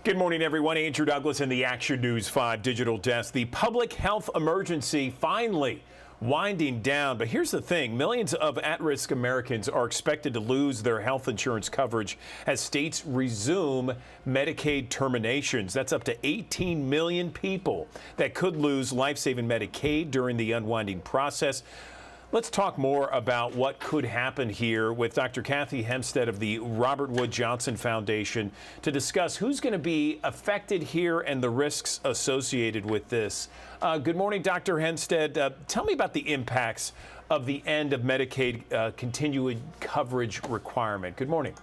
Good morning, everyone. Andrew Douglas in the Action News 5 digital desk. The public health emergency finally winding down. But here's the thing. Millions of at-risk Americans are expected to lose their health insurance coverage as states resume Medicaid terminations. That's up to 18 million people that could lose life-saving Medicaid during the unwinding process. Let's talk more about what could happen here with Dr. Kathy Hempstead of the Robert Wood Johnson Foundation to discuss who's going to be affected here and the risks associated with this. Good morning, Dr. Hempstead. Tell me about the impacts of the end of Medicaid continuing coverage requirement. Good morning.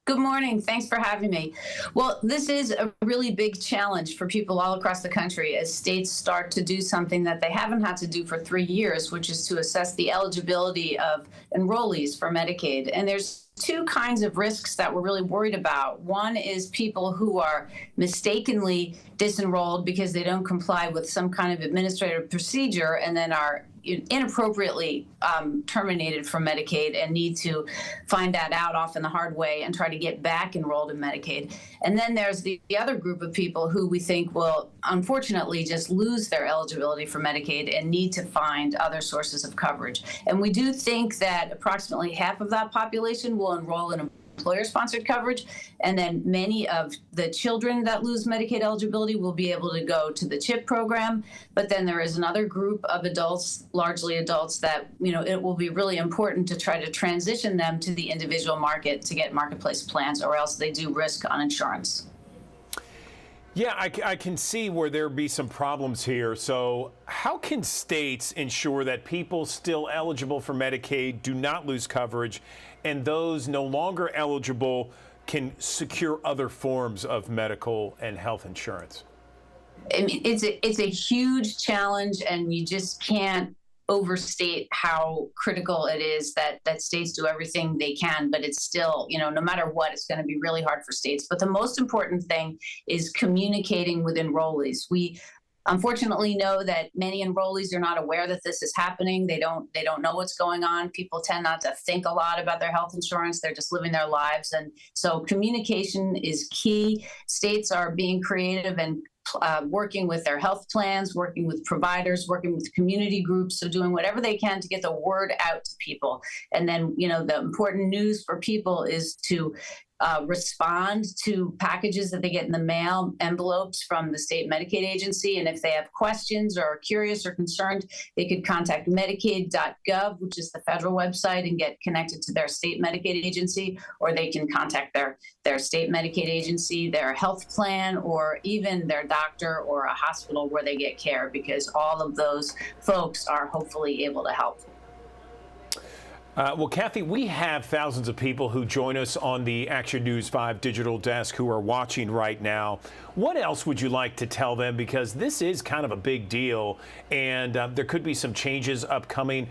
Good morning. Thanks for having me. Well, this is a really big challenge for people all across the country as states start to do something that they haven't had to do for 3 years, which is to assess the eligibility of enrollees for Medicaid. And there's two kinds of risks that we're really worried about. One is people who are mistakenly disenrolled because they don't comply with some kind of administrative procedure and then are inappropriately terminated from Medicaid and need to find that out often the hard way and try to get back enrolled in Medicaid. And then there's the other group of people who we think will unfortunately just lose their eligibility for Medicaid and need to find other sources of coverage. And we do think that approximately half of that population will enroll in employer-sponsored coverage, and then many of the children that lose Medicaid eligibility will be able to go to the CHIP program. But then there is another group of adults, largely adults, that it will be really important to try to transition them to the individual market to get marketplace plans, or else they do risk uninsurance. Yeah, I can see where there be some problems here. So how can states ensure that people still eligible for Medicaid do not lose coverage and those no longer eligible can secure other forms of medical and health insurance? I mean, it's a huge challenge, and you just can't overstate how critical it is that states do everything they can, but it's still, no matter what, it's going to be really hard for states. But the most important thing is communicating with enrollees. We unfortunately know that many enrollees are not aware that this is happening. They don't know what's going on. People tend not to think a lot about their health insurance. They're just living their lives. And so communication is key. States are being creative and working with their health plans, working with providers, working with community groups, so doing whatever they can to get the word out to people. And then, the important news for people is to respond to packages that they get in the mail, envelopes from the state Medicaid agency. And if they have questions or are curious or concerned, they could contact Medicaid.gov, which is the federal website, and get connected to their state Medicaid agency, or they can contact their state Medicaid agency, their health plan, or even their doctor or a hospital where they get care, because all of those folks are hopefully able to help. Well, Kathy, we have thousands of people who join us on the Action News 5 digital desk who are watching right now. What else would you like to tell them? Because this is kind of a big deal, and there could be some changes upcoming.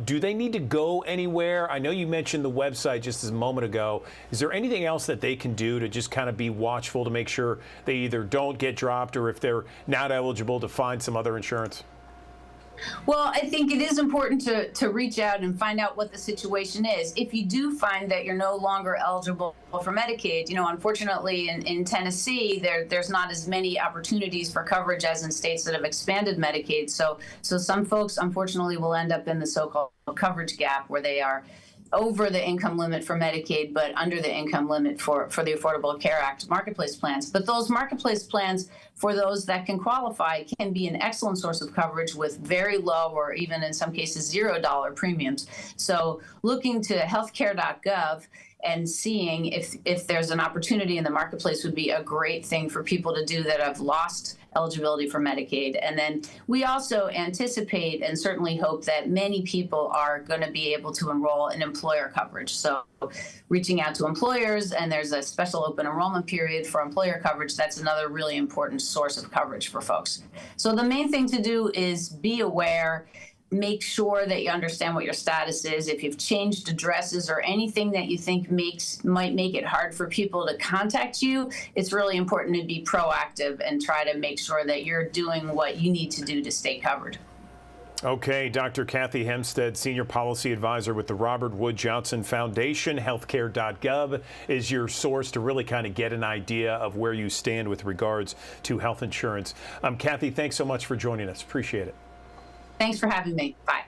Do they need to go anywhere? I know you mentioned the website just a moment ago. Is there anything else that they can do to just kind of be watchful to make sure they either don't get dropped, or if they're not eligible, to find some other insurance? Well, I think it is important to reach out and find out what the situation is. If you do find that you're no longer eligible for Medicaid, unfortunately in Tennessee, there's not as many opportunities for coverage as in states that have expanded Medicaid. So some folks, unfortunately, will end up in the so-called coverage gap, where they are over the income limit for Medicaid, but under the income limit for the Affordable Care Act marketplace plans. But those marketplace plans, for those that can qualify, can be an excellent source of coverage with very low, or even in some cases $0 premiums. So looking to healthcare.gov and seeing if there's an opportunity in the marketplace would be a great thing for people to do that have lost eligibility for Medicaid. And then we also anticipate and certainly hope that many people are going to be able to enroll in employer coverage. So reaching out to employers, and there's a special open enrollment period for employer coverage. That's another really important source of coverage for folks. So the main thing to do is be aware. Make sure that you understand what your status is. If you've changed addresses or anything that you think might make it hard for people to contact you, it's really important to be proactive and try to make sure that you're doing what you need to do to stay covered. Okay, Dr. Kathy Hempstead, Senior Policy Advisor with the Robert Wood Johnson Foundation. Healthcare.gov is your source to really kind of get an idea of where you stand with regards to health insurance. Kathy, thanks so much for joining us. Appreciate it. Thanks for having me. Bye.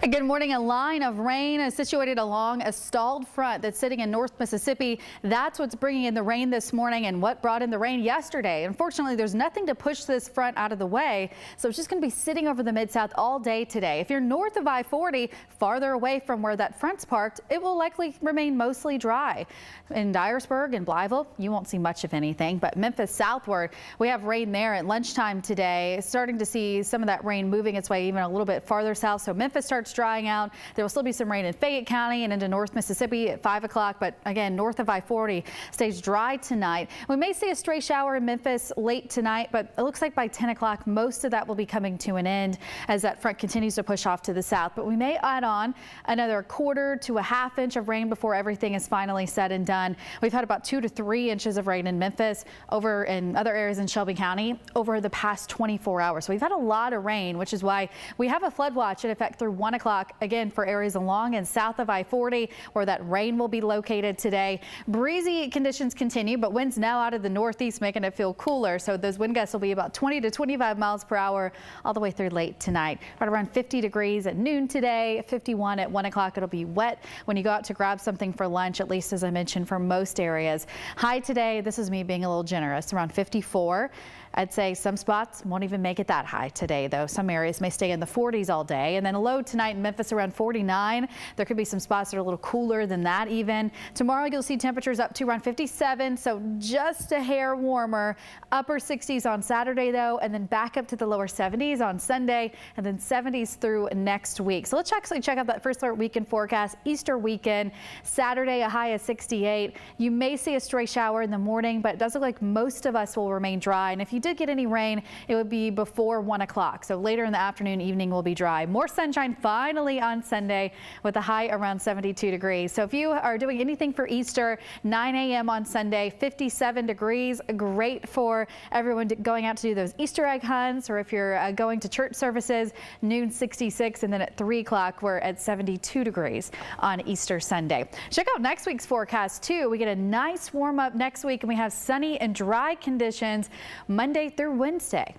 Good morning. A line of rain is situated along a stalled front that's sitting in North Mississippi. That's what's bringing in the rain this morning and what brought in the rain yesterday. Unfortunately, there's nothing to push this front out of the way, so it's just going to be sitting over the Mid-South all day today. If you're north of I-40, farther away from where that front's parked, it will likely remain mostly dry. In Dyersburg and Blytheville, you won't see much of anything, but Memphis southward, we have rain there at lunchtime today. Starting to see some of that rain moving its way even a little bit farther south, so Memphis starts drying out. There will still be some rain in Fayette County and into North Mississippi at 5 o'clock, but again, north of I-40 stays dry tonight. We may see a stray shower in Memphis late tonight, but it looks like by 10 o'clock, most of that will be coming to an end as that front continues to push off to the south. But we may add on another quarter to a half inch of rain before everything is finally said and done. We've had about 2 to 3 inches of rain in Memphis, over in other areas in Shelby County over the past 24 hours. So we've had a lot of rain, which is why we have a flood watch in effect through 1 o'clock. Again, for areas along and south of I-40 where that rain will be located today. Breezy conditions continue, but winds now out of the northeast making it feel cooler. So those wind gusts will be about 20 to 25 miles per hour all the way through late tonight. Right around 50 degrees at noon today, 51 at 1 o'clock. It'll be wet when you go out to grab something for lunch, at least as I mentioned, for most areas. High today, this is me being a little generous, around 54. I'd say some spots won't even make it that high today, though. Some areas may stay in the 40s all day. And then a low tonight in Memphis around 49. There could be some spots that are a little cooler than that even. Tomorrow you'll see temperatures up to around 57, so just a hair warmer. Upper 60s on Saturday, though, and then back up to the lower 70s on Sunday, and then 70s through next week. So let's actually check out that First Alert weekend forecast. Easter weekend, Saturday a high of 68. You may see a stray shower in the morning, but it does look like most of us will remain dry. And if you did get any rain, it would be before 1 o'clock. So later in the afternoon, evening will be dry. More sunshine finally on Sunday with a high around 72 degrees. So if you are doing anything for Easter, 9 a.m. on Sunday, 57 degrees. Great for everyone going out to do those Easter egg hunts, or if you're going to church services, noon 66, and then at 3 o'clock we're at 72 degrees on Easter Sunday. Check out next week's forecast too. We get a nice warm up next week and we have sunny and dry conditions Monday through Wednesday.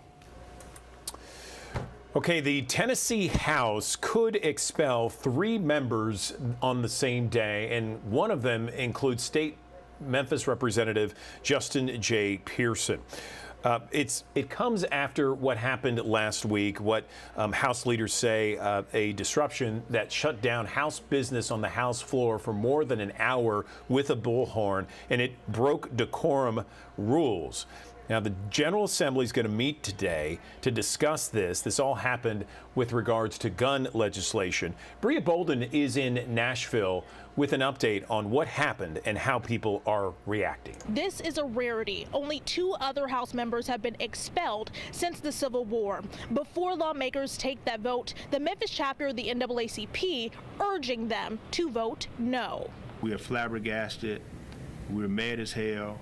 Okay, the Tennessee House could expel 3 members on the same day, and one of them includes state Memphis Representative Justin J. Pearson. It comes after what happened last week, what House leaders say a disruption that shut down House business on the House floor for more than an hour with a bullhorn, and it broke decorum rules. Now, the General Assembly is going to meet today to discuss this. This all happened with regards to gun legislation. Bria Bolden is in Nashville with an update on what happened and how people are reacting. This is a rarity. Only 2 other House members have been expelled since the Civil War. Before lawmakers take that vote, the Memphis chapter of the NAACP urging them to vote no. We are flabbergasted. We're mad as hell.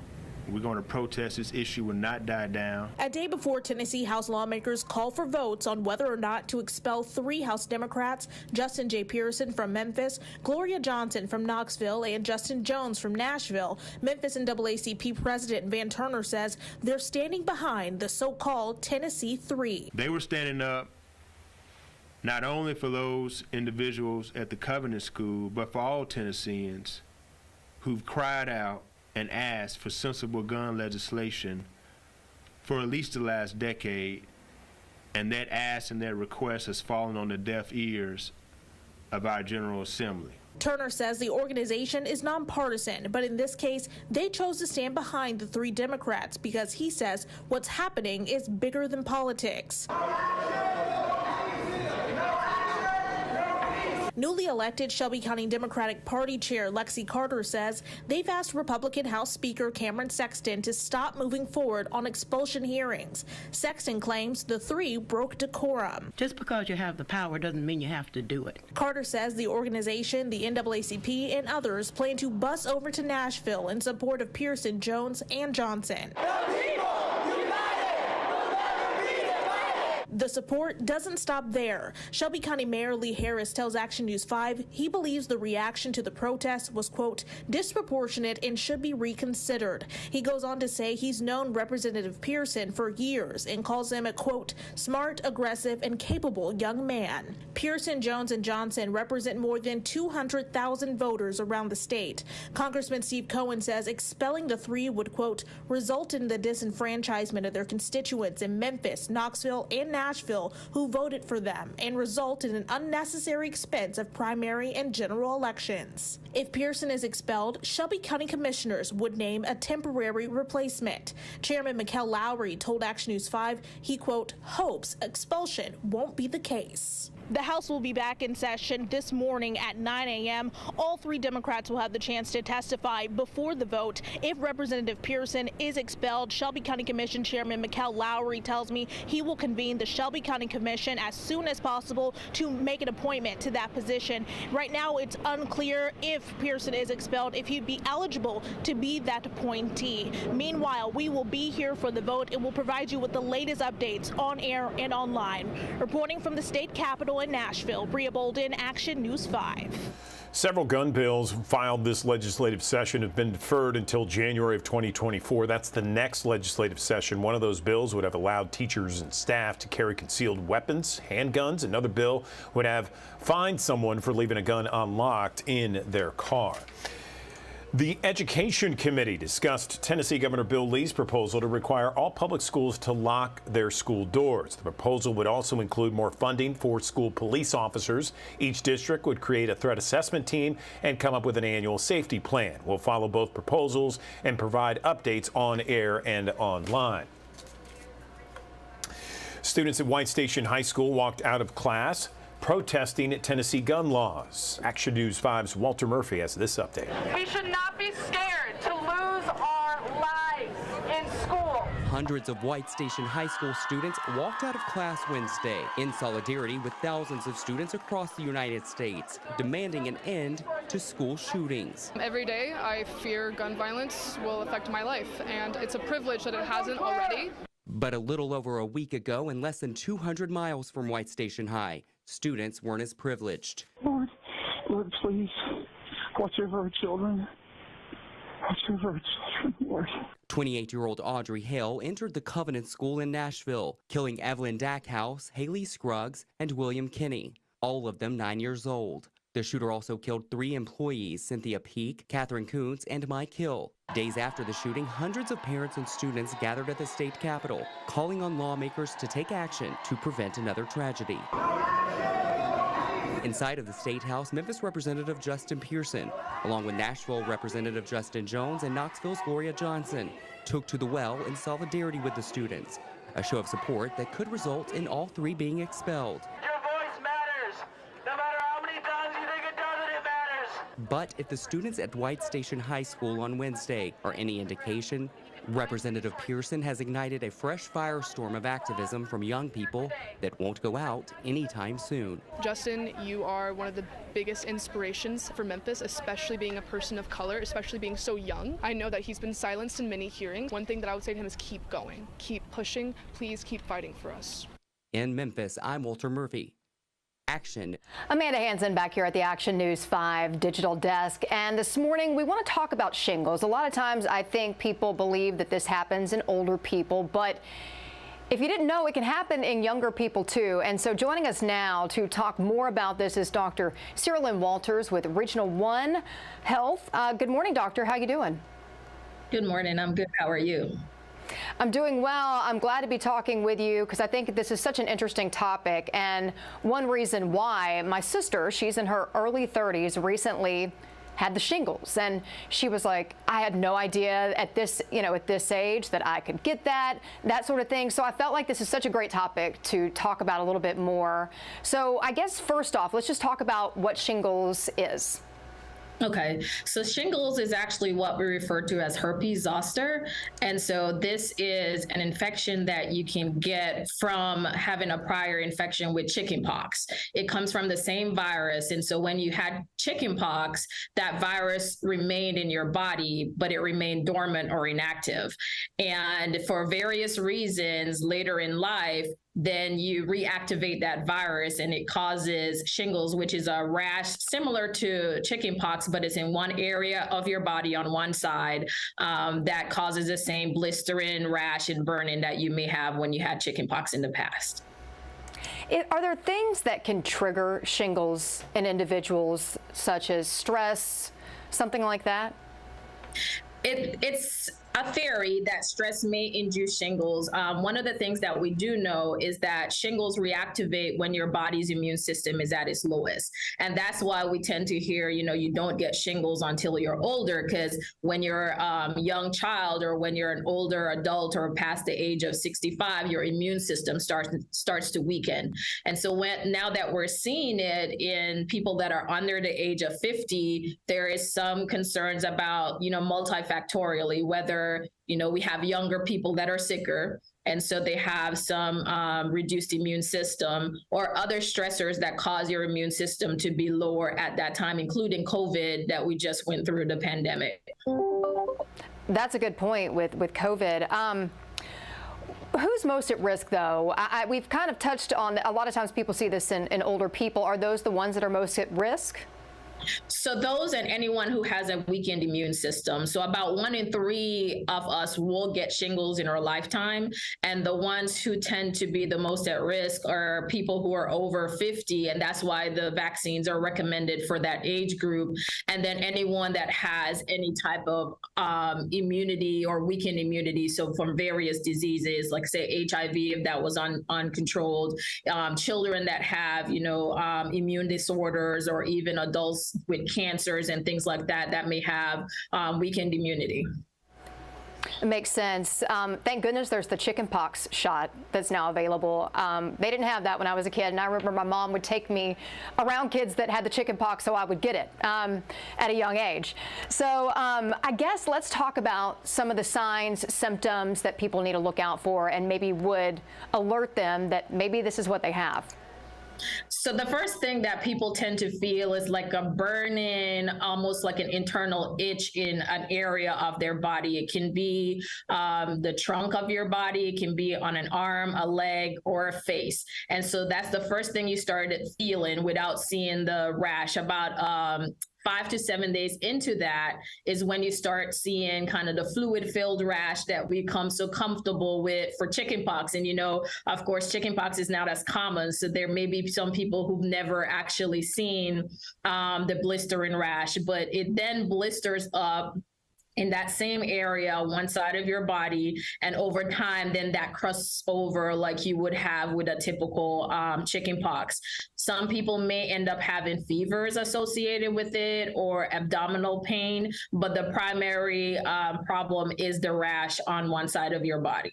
We're going to protest. This issue will not die down. A day before Tennessee House lawmakers call for votes on whether or not to expel 3 House Democrats, Justin J. Pearson from Memphis, Gloria Johnson from Knoxville, and Justin Jones from Nashville, Memphis NAACP President Van Turner says they're standing behind the so-called Tennessee 3. They were standing up not only for those individuals at the Covenant School, but for all Tennesseans who've cried out and asked for sensible gun legislation for at least the last decade, and that ask and that request has fallen on the deaf ears of our General Assembly. Turner says the organization is nonpartisan, but in this case, they chose to stand behind the 3 Democrats because he says what's happening is bigger than politics. Newly elected Shelby County Democratic Party Chair Lexi Carter says they've asked Republican House Speaker Cameron Sexton to stop moving forward on expulsion hearings. Sexton claims the 3 broke decorum. Just because you have the power doesn't mean you have to do it. Carter says the organization, the NAACP, and others plan to bus over to Nashville in support of Pearson, Jones, and Johnson. The people united! The support doesn't stop there. Shelby County Mayor Lee Harris tells Action News 5 he believes the reaction to the protest was, quote, disproportionate and should be reconsidered. He goes on to say he's known Representative Pearson for years and calls him a, quote, smart, aggressive, and capable young man. Pearson, Jones, and Johnson represent more than 200,000 voters around the state. Congressman Steve Cohen says expelling the three would, quote, result in the disenfranchisement of their constituents in Memphis, Knoxville, and Nashville who voted for them and result in an unnecessary expense of primary and general elections. If Pearson is expelled, Shelby County commissioners would name a temporary replacement. Chairman Mikkel Lowry told Action News 5 he, quote, hopes expulsion won't be the case. The House will be back in session this morning at 9 a.m. All three Democrats will have the chance to testify before the vote. If Representative Pearson is expelled, Shelby County Commission Chairman Mikkel Lowry tells me he will convene the Shelby County Commission as soon as possible to make an appointment to that position. Right now, it's unclear if Pearson is expelled, if he'd be eligible to be that appointee. Meanwhile, we will be here for the vote and will provide you with the latest updates on air and online. Reporting from the state capitol in Nashville, Bria Bolden, Action News 5. Several gun bills filed this legislative session have been deferred until January of 2024. That's the next legislative session. One of those bills would have allowed teachers and staff to carry concealed weapons, handguns. Another bill would have fined someone for leaving a gun unlocked in their car. The Education Committee discussed Tennessee Governor Bill Lee's proposal to require all public schools to lock their school doors. The proposal would also include more funding for school police officers. Each district would create a threat assessment team and come up with an annual safety plan. We'll follow both proposals and provide updates on air and online. Students at White Station High School walked out of class protesting Tennessee gun laws. Action News 5's Walter Murphy has this update. We should not be scared to lose our lives in school. Hundreds of White Station High School students walked out of class Wednesday in solidarity with thousands of students across the United States, demanding an end to school shootings. Every day I fear gun violence will affect my life, and it's a privilege that it hasn't already. But a little over a week ago, and less than 200 miles from White Station High, students weren't as privileged. Lord, please, watch over our children. Watch over our children, Lord. 28-year-old Audrey Hale entered the Covenant School in Nashville, killing Evelyn Dackhouse, Haley Scruggs, and William Kinney, all of them 9 years old. The shooter also killed 3 employees, Cynthia Peak, Catherine Kuntz, and Mike Hill. Days after the shooting, hundreds of parents and students gathered at the state capitol, calling on lawmakers to take action to prevent another tragedy. Inside of the State House, Memphis Representative Justin Pearson, along with Nashville Representative Justin Jones and Knoxville's Gloria Johnson, took to the well in solidarity with the students, a show of support that could result in all 3 being expelled. But if the students at White Station High School on Wednesday are any indication, Representative Pearson has ignited a fresh firestorm of activism from young people that won't go out anytime soon. Justin, you are one of the biggest inspirations for Memphis, especially being a person of color, especially being so young. I know that he's been silenced in many hearings. One thing that I would say to him is keep going, keep pushing, please keep fighting for us. In Memphis, I'm Walter Murphy. Action. Amanda Hansen back here at the Action News 5 digital desk. And this morning we want to talk about shingles. A lot of times I think people believe that this happens in older people, but if you didn't know, it can happen in younger people too. And so joining us now to talk more about this is Dr. Sarah Lynn Walters with Regional One Health. Good morning, doctor. How you doing? Good morning. I'm good. How are you? I'm doing well. I'm glad to be talking with you because I think this is such an interesting topic. And one reason why, my sister, she's in her early 30s, recently had the shingles, and she was like, I had no idea at this age that I could get that sort of thing. So I felt like this is such a great topic to talk about a little bit more. So I guess first off, let's just talk about what shingles is. Okay, so shingles is actually what we refer to as herpes zoster. And so this is an infection that you can get from having a prior infection with chickenpox. It comes from the same virus. And so when you had chickenpox, that virus remained in your body, but it remained dormant or inactive. And for various reasons later in life, then you reactivate that virus and it causes shingles, which is a rash similar to chickenpox, but it's in one area of your body on one side that causes the same blistering, rash, and burning that you may have when you had chickenpox in the past. Are there things that can trigger shingles in individuals, such as stress, something like that? It's a theory that stress may induce shingles. One of the things that we do know is that shingles reactivate when your body's immune system is at its lowest. And that's why we tend to hear, you don't get shingles until you're older, because when you're a young child or when you're an older adult or past the age of 65, your immune system starts to weaken. And so now that we're seeing it in people that are under the age of 50, there is some concerns about, multifactorially, whether we have younger people that are sicker, and so they have some reduced immune system, or other stressors that cause your immune system to be lower at that time, including COVID that we just went through the pandemic. That's a good point with COVID. Who's most at risk, though? We've kind of touched on, a lot of times people see this in older people. Are those the ones that are most at risk? So those and anyone who has a weakened immune system. So about 1 in 3 of us will get shingles in our lifetime. And the ones who tend to be the most at risk are people who are over 50. And that's why the vaccines are recommended for that age group. And then anyone that has any type of immunity or weakened immunity. So from various diseases, like say HIV, if that was uncontrolled, children that have, immune disorders, or even adults with cancers and things like that, that may have weakened immunity. It makes sense. Thank goodness there's the chickenpox shot that's now available. They didn't have that when I was a kid, and I remember my mom would take me around kids that had the chickenpox so I would get it at a young age. So I guess let's talk about some of the signs, symptoms that people need to look out for, and maybe would alert them that maybe this is what they have. So the first thing that people tend to feel is like a burning, almost like an internal itch in an area of their body. It can be the trunk of your body. It can be on an arm, a leg, or a face. And so that's the first thing you started feeling without seeing the rash. About 5 to 7 days into that is when you start seeing kind of the fluid-filled rash that we become so comfortable with for chickenpox. And, of course, chickenpox is not as common. So there may be some people who've never actually seen the blistering rash, but it then blisters up in that same area, one side of your body, and over time, then that crusts over like you would have with a typical chickenpox. Some people may end up having fevers associated with it, or abdominal pain, but the primary problem is the rash on one side of your body.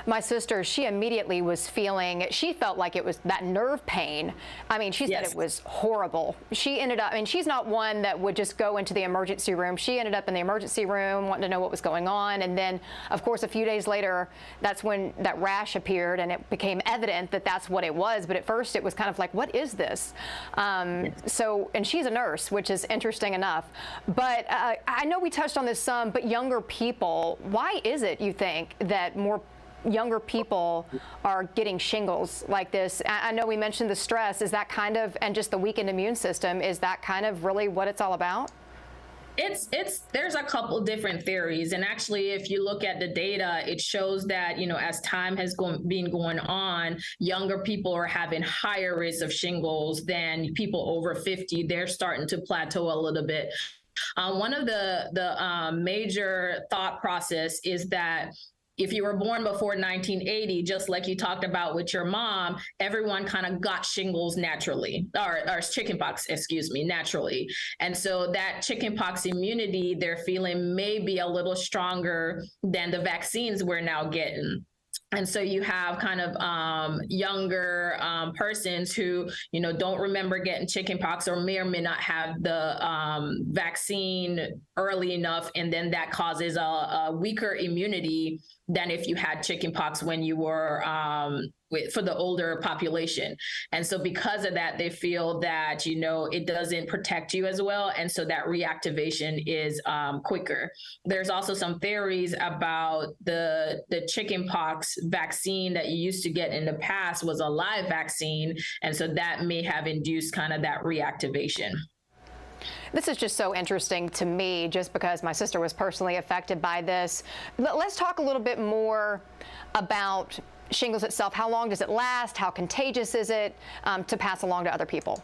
My sister, she immediately was feeling, she felt like it was that nerve pain. I mean, she said it was horrible. She ended up, she's not one that would just go into the emergency room. She ended up in the emergency room wanting to know what was going on. And then, of course, a few days later, that's when that rash appeared, and it became evident that that's what it was. But at first, it was kind of like, what is this? And she's a nurse, which is interesting enough. But I know we touched on this some, but younger people, why is it, you think, that more younger people are getting shingles like this? I know we mentioned the stress. Is that kind of, and just the weakened immune system, is that kind of really what it's all about? There's a couple different theories. And actually, if you look at the data, it shows that, as time has been going on, younger people are having higher rates of shingles than people over 50. They're starting to plateau a little bit. One of the major thought process is that if you were born before 1980, just like you talked about with your mom, everyone kind of got shingles naturally, or chickenpox, naturally. And so that chickenpox immunity they're feeling may be a little stronger than the vaccines we're now getting. And so you have kind of younger persons who, don't remember getting chickenpox, or may not have the vaccine early enough. And then that causes a weaker immunity than if you had chickenpox when you were for the older population. And so because of that, they feel that, it doesn't protect you as well. And so that reactivation is quicker. There's also some theories about the chickenpox vaccine that you used to get in the past was a live vaccine. And so that may have induced kind of that reactivation. This is just so interesting to me, just because my sister was personally affected by this. Let's talk a little bit more about shingles itself. How long does it last? How contagious is it to pass along to other people?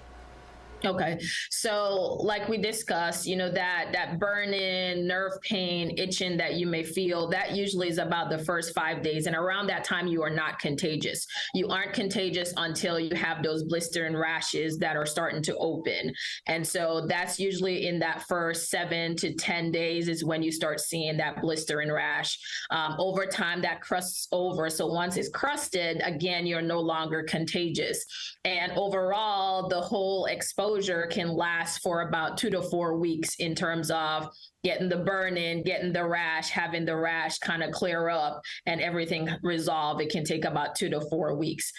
Okay, so like we discussed, that burning, nerve pain, itching that you may feel, that usually is about the first 5 days. And around that time, you are not contagious. You aren't contagious until you have those blistering rashes that are starting to open. And so that's usually in that first 7 to 10 days is when you start seeing that blistering rash. Over time, that crusts over. So once it's crusted, again, you're no longer contagious. And overall, the whole exposure can last for about 2 to 4 weeks in terms of getting the burn-in, getting the rash, having the rash kind of clear up and everything resolve. It can take about 2 to 4 weeks.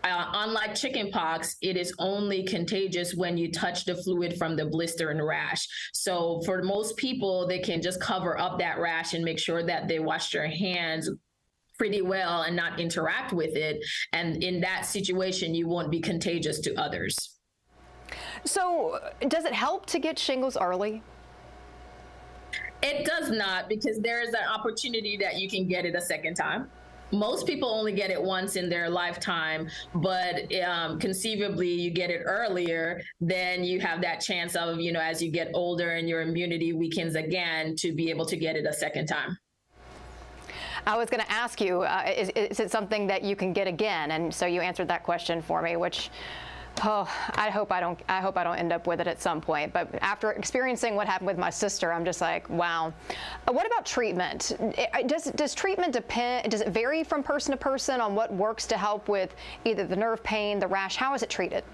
Unlike chickenpox, it is only contagious when you touch the fluid from the blister and rash. So for most people, they can just cover up that rash and make sure that they wash their hands pretty well and not interact with it. And in that situation, you won't be contagious to others. So does it help to get shingles early? It does not, because there is an opportunity that you can get it a second time. Most people only get it once in their lifetime, but conceivably you get it earlier, then you have that chance of, as you get older and your immunity weakens again, to be able to get it a second time. I was going to ask you, is it something that you can get again? And so you answered that question for me, which, I hope I don't end up with it at some point. But after experiencing what happened with my sister, I'm just like, wow. What about treatment? Does treatment depend? Does it vary from person to person on what works to help with either the nerve pain, the rash? How is it treated?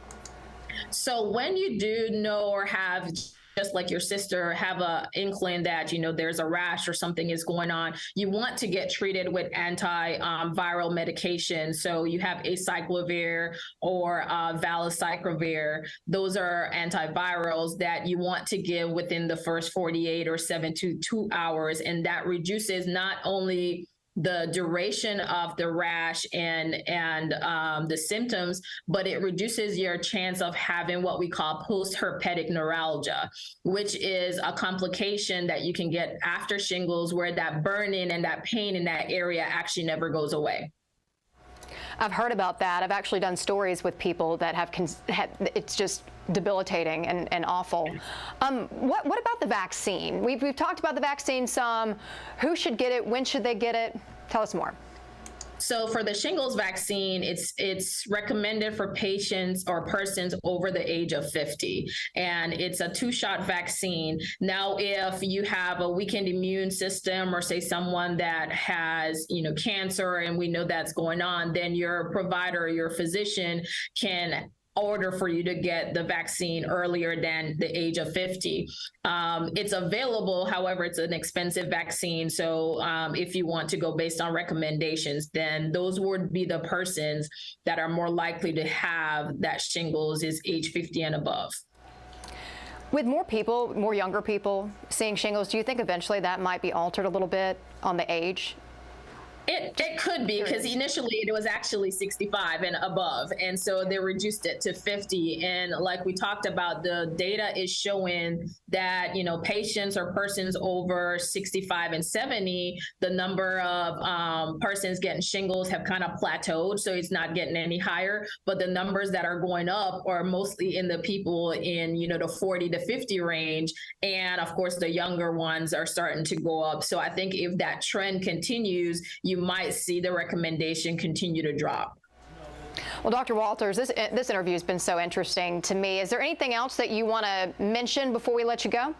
So when you do know or have, just like your sister, have a inkling that, there's a rash or something is going on, you want to get treated with antiviral medication. So you have acyclovir or valacyclovir. Those are antivirals that you want to give within the first 48 or 72 hours. And that reduces not only the duration of the rash and the symptoms, but it reduces your chance of having what we call post-herpetic neuralgia, which is a complication that you can get after shingles, where that burning and that pain in that area actually never goes away. I've heard about that. I've actually done stories with people that have it's just debilitating and awful. What about the vaccine? We've talked about the vaccine some. Who should get it? When should they get it? Tell us more. So for the shingles vaccine, it's recommended for patients or persons over the age of 50, and it's a 2-shot vaccine. Now, if you have a weakened immune system, or say someone that has, cancer, and we know that's going on, then your provider, your physician can order for you to get the vaccine earlier than the age of 50. It's available, however, it's an expensive vaccine. So if you want to go based on recommendations, then those would be the persons that are more likely to have that shingles is age 50 and above. With more younger people seeing shingles, do you think eventually that might be altered a little bit on the age? It could be, because initially it was actually 65 and above, and so they reduced it to 50. And like we talked about, the data is showing that, patients or persons over 65 and 70, the number of persons getting shingles have kind of plateaued, so it's not getting any higher. But the numbers that are going up are mostly in the people in, the 40 to 50 range, and of course the younger ones are starting to go up. So I think if that trend continues, you might see the recommendation continue to drop. Well, Dr. Walters, this interview has been so interesting to me. Is there anything else that you want to mention before we let you go?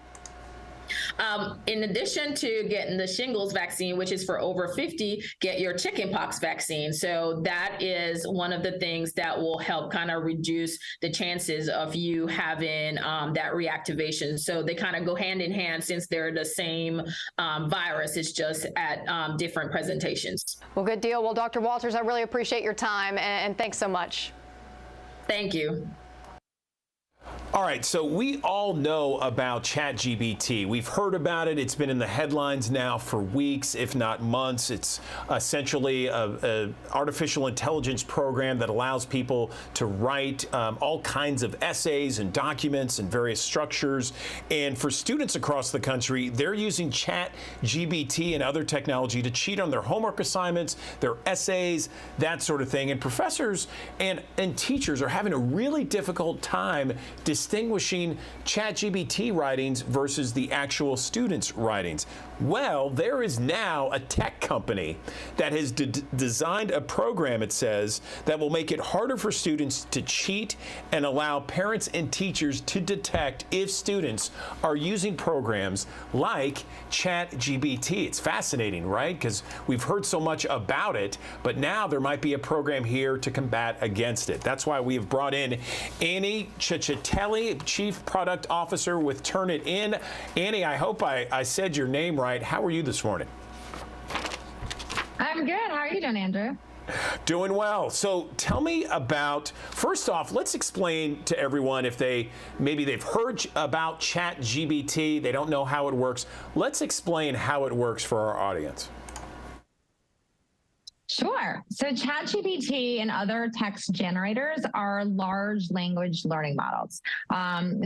In addition to getting the shingles vaccine, which is for over 50, get your chickenpox vaccine. So that is one of the things that will help kind of reduce the chances of you having that reactivation. So they kind of go hand in hand since they're the same virus. It's just at different presentations. Well, good deal. Well, Dr. Walters, I really appreciate your time, and thanks so much. Thank you. All right, so we all know about ChatGPT. We've heard about it. It's been in the headlines now for weeks, if not months. It's essentially an artificial intelligence program that allows people to write all kinds of essays and documents and various structures. And for students across the country, they're using ChatGPT and other technology to cheat on their homework assignments, their essays, that sort of thing. And professors and teachers are having a really difficult time distinguishing ChatGPT writings versus the actual students' writings. Well, there is now a tech company that has designed a program, it says, that will make it harder for students to cheat and allow parents and teachers to detect if students are using programs like ChatGPT. It's fascinating, right? Because we've heard so much about it, but now there might be a program here to combat against it. That's why we have brought in Annie Ciccitelli, Chief Product Officer with Turnitin. Annie, I hope I said your name right. How are you this morning? I'm good. How are you doing, Andrew? Doing well. So tell me about, first off, let's explain to everyone if maybe they've heard about ChatGPT, they don't know how it works. Let's explain how it works for our audience. Sure. So ChatGPT and other text generators are large language learning models.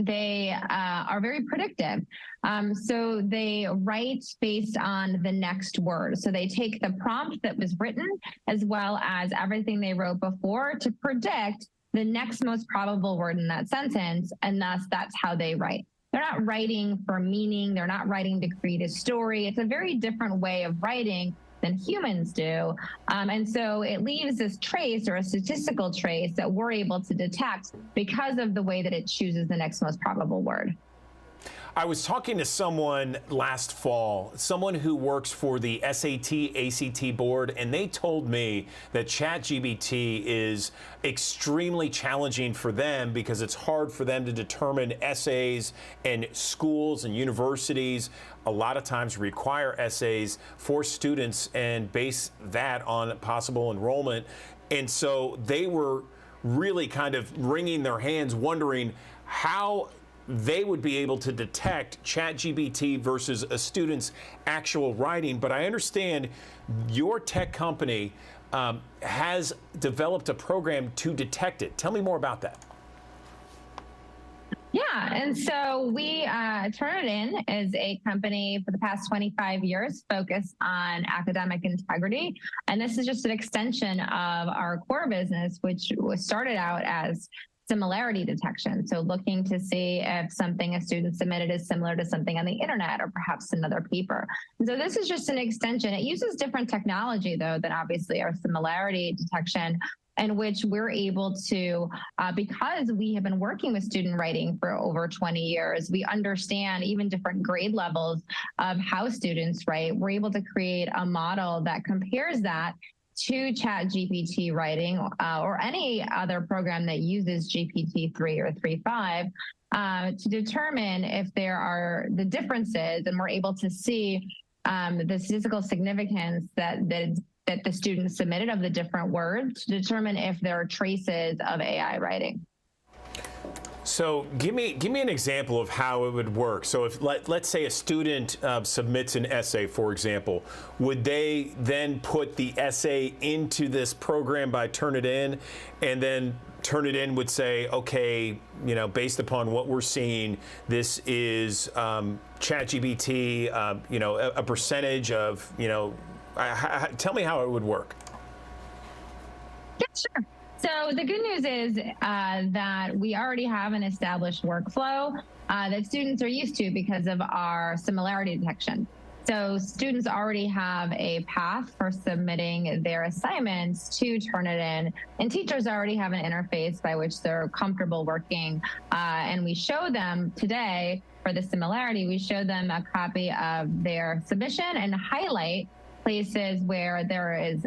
They are very predictive. So they write based on the next word. So they take the prompt that was written as well as everything they wrote before to predict the next most probable word in that sentence. And thus that's how they write. They're not writing for meaning. They're not writing to create a story. It's a very different way of writing than humans do. And so it leaves this trace or a statistical trace that we're able to detect because of the way that it chooses the next most probable word. I was talking to someone last fall, someone who works for the SAT, ACT board, and they told me that ChatGPT is extremely challenging for them because it's hard for them to determine essays, and schools and universities a lot of times require essays for students and base that on possible enrollment. And so they were really kind of wringing their hands, wondering how they would be able to detect ChatGPT versus a student's actual writing. But I understand your tech company has developed a program to detect it. Tell me more about that. Yeah, and so we, Turnitin is a company for the past 25 years focused on academic integrity. And this is just an extension of our core business, which was started out as similarity detection. So looking to see if something a student submitted is similar to something on the internet or perhaps another paper. And so this is just an extension. It uses different technology, though, than obviously our similarity detection, in which we're able to, because we have been working with student writing for over 20 years, we understand even different grade levels of how students write. We're able to create a model that compares that to ChatGPT writing or any other program that uses GPT-3 or 3.5 to determine if there are the differences, and we're able to see the statistical significance that the student submitted of the different words to determine if there are traces of AI writing. So give me an example of how it would work. So if let's say a student submits an essay, for example, would they then put the essay into this program by Turnitin, and then Turnitin would say, okay, you know, based upon what we're seeing, this is ChatGPT, you know, a percentage of, you know, tell me how it would work. Yeah, sure. So the good news is that we already have an established workflow that students are used to because of our similarity detection. So students already have a path for submitting their assignments to Turnitin, and teachers already have an interface by which they're comfortable working. And we show them today for the similarity, we show them a copy of their submission and highlight places where there is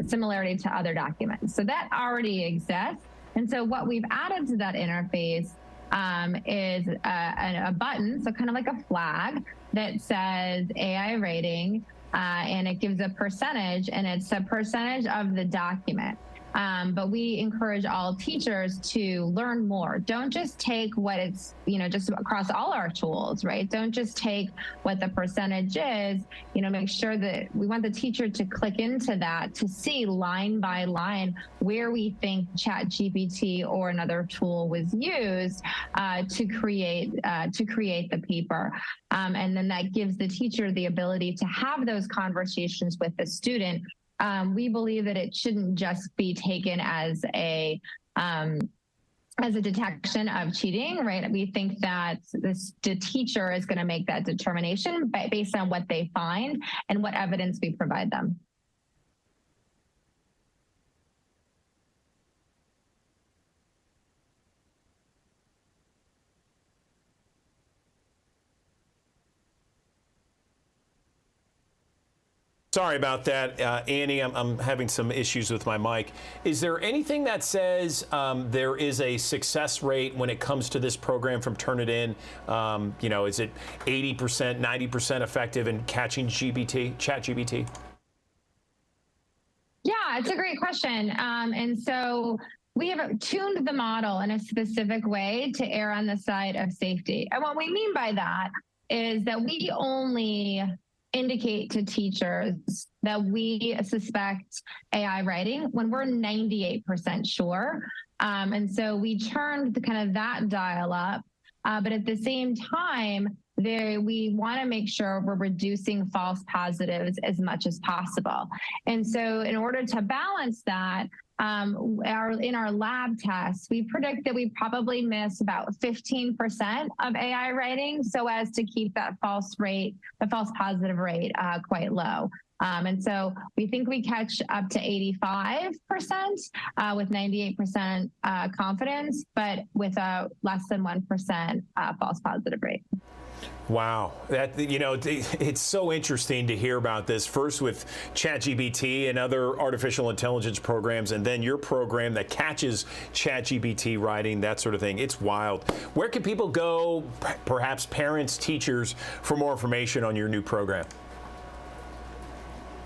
similarity to other documents. So that already exists. And so what we've added to that interface is a button, so kind of like a flag that says AI rating, and it gives a percentage, and it's a percentage of the document. But we encourage all teachers to learn more. Don't just take what it's, just across all our tools, right? Don't just take what the percentage is, make sure that we want the teacher to click into that to see line by line where we think ChatGPT or another tool was used to create the paper. And then that gives the teacher the ability to have those conversations with the student. We believe that it shouldn't just be taken as a detection of cheating, right? We think that the teacher is going to make that determination based on what they find and what evidence we provide them. Sorry about that, Annie. I'm having some issues with my mic. Is there anything that says there is a success rate when it comes to this program from Turnitin? Is it 80%, 90% effective in catching ChatGPT? Yeah, it's a great question. And so we have tuned the model in a specific way to err on the side of safety. And what we mean by that is that we only indicate to teachers that we suspect AI writing when we're 98% sure. And so we turned that dial up. But at the same time, we want to make sure we're reducing false positives as much as possible. And so in order to balance that, in our lab tests, we predict that we probably miss about 15% of AI writing so as to keep that false positive rate quite low. And so we think we catch up to 85% with 98% confidence, but with a less than 1% false positive rate. Wow. It's so interesting to hear about this, first with ChatGPT and other artificial intelligence programs, and then your program that catches ChatGPT writing, that sort of thing. It's wild. Where can people go, perhaps parents, teachers, for more information on your new program?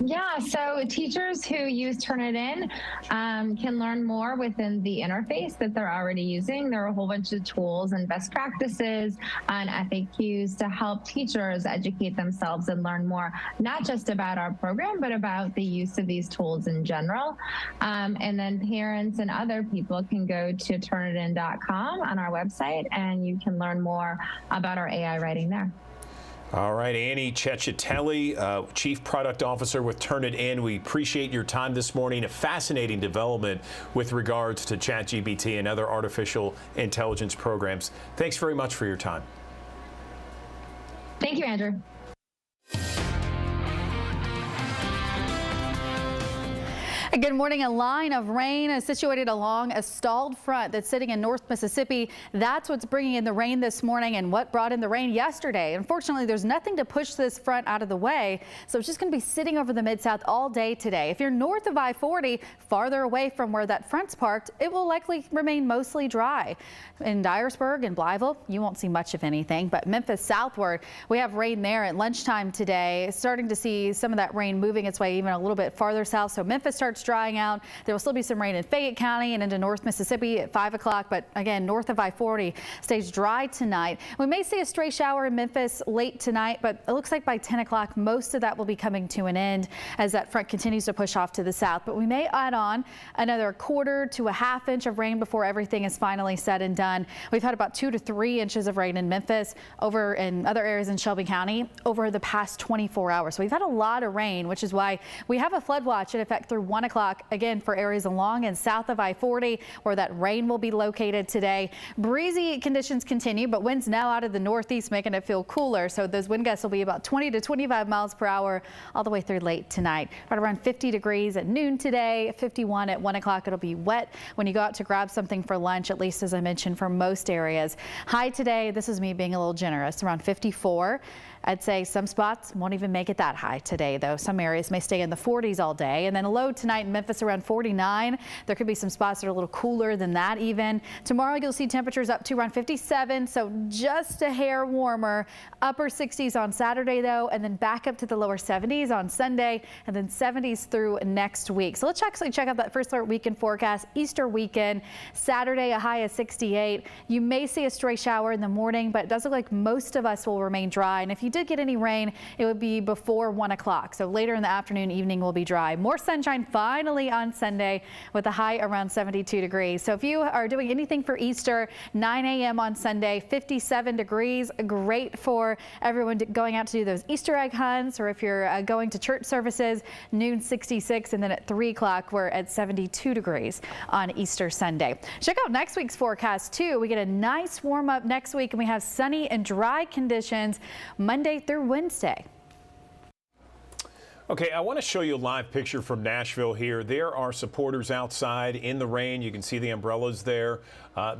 Yeah, so teachers who use Turnitin can learn more within the interface that they're already using. There are a whole bunch of tools and best practices and FAQs to help teachers educate themselves and learn more, not just about our program, but about the use of these tools in general. And then parents and other people can go to Turnitin.com on our website, and you can learn more about our AI writing there. All right, Annie Cecchitelli, Chief Product Officer with Turnitin. We appreciate your time this morning. A fascinating development with regards to ChatGPT and other artificial intelligence programs. Thanks very much for your time. Thank you, Andrew. Good morning. A line of rain is situated along a stalled front that's sitting in North Mississippi. That's what's bringing in the rain this morning and what brought in the rain yesterday. Unfortunately, there's nothing to push this front out of the way, so it's just going to be sitting over the Mid-South all day today. If you're north of I-40, farther away from where that front's parked, it will likely remain mostly dry. In Dyersburg and Blytheville, you won't see much of anything, but Memphis southward, we have rain there at lunchtime today. Starting to see some of that rain moving its way even a little bit farther south, so Memphis starts drying out. There will still be some rain in Fayette County and into North Mississippi at 5 o'clock, but again, north of I-40 stays dry tonight. We may see a stray shower in Memphis late tonight, but it looks like by 10 o'clock, most of that will be coming to an end as that front continues to push off to the south. But we may add on another quarter to a half inch of rain before everything is finally said and done. We've had about 2 to 3 inches of rain in Memphis, over in other areas in Shelby County over the past 24 hours. So we've had a lot of rain, which is why we have a flood watch in effect through 1 o'clock o'clock, again for areas along and south of I-40 where that rain will be located today. Breezy conditions continue, but winds now out of the northeast making it feel cooler. So those wind gusts will be about 20 to 25 miles per hour all the way through late tonight. Right around 50 degrees at noon today, 51 at 1 o'clock. It'll be wet when you go out to grab something for lunch, at least as I mentioned, for most areas. High today, this is me being a little generous, around 54. I'd say some spots won't even make it that high today, though. Some areas may stay in the 40s all day. And then a low tonight in Memphis around 49. There could be some spots that are a little cooler than that even. Tomorrow you'll see temperatures up to around 57, so just a hair warmer. Upper 60s on Saturday, though, and then back up to the lower 70s on Sunday, and then 70s through next week. So let's actually check out that First Alert weekend forecast. Easter weekend, Saturday a high of 68. You may see a stray shower in the morning, but it does look like most of us will remain dry. And if you did get any rain, it would be before 1 o'clock. So later in the afternoon, evening will be dry. More sunshine finally on Sunday with a high around 72 degrees. So if you are doing anything for Easter, 9 a.m. on Sunday, 57 degrees. Great for everyone going out to do those Easter egg hunts, or if you're going to church services, noon 66, and then at 3 o'clock we're at 72 degrees on Easter Sunday. Check out next week's forecast too. We get a nice warm up next week and we have sunny and dry conditions Monday through Wednesday. Okay, I want to show you a live picture from Nashville here. There are supporters outside in the rain. You can see the umbrellas there.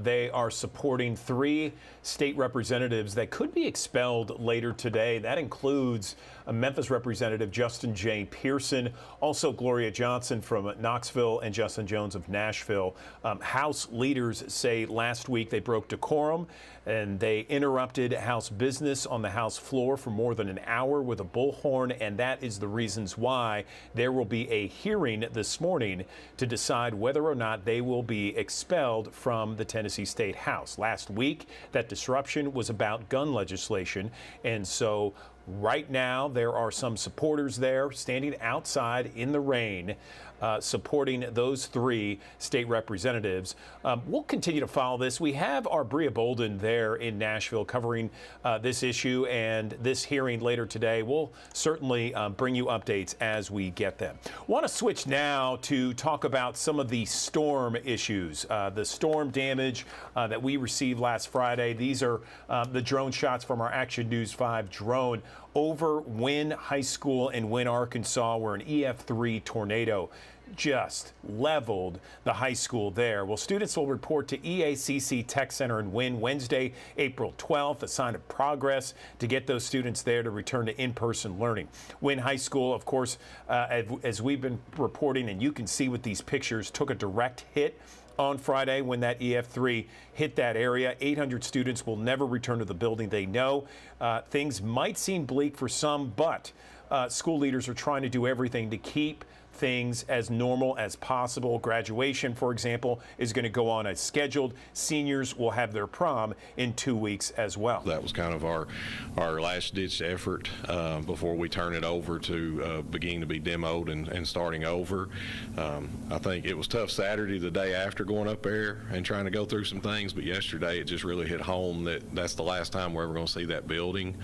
They are supporting 3 state representatives that could be expelled later today. That includes a Memphis Representative Justin J. Pearson, also Gloria Johnson from Knoxville, and Justin Jones of Nashville. House leaders say last week they broke decorum and they interrupted House business on the House floor for more than an hour with a bullhorn, and that is the reasons why there will be a hearing this morning to decide whether or not they will be expelled from the Tennessee State House. Last week, that disruption was about gun legislation, and so right now there are some supporters there standing outside in the rain supporting those 3 state representatives. We'll continue to follow this. We have our Bria Bolden there in Nashville covering this issue and this hearing later today. We'll certainly bring you updates as we get them. Want to switch now to talk about some of the storm issues, the storm damage that we received last Friday. These are the drone shots from our Action News 5 drone over Wynne High School in Wynne, Arkansas, where an EF3 tornado just leveled the high school there. Well, students will report to EACC Tech Center in Wynne Wednesday, April 12th, a sign of progress to get those students there to return to in-person learning. Wynne High School, of course, as we've been reporting, and you can see with these pictures, took a direct hit on Friday when that EF3 hit that area. 800 students will never return to the building. They know things might seem bleak for some, but school leaders are trying to do everything to keep things as normal as possible. Graduation, for example, is going to go on as scheduled. Seniors will have their prom in 2 weeks as well. That was kind of our last-ditch effort before we turn it over to beginning to be demoed and starting over. I think it was tough Saturday, the day after, going up there and trying to go through some things, but yesterday it just really hit home that that's the last time we're ever going to see that building.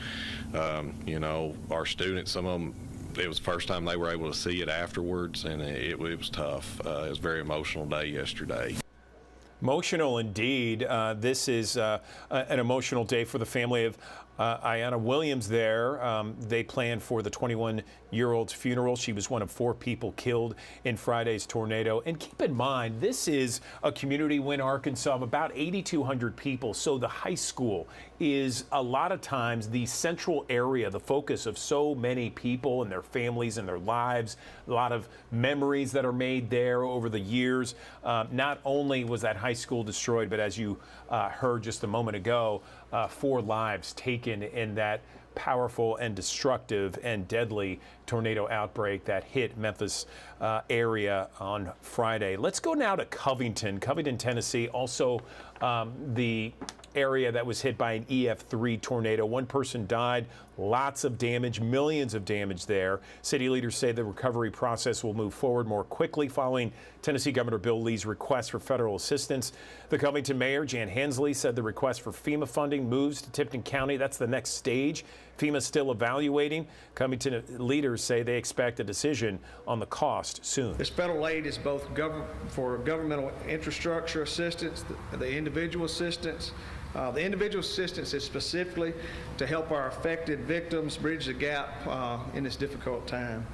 You know, our students, some of them, it was the first time they were able to see it afterwards, and it was tough. It was a very emotional day yesterday. Emotional indeed. This is an emotional day for the family of Ayanna Williams there. They planned for the 21-year-old's funeral. She was one of 4 people killed in Friday's tornado. And keep in mind, this is a community, Wynne, Arkansas, of about 8,200 people. So the high school is a lot of times the central area, the focus of so many people and their families and their lives. A lot of memories that are made there over the years. Not only was that high school destroyed, but as you heard just a moment ago, 4 lives taken in that powerful and destructive and deadly tornado outbreak that hit Memphis area on Friday. Let's go now to Covington, Tennessee, also the area that was hit by an EF3 tornado. 1 person died, lots of damage, millions of damage there. City leaders say the recovery process will move forward more quickly following Tennessee Governor Bill Lee's request for federal assistance. The Covington mayor, Jan Hensley, said the request for FEMA funding moves to Tipton County. That's the next stage. FEMA's still evaluating. Covington leaders say they expect a decision on the cost soon. This federal aid is both for governmental infrastructure assistance, the individual assistance. The individual assistance is specifically to help our affected victims bridge the gap in this difficult time.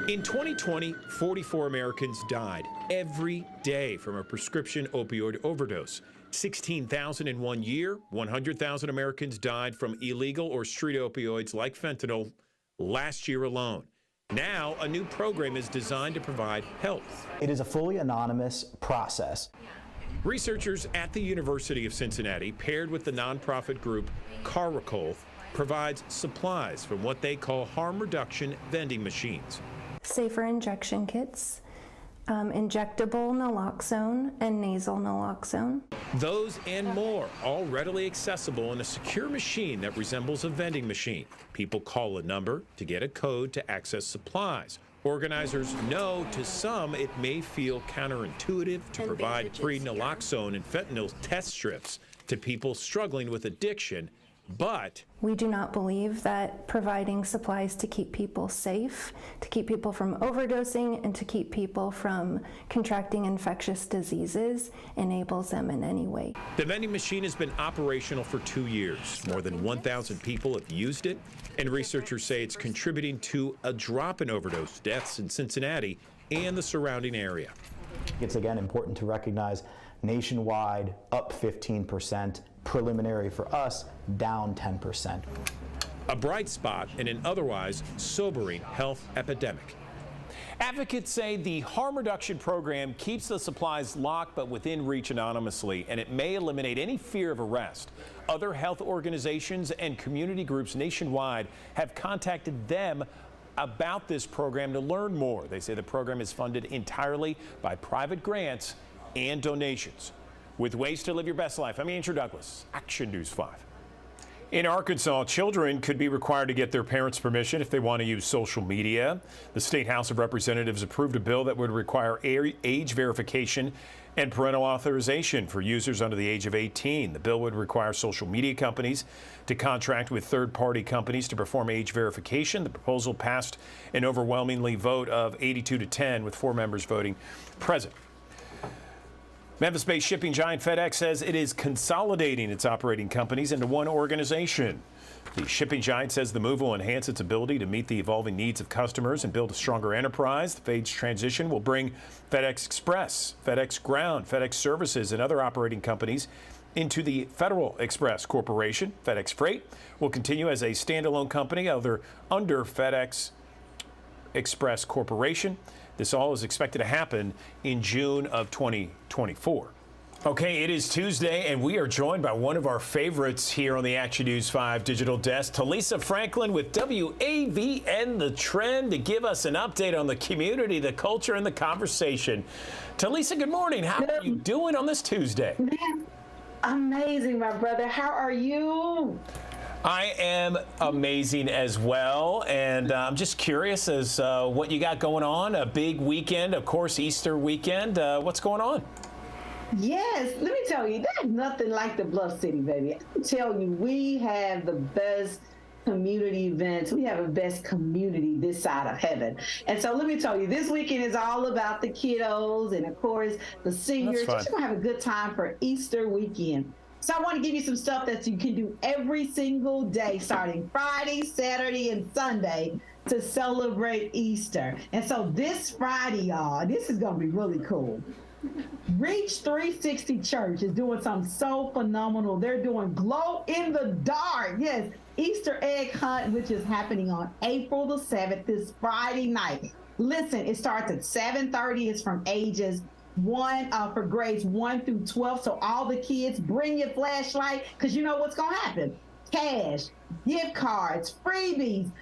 In 2020, 44 Americans died every day from a prescription opioid overdose. 16,000 in 1 year, 100,000 Americans died from illegal or street opioids like fentanyl last year alone. Now, a new program is designed to provide help. It is a fully anonymous process. Researchers at the University of Cincinnati, paired with the nonprofit group Caracol, provides supplies from what they call harm reduction vending machines. Safer injection kits, injectable naloxone and nasal naloxone. Those and more, all readily accessible in a secure machine that resembles a vending machine. People call a number to get a code to access supplies. Organizers know to some it may feel counterintuitive to provide free naloxone and fentanyl test strips to people struggling with addiction, but we do not believe that providing supplies to keep people safe, to keep people from overdosing, and to keep people from contracting infectious diseases enables them in any way. The vending machine has been operational for 2 years. More than 1,000 people have used it, and researchers say it's contributing to a drop in overdose deaths in Cincinnati and the surrounding area. It's again important to recognize nationwide up 15%, preliminary for us down 10%. A bright spot in an otherwise sobering health epidemic. Advocates say the harm reduction program keeps the supplies locked but within reach anonymously, and it may eliminate any fear of arrest. Other health organizations and community groups nationwide have contacted them about this program to learn more. They say the program is funded entirely by private grants and donations. With ways to live your best life, I'm Andrew Douglas, Action News 5. In Arkansas, children could be required to get their parents' permission if they want to use social media. The State House of Representatives approved a bill that would require age verification and parental authorization for users under the age of 18. The bill would require social media companies to contract with third-party companies to perform age verification. The proposal passed an overwhelmingly vote of 82-10, with 4 members voting present. Memphis-based shipping giant FedEx says it is consolidating its operating companies into one organization. The shipping giant says the move will enhance its ability to meet the evolving needs of customers and build a stronger enterprise. The phased transition will bring FedEx Express, FedEx Ground, FedEx Services, and other operating companies into the Federal Express Corporation. FedEx Freight will continue as a standalone company under FedEx Express Corporation. This all is expected to happen in June of 2024. Okay, it is Tuesday, and we are joined by one of our favorites here on the Action News 5 digital desk, Talisa Franklin with WAVN The Trend, to give us an update on the community, the culture, and the conversation. Talisa, good morning. How are you doing on this Tuesday? Amazing, my brother. How are you? I am amazing as well, and I'm just curious as what you got going on. A big weekend, of course, Easter weekend. What's going on? Yes, let me tell you, there's nothing like the Bluff City, baby. I can tell you, we have the best community events. We have a best community this side of heaven. And so let me tell you, this weekend is all about the kiddos and, of course, the seniors. Just going to have a good time for Easter weekend. So I want to give you some stuff that you can do every single day, starting Friday, Saturday, and Sunday to celebrate Easter. And so this Friday, y'all, this is going to be really cool. Reach 360 Church is doing something so phenomenal. They're doing glow in the dark. Yes, Easter egg hunt, which is happening on April the 7th, this Friday night. Listen, it starts at 7:30. It's from ages for grades 1 through 12. So all the kids, bring your flashlight, because you know what's going to happen. Cash, gift cards, freebies,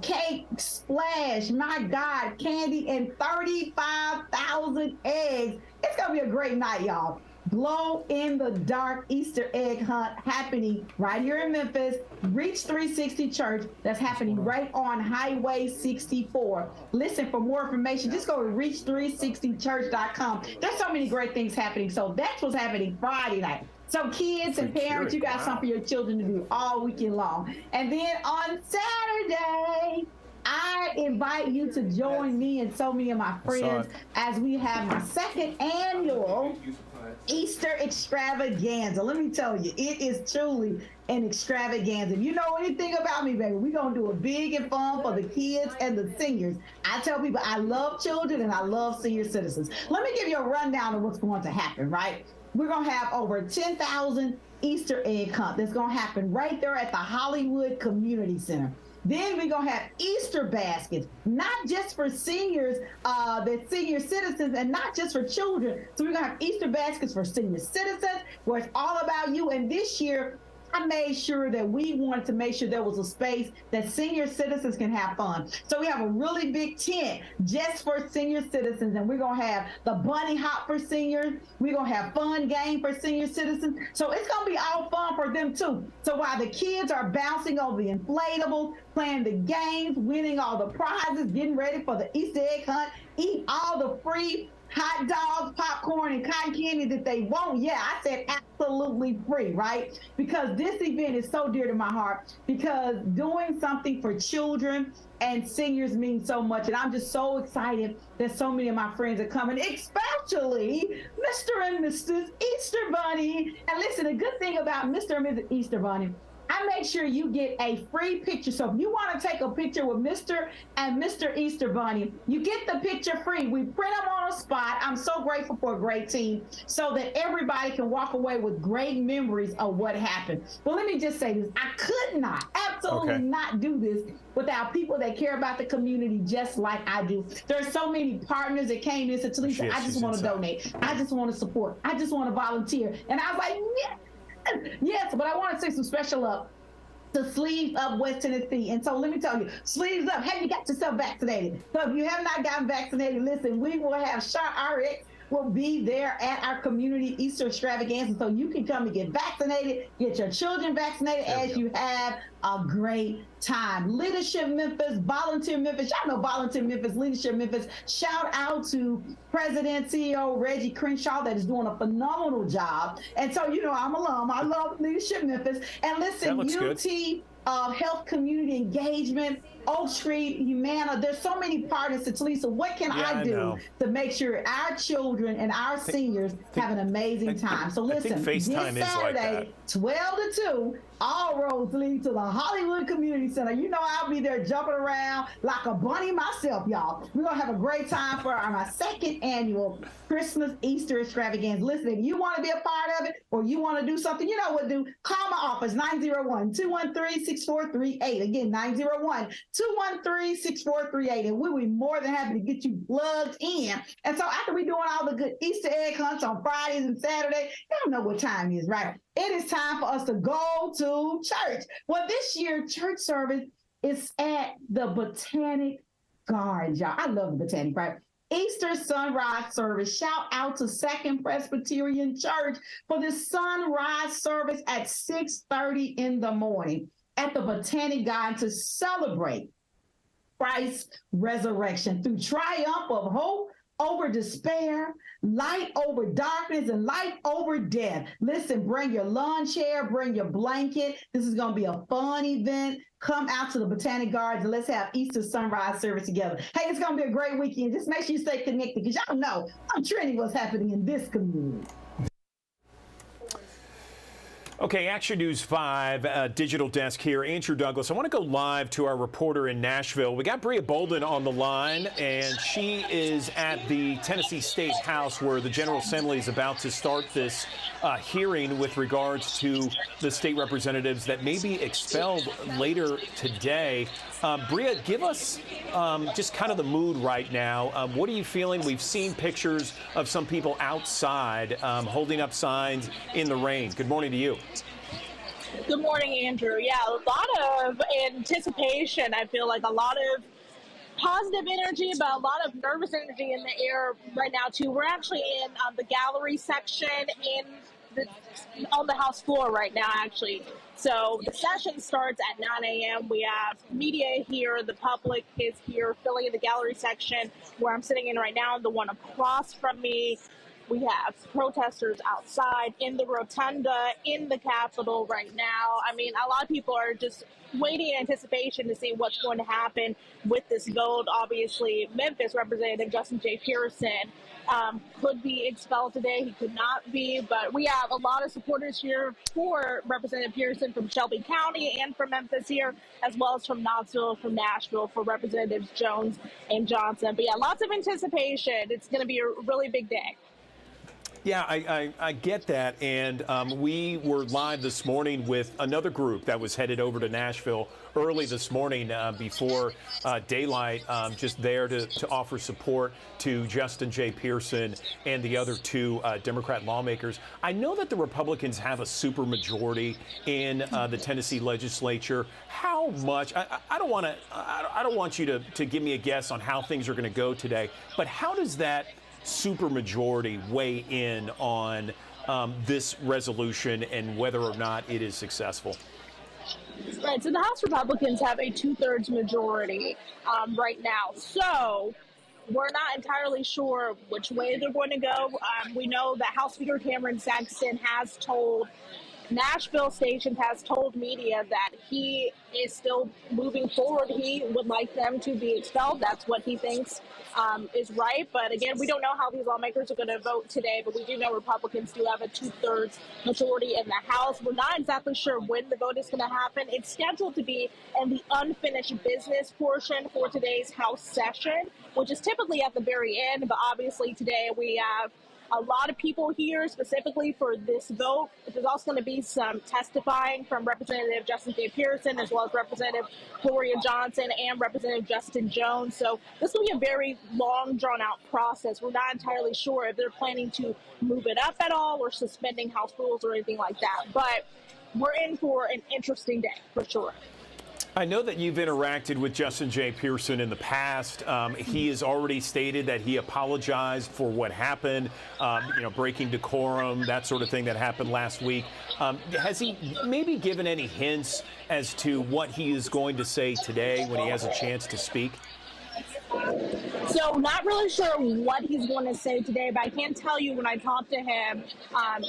cake, splash, my God, candy, and 35,000 eggs. It's going to be a great night, y'all. Glow in the dark Easter egg hunt happening right here in Memphis. Reach 360 Church. That's happening right on Highway 64. Listen, for more information, just go to reach360church.com. There's so many great things happening. So that's what's happening Friday night. So kids and parents, you got something for your children to do all weekend long. And then on Saturday, I invite you to join me and so many of my friends as we have my second annual Easter extravaganza. Let me tell you, it is truly an extravaganza. If you know anything about me, baby, we're going to do a big and fun for the kids and the seniors. I tell people I love children and I love senior citizens. Let me give you a rundown of what's going to happen, right? We're going to have over 10,000 Easter egg hunt that's going to happen right there at the Hollywood Community Center. Then we're going to have Easter baskets, not just for seniors, the senior citizens, and not just for children. So we're going to have Easter baskets for senior citizens, where it's all about you. And this year, I made sure that we wanted to make sure there was a space that senior citizens can have fun. So we have a really big tent just for senior citizens, and we're going to have the bunny hop for seniors. We're going to have fun game for senior citizens. So it's going to be all fun for them too. So while the kids are bouncing over the inflatables, playing the games, winning all the prizes, getting ready for the Easter egg hunt, eat all the free hot dogs, popcorn, and cotton candy that they want. Yeah, I said absolutely free, right? Because this event is so dear to my heart, because doing something for children and seniors means so much. And I'm just so excited that so many of my friends are coming, especially Mr. and Mrs. Easter Bunny. And listen, the good thing about Mr. and Mrs. Easter Bunny, I make sure you get a free picture. So if you want to take a picture with Mr. and Mr. Easter Bunny, you get the picture free. We print them on a spot. I'm so grateful for a great team so that everybody can walk away with great memories of what happened. But let me just say this. I could not, absolutely not do this without people that care about the community just like I do. There's so many partners that came in and said, Talisa, I just want to donate. I just want to support. I just want to volunteer. And I was like, yeah. Yes, but I want to say some special up to Sleeves Up West Tennessee. And so let me tell you, Sleeves Up, have you got yourself vaccinated? So if you have not gotten vaccinated, listen, we will have ShotRx will be there at our community Easter extravaganza. So you can come and get vaccinated, get your children vaccinated as you have a great time. Leadership Memphis, Volunteer Memphis, y'all know Volunteer Memphis, Leadership Memphis. Shout out to President, CEO Reggie Crenshaw that is doing a phenomenal job. And so, you know, I'm alum. I love Leadership Memphis. And listen, UT Health Community Engagement, Oak Street, Humana, there's so many partners. To Talisa, what can I do to make sure our children and our seniors have an amazing time? So listen, this Saturday, 12 to 2, all roads lead to the Hollywood Community Center. You know I'll be there jumping around like a bunny myself, y'all. We're going to have a great time for our second annual Christmas Easter extravaganza. Listen, if you want to be a part of it or you want to do something, you know what to do. Call my office, 901-213-6438. Again, 901-213-6438. And we'll be more than happy to get you plugged in. And so after we doing all the good Easter egg hunts on Fridays and Saturdays, you don't know what time it is, right? It is time for us to go to church. Well, this year, church service is at the Botanic Gardens, y'all. I love the Botanic, right? Easter sunrise service. Shout out to Second Presbyterian Church for this sunrise service at 6:30 in the morning at the Botanic Garden to celebrate Christ's resurrection through triumph of hope over despair, light over darkness, and light over death. Listen, bring your lawn chair, bring your blanket. This is going to be a fun event. Come out to the Botanic Gardens and let's have Easter sunrise service together. Hey, it's going to be a great weekend. Just make sure you stay connected because y'all know I'm trending what's happening in this community. Okay, Action News 5 digital desk here. Andrew Douglas. I want to go live to our reporter in Nashville. We got Bria Bolden on the line, and she is at the Tennessee State House where the General Assembly is about to start this hearing with regards to the state representatives that may be expelled later today. Bria, give us just kind of the mood right now. What are you feeling? We've seen pictures of some people outside holding up signs in the rain. Good morning to you. Good morning, Andrew. Yeah, a lot of anticipation. I feel like a lot of positive energy, but a lot of nervous energy in the air right now, too. We're actually in the gallery section on the House floor right now, actually. So the session starts at 9 a.m. We have media here. The public is here filling in the gallery section where I'm sitting in right now, the one across from me. We have protesters outside in the rotunda in the Capitol right now. I mean, a lot of people are just waiting in anticipation to see what's going to happen with this vote. Obviously, Memphis Representative Justin J. Pearson could be expelled today. He could not be, but we have a lot of supporters here for Representative Pearson from Shelby County and from Memphis here, as well as from Knoxville, from Nashville, for Representatives Jones and Johnson. But yeah, lots of anticipation. It's going to be a really big day. Yeah, I get that, and we were live this morning with another group that was headed over to Nashville early this morning before daylight, just there to offer support to Justin J. Pearson and the other two Democrat lawmakers. I know that the Republicans have a supermajority in the Tennessee legislature. How much? I don't want you to give me a guess on how things are going to go today, but how does that supermajority weigh in on this resolution and whether or not it is successful? Right, so the House Republicans have a 2/3 majority right now. So we're not entirely sure which way they're going to go. We know that House Speaker Cameron Sexton has told Nashville station, has told media that he is still moving forward. He would like them to be expelled. That's what he thinks is right. But again, we don't know how these lawmakers are going to vote today, but we do know Republicans do have a 2/3 majority in the House. We're not exactly sure when the vote is going to happen. It's scheduled to be in the unfinished business portion for today's House session, which is typically at the very end. But obviously today we have a lot of people here specifically for this vote. There's also going to be some testifying from Representative Justin J. Pearson, as well as Representative Gloria Johnson and Representative Justin Jones. So this will be a very long, drawn-out process. We're not entirely sure if they're planning to move it up at all or suspending House rules or anything like that. But we're in for an interesting day, for sure. I know that you've interacted with Justin J. Pearson in the past. He has already stated that he apologized for what happened, breaking decorum, that sort of thing that happened last week. Has he maybe given any hints as to what he is going to say today when he has a chance to speak? So not really sure what he's going to say today, but I can tell you when I talked to him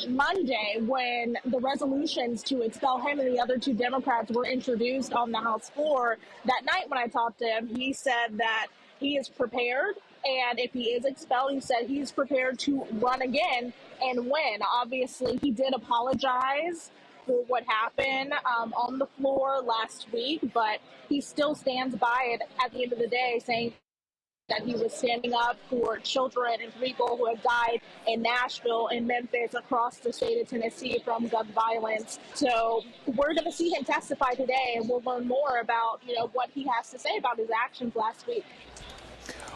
Monday, when the resolutions to expel him and the other two Democrats were introduced on the House floor, that night when I talked to him, he said that he is prepared. And if he is expelled, he said he's prepared to run again and win. Obviously, he did apologize for what happened on the floor last week, but he still stands by it at the end of the day, saying that he was standing up for children and people who have died in Nashville and Memphis, across the state of Tennessee from gun violence. So we're going to see him testify today, and we'll learn more about, what he has to say about his actions last week.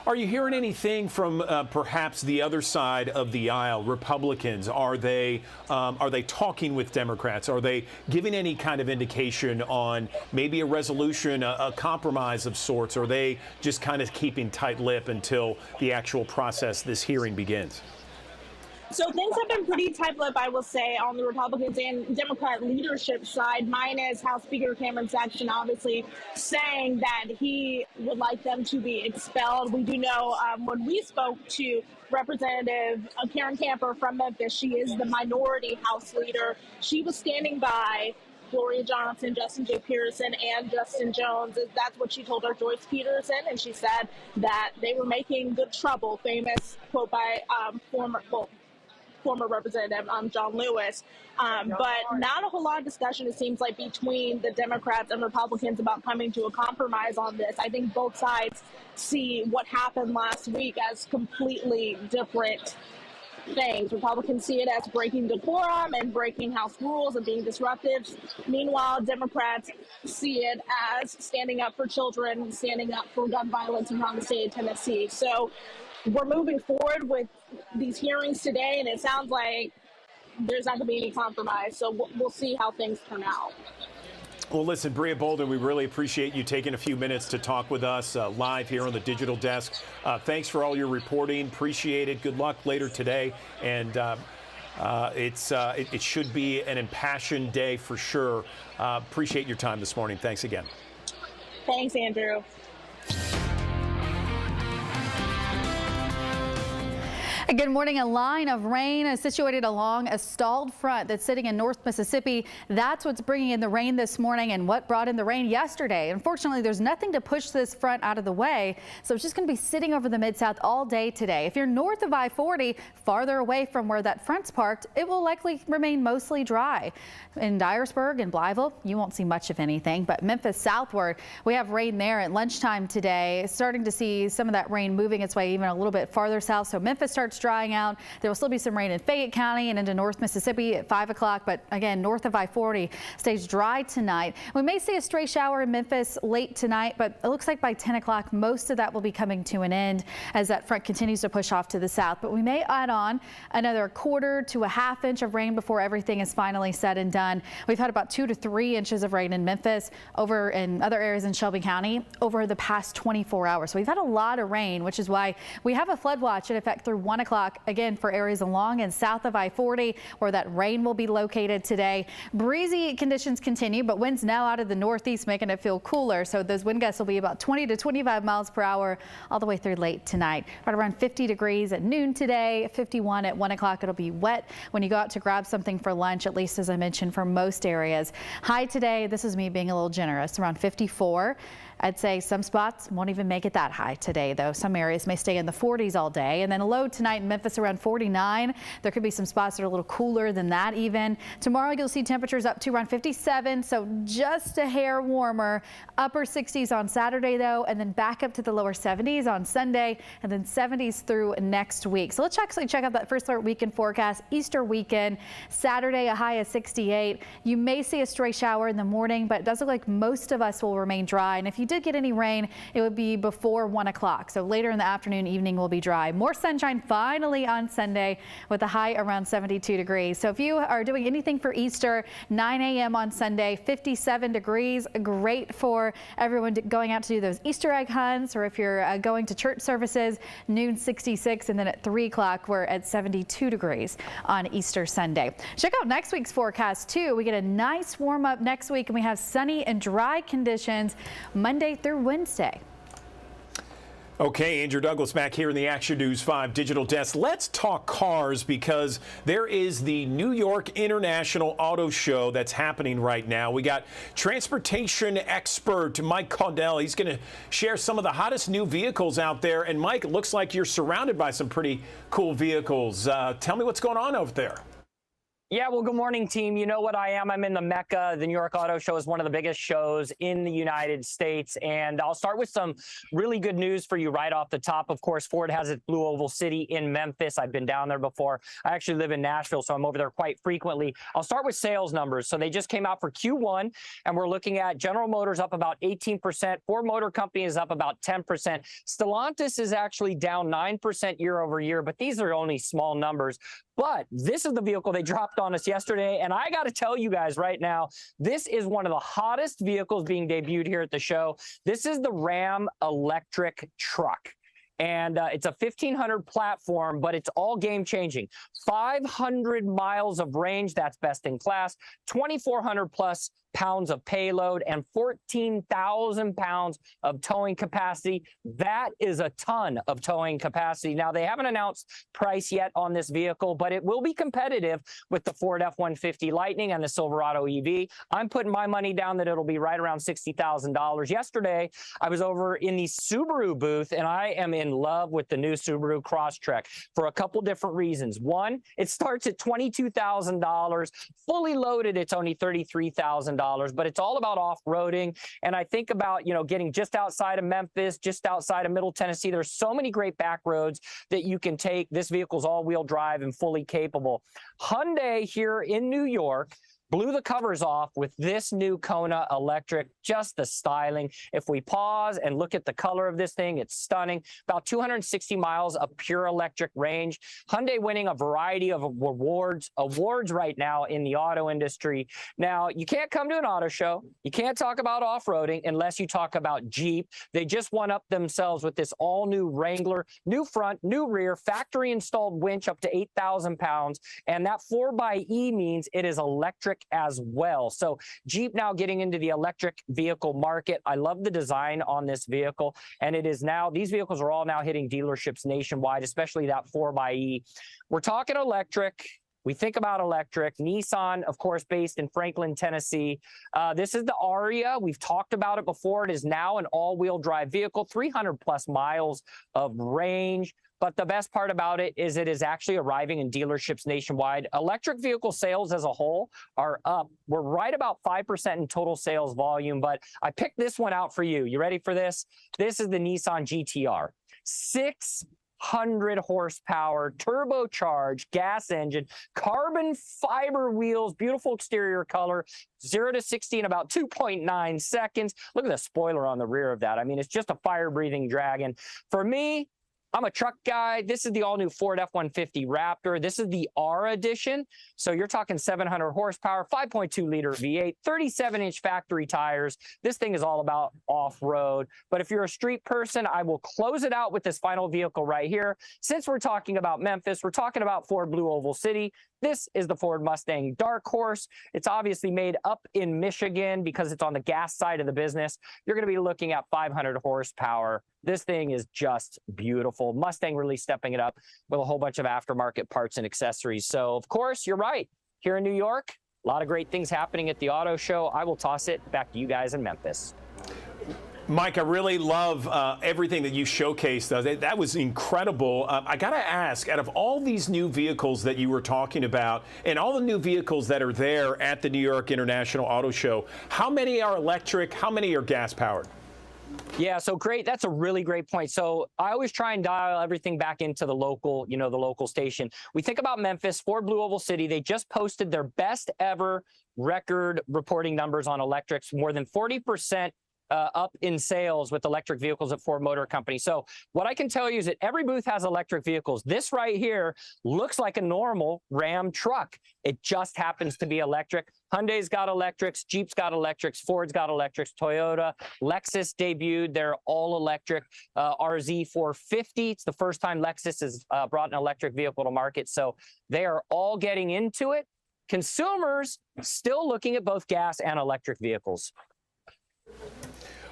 Are you hearing anything from perhaps the other side of the aisle, Republicans? Are they talking with Democrats? Are they giving any kind of indication on maybe a resolution, a compromise of sorts? Or are they just kind of keeping tight lip until the actual process, this hearing, begins? So things have been pretty tight-lipped, I will say, on the Republicans and Democrat leadership side, minus House Speaker Cameron Sexton obviously saying that he would like them to be expelled. We do know when we spoke to Representative Karen Camper from Memphis, she is the minority House leader. She was standing by Gloria Johnson, Justin J. Pearson, and Justin Jones. That's what she told her Joyce Peterson, and she said that they were making good trouble, famous quote by former Representative John Lewis. But not a whole lot of discussion, it seems like, between the Democrats and Republicans about coming to a compromise on this. I think both sides see what happened last week as completely different things. Republicans see it as breaking decorum and breaking House rules and being disruptive. Meanwhile, Democrats see it as standing up for children, standing up for gun violence around the state of Tennessee. So we're moving forward with these hearings today, and it sounds like there's not going to be any compromise. So we'll see how things turn out. Well, listen, Bria Bolden, we really appreciate you taking a few minutes to talk with us live here on the Digital Desk. Thanks for all your reporting. Appreciate it. Good luck later today. And it should be an impassioned day for sure. Appreciate your time this morning. Thanks again. Thanks, Andrew. Good morning. A line of rain is situated along a stalled front that's sitting in North Mississippi. That's what's bringing in the rain this morning and what brought in the rain yesterday. Unfortunately, there's nothing to push this front out of the way, so it's just going to be sitting over the Mid-South all day today. If you're north of I-40, farther away from where that front's parked, it will likely remain mostly dry. In Dyersburg and Blytheville, you won't see much of anything, but Memphis southward, we have rain there at lunchtime today. Starting to see some of that rain moving its way even a little bit farther south, so Memphis starts drying out. There will still be some rain in Fayette County and into North Mississippi at 5 o'clock, but again, north of I-40 stays dry tonight. We may see a stray shower in Memphis late tonight, but it looks like by 10 o'clock, most of that will be coming to an end as that front continues to push off to the south. But we may add on another quarter to a half inch of rain before everything is finally said and done. We've had about 2 to 3 inches of rain in Memphis, over in other areas in Shelby County over the past 24 hours. So we've had a lot of rain, which is why we have a flood watch in effect through 1 o'clock. Again, for areas along and south of I-40 where that rain will be located today. Breezy conditions continue, but winds now out of the northeast making it feel cooler. So those wind gusts will be about 20 to 25 miles per hour all the way through late tonight. Right around 50 degrees at noon today, 51 at 1 o'clock. It'll be wet when you go out to grab something for lunch, at least as I mentioned, for most areas. High today, this is me being a little generous, around 54. I'd say some spots won't even make it that high today, though. Some areas may stay in the 40s all day. And then a low tonight in Memphis around 49. There could be some spots that are a little cooler than that even. Tomorrow you'll see temperatures up to around 57, so just a hair warmer. Upper 60s on Saturday, though, and then back up to the lower 70s on Sunday, and then 70s through next week. So let's actually check out that first alert weekend forecast. Easter weekend, Saturday a high of 68. You may see a stray shower in the morning, but it does look like most of us will remain dry. And if you did get any rain, it would be before 1 o'clock. So later in the afternoon, evening will be dry. More sunshine finally on Sunday with a high around 72 degrees. So if you are doing anything for Easter, 9 a.m. on Sunday, 57 degrees. Great for everyone going out to do those Easter egg hunts, or if you're going to church services, noon 66, and then at 3 o'clock we're at 72 degrees on Easter Sunday. Check out next week's forecast too. We get a nice warm up next week and we have sunny and dry conditions Monday through Wednesday. Okay, Andrew Douglas back here in the Action News 5 Digital Desk. Let's talk cars because there is the New York International Auto Show that's happening right now. We got transportation expert Mike Caudell. He's going to share some of the hottest new vehicles out there. And Mike, it looks like you're surrounded by some pretty cool vehicles. Tell me what's going on over there. Yeah, well, good morning, team. You know what I am. I'm in the Mecca. The New York Auto Show is one of the biggest shows in the United States. And I'll start with some really good news for you right off the top. Of course, Ford has its Blue Oval City in Memphis. I've been down there before. I actually live in Nashville, so I'm over there quite frequently. I'll start with sales numbers. So they just came out for Q1, and we're looking at General Motors up about 18%. Ford Motor Company is up about 10%. Stellantis is actually down 9% year over year, but these are only small numbers. But this is the vehicle they dropped on us yesterday, and I got to tell you guys right now, this is one of the hottest vehicles being debuted here at the show. This is the Ram electric truck. And it's a 1,500 platform, but it's all game changing. 500 miles of range, that's best in class, 2,400 plus pounds of payload, and 14,000 pounds of towing capacity. That is a ton of towing capacity. Now, they haven't announced price yet on this vehicle, but it will be competitive with the Ford F-150 Lightning and the Silverado EV. I'm putting my money down that it'll be right around $60,000. Yesterday, I was over in the Subaru booth, and I am in love with the new Subaru Crosstrek for a couple different reasons. One, it starts at $22,000. Fully loaded, it's only $33,000. But it's all about off-roading. And I think about, you know, getting just outside of Memphis, just outside of Middle Tennessee. There's so many great back roads that you can take. This vehicle's all-wheel drive and fully capable. Hyundai here in New York blew the covers off with this new Kona electric, just the styling. If we pause and look at the color of this thing, it's stunning. About 260 miles of pure electric range. Hyundai winning a variety of awards right now in the auto industry. Now, you can't come to an auto show. You can't talk about off-roading unless you talk about Jeep. They just one-up themselves with this all-new Wrangler, new front, new rear, factory-installed winch up to 8,000 pounds. And that 4xe means it is electric as well. So Jeep now getting into the electric vehicle market. I love the design on this vehicle. And it is now, these vehicles are all now hitting dealerships nationwide, especially that 4xe. We're talking electric. We think about electric. Nissan, of course, based in Franklin, Tennessee. This is the Aria. We've talked about it before. It is now an all-wheel drive vehicle, 300 plus miles of range. But the best part about it is actually arriving in dealerships nationwide. Electric vehicle sales as a whole are up. We're right about 5% in total sales volume, but I picked this one out for you. You ready for this? This is the Nissan GT-R. 600 horsepower, turbocharged gas engine, carbon fiber wheels, beautiful exterior color, 0 to 60 in about 2.9 seconds. Look at the spoiler on the rear of that. I mean, it's just a fire-breathing dragon. For me, I'm a truck guy. This is the all-new Ford F-150 Raptor. This is the R edition. So you're talking 700 horsepower, 5.2-liter V8, 37-inch factory tires. This thing is all about off-road. But if you're a street person, I will close it out with this final vehicle right here. Since we're talking about Memphis, we're talking about Ford Blue Oval City. This is the Ford Mustang Dark Horse. It's obviously made up in Michigan because it's on the gas side of the business. You're going to be looking at 500 horsepower. This thing is just beautiful. Mustang really stepping it up with a whole bunch of aftermarket parts and accessories. So, of course, you're right. Here in New York, a lot of great things happening at the auto show. I will toss it back to you guys in Memphis. Mike, I really love everything that you showcased. That was incredible. I got to ask, out of all these new vehicles that you were talking about and all the new vehicles that are there at the New York International Auto Show, how many are electric? How many are gas-powered? Yeah, so great. That's a really great point. So I always try and dial everything back into the local, the local station. We think about Memphis, Ford Blue Oval City. They just posted their best ever record reporting numbers on electrics, more than 40% up in sales with electric vehicles at Ford Motor Company. So what I can tell you is that every booth has electric vehicles. This right here looks like a normal Ram truck. It just happens to be electric. Hyundai's got electrics, Jeep's got electrics, Ford's got electrics, Toyota, Lexus debuted their all-electric RZ450. It's the first time Lexus has brought an electric vehicle to market. So they are all getting into it. Consumers still looking at both gas and electric vehicles.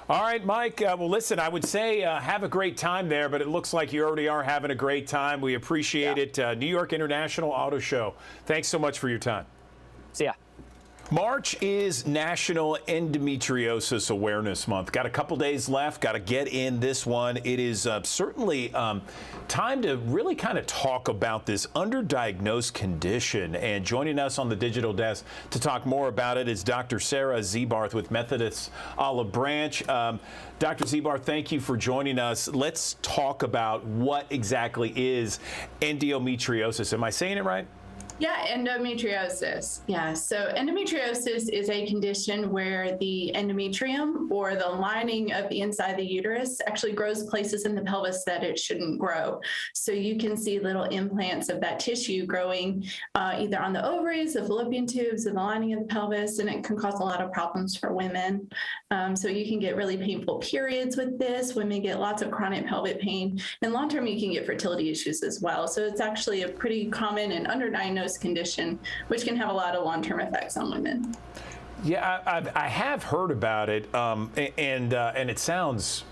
All right, Mike. Well, listen, I would say have a great time there, but it looks like you already are having a great time. We appreciate it. New York International Auto Show. Thanks so much for your time. See ya. March is National Endometriosis Awareness Month. Got a couple days left. Got to get in this one. It is certainly time to really kind of talk about this underdiagnosed condition. And joining us on the digital desk to talk more about it is Dr. Sarah Zebarth with Methodist Olive Branch. Dr. Zebarth, thank you for joining us. Let's talk about what exactly is endometriosis. Am I saying it right? Yeah, endometriosis. Yeah, so endometriosis is a condition where the endometrium, or the lining of the inside of the uterus, actually grows places in the pelvis that it shouldn't grow. So you can see little implants of that tissue growing either on the ovaries, the fallopian tubes, and the lining of the pelvis, and it can cause a lot of problems for women. So you can get really painful periods with this. Women get lots of chronic pelvic pain, and long-term you can get fertility issues as well. So it's actually a pretty common and underdiagnosed condition, which can have a lot of long-term effects on women. Yeah, I have heard about it, and it sounds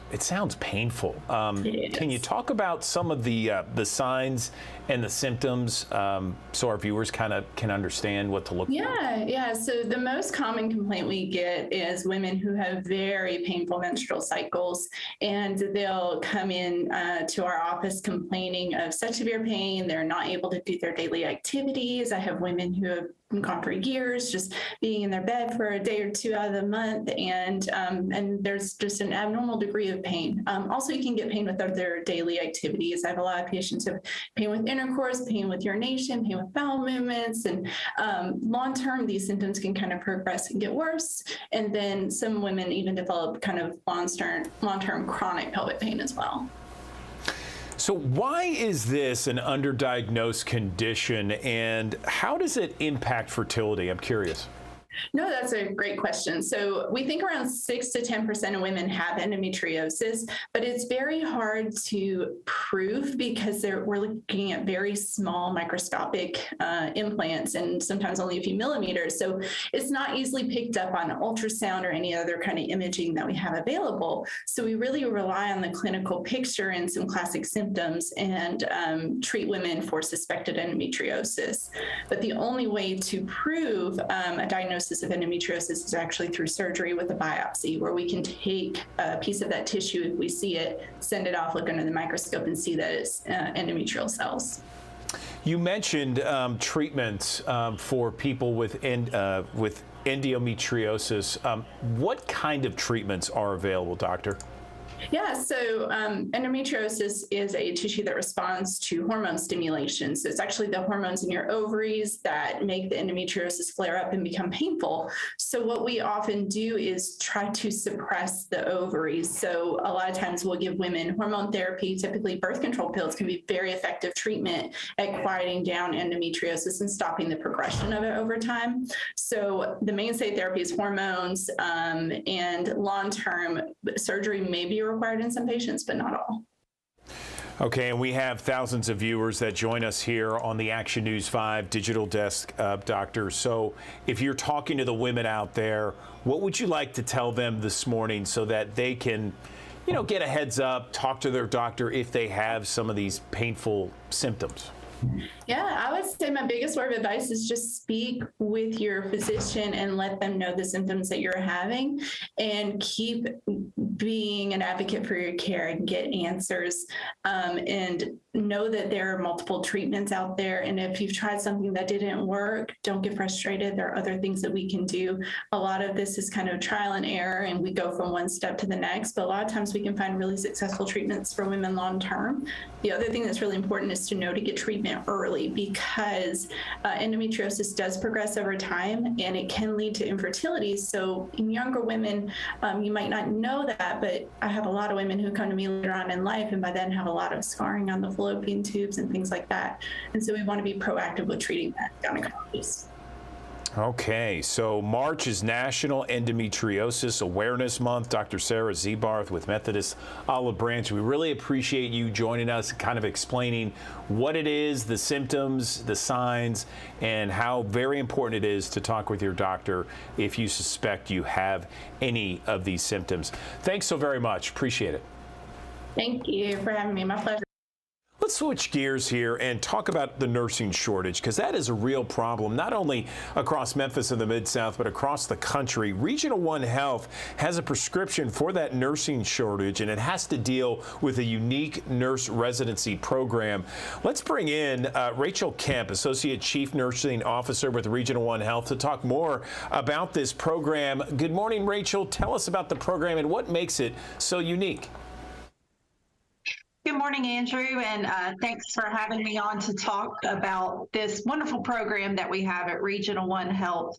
painful. Can you talk about some of the signs and the symptoms so our viewers kind of can understand what to look for? Yeah. So the most common complaint we get is women who have very painful menstrual cycles, and they'll come in to our office complaining of such severe pain. They're not able to do their daily activities. I have women who have gone for years just being in their bed for a day or two out of the month, and there's just an abnormal degree of pain. Also, you can get pain with other daily activities. I have a lot of patients who have pain with intercourse, pain with urination, pain with bowel movements, and long-term these symptoms can kind of progress and get worse. And then some women even develop kind of long-term chronic pelvic pain as well. So why is this an underdiagnosed condition, and how does it impact fertility? I'm curious. No, that's a great question. So we think around 6 to 10% of women have endometriosis, but it's very hard to prove because we're looking at very small microscopic implants, and sometimes only a few millimeters. So it's not easily picked up on ultrasound or any other kind of imaging that we have available. So we really rely on the clinical picture and some classic symptoms, and treat women for suspected endometriosis. But the only way to prove a diagnosis of endometriosis is actually through surgery with a biopsy, where we can take a piece of that tissue if we see it, send it off, look under the microscope, and see that it's endometrial cells. You mentioned treatments for people with endometriosis. What kind of treatments are available, doctor? Yeah, so endometriosis is a tissue that responds to hormone stimulation. So it's actually the hormones in your ovaries that make the endometriosis flare up and become painful. So what we often do is try to suppress the ovaries. So a lot of times we'll give women hormone therapy. Typically birth control pills can be very effective treatment at quieting down endometriosis and stopping the progression of it over time. So the mainstay therapy is hormones, and long-term surgery may be required in some patients, but not all. Okay, and we have thousands of viewers that join us here on the Action News 5 digital desk, doctor. So if you're talking to the women out there, what would you like to tell them this morning so that they can, get a heads up, talk to their doctor if they have some of these painful symptoms? Yeah, I would say my biggest word of advice is just speak with your physician and let them know the symptoms that you're having, and keep being an advocate for your care and get answers, and know that there are multiple treatments out there. And if you've tried something that didn't work, don't get frustrated. There are other things that we can do. A lot of this is kind of trial and error, and we go from one step to the next, but a lot of times we can find really successful treatments for women long term. The other thing that's really important is to know to get treatment early, because endometriosis does progress over time and it can lead to infertility. So in younger women, you might not know that, but I have a lot of women who come to me later on in life and by then have a lot of scarring on the fallopian tubes and things like that. And so we want to be proactive with treating that gynecologists. Okay, so March is National Endometriosis Awareness Month. Dr. Sarah Zebarth with Methodist Olive Branch. We really appreciate you joining us, kind of explaining what it is, the symptoms, the signs, and how very important it is to talk with your doctor if you suspect you have any of these symptoms. Thanks so very much. Appreciate it. Thank you for having me. My pleasure. Let's switch gears here and talk about the nursing shortage, because that is a real problem, not only across Memphis and the Mid-South, but across the country. Regional One Health has a prescription for that nursing shortage, and it has to deal with a unique nurse residency program. Let's bring in Rachel Kemp, Associate Chief Nursing Officer with Regional One Health, to talk more about this program. Good morning, Rachel. Tell us about the program and what makes it so unique. Good morning, Andrew, and thanks for having me on to talk about this wonderful program that we have at Regional One Health.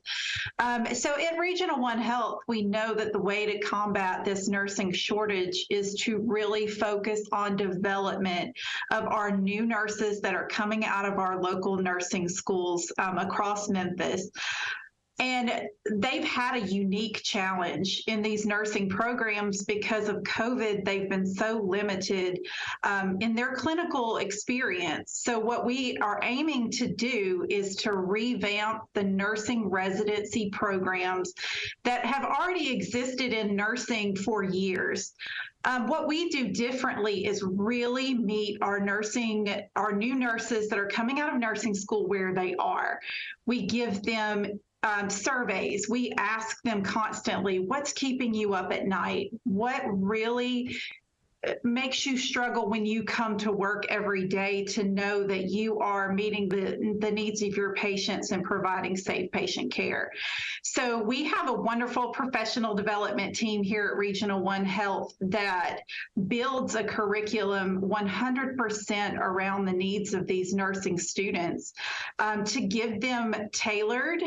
So at Regional One Health, we know that the way to combat this nursing shortage is to really focus on development of our new nurses that are coming out of our local nursing schools across Memphis. And they've had a unique challenge in these nursing programs because of COVID. They've been so limited in their clinical experience. So what we are aiming to do is to revamp the nursing residency programs that have already existed in nursing for years. What we do differently is really meet our new nurses that are coming out of nursing school where they are. We give them surveys. We ask them constantly, what's keeping you up at night? What really makes you struggle when you come to work every day to know that you are meeting the needs of your patients and providing safe patient care? So we have a wonderful professional development team here at Regional One Health that builds a curriculum 100% around the needs of these nursing students to give them tailored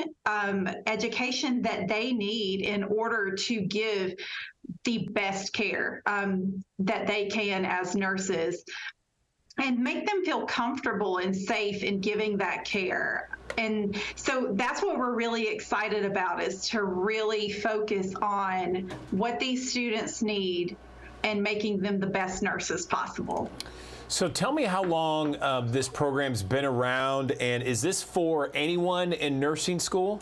education that they need in order to give the best care that they can as nurses and make them feel comfortable and safe in giving that care. And so that's what we're really excited about, is to really focus on what these students need and making them the best nurses possible. So tell me how long this program's been around, and is this for anyone in nursing school?